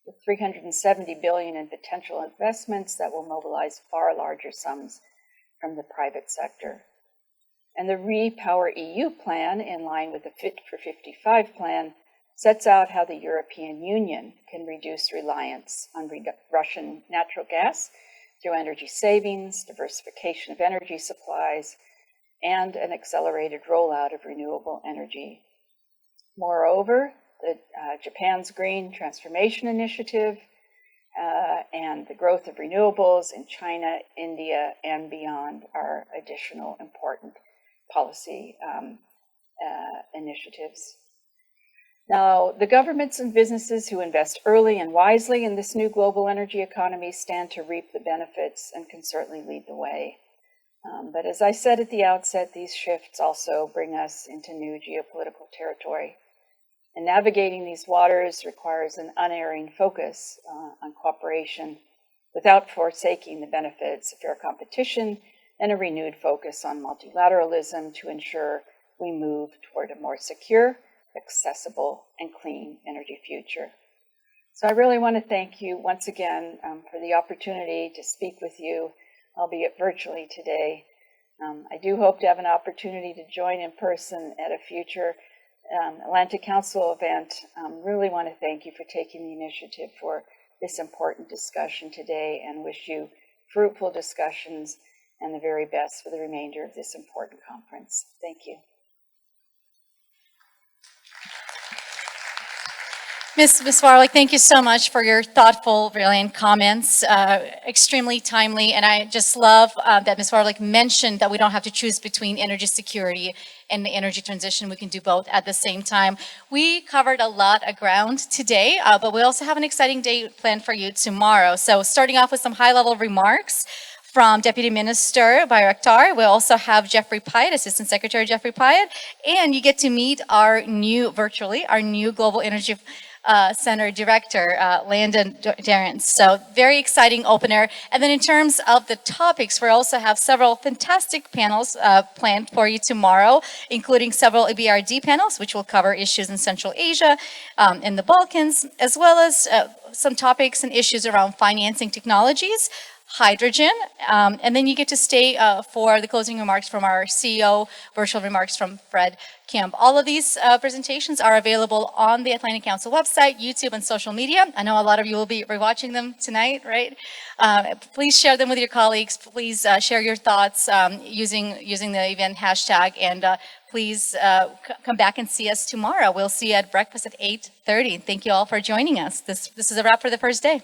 with $370 billion in potential investments that will mobilize far larger sums from the private sector. And the REPower EU plan, in line with the Fit for 55 plan, sets out how the European Union can reduce reliance on Russian natural gas through energy savings, diversification of energy supplies, and an accelerated rollout of renewable energy. Moreover, Japan's Green Transformation Initiative and the growth of renewables in China, India, and beyond are additional important policy initiatives. Now, the governments and businesses who invest early and wisely in this new global energy economy stand to reap the benefits and can certainly lead the way. But as I said at the outset, these shifts also bring us into new geopolitical territory. And navigating these waters requires an unerring focus on cooperation without forsaking the benefits of fair competition and a renewed focus on multilateralism to ensure we move toward a more secure, accessible, and clean energy future. So I really want to thank you once again for the opportunity to speak with you, albeit virtually today. I do hope to have an opportunity to join in person at a future Atlantic Council event. Really want to thank you for taking the initiative for this important discussion today and wish you fruitful discussions and the very best for the remainder of this important conference. Thank you. Ms. Warlick, thank you so much for your thoughtful, brilliant comments, extremely timely, and I just love that Ms. Warlick mentioned that we don't have to choose between energy security and the energy transition. We can do both at the same time. We covered a lot of ground today, but we also have an exciting day planned for you tomorrow. So starting off with some high-level remarks from Deputy Minister Bayraktar. We also have Jeffrey Pyatt, Assistant Secretary Jeffrey Pyatt, and you get to meet our new Global Energy Center Director, Landon Darrence. So very exciting opener. And then in terms of the topics, we also have several fantastic panels planned for you tomorrow, including several EBRD panels, which will cover issues in Central Asia, in the Balkans, as well as some topics and issues around financing technologies, hydrogen, and then you get to stay for the closing remarks from our CEO, virtual remarks from Fred Kemp. All of these presentations are available on the Atlantic Council website, YouTube, and social media. I know a lot of you will be rewatching them tonight, right? Please share them with your colleagues. Please share your thoughts using the event hashtag, and please come back and see us tomorrow. We'll see you at breakfast at 8:30. Thank you all for joining us. This is a wrap for the first day.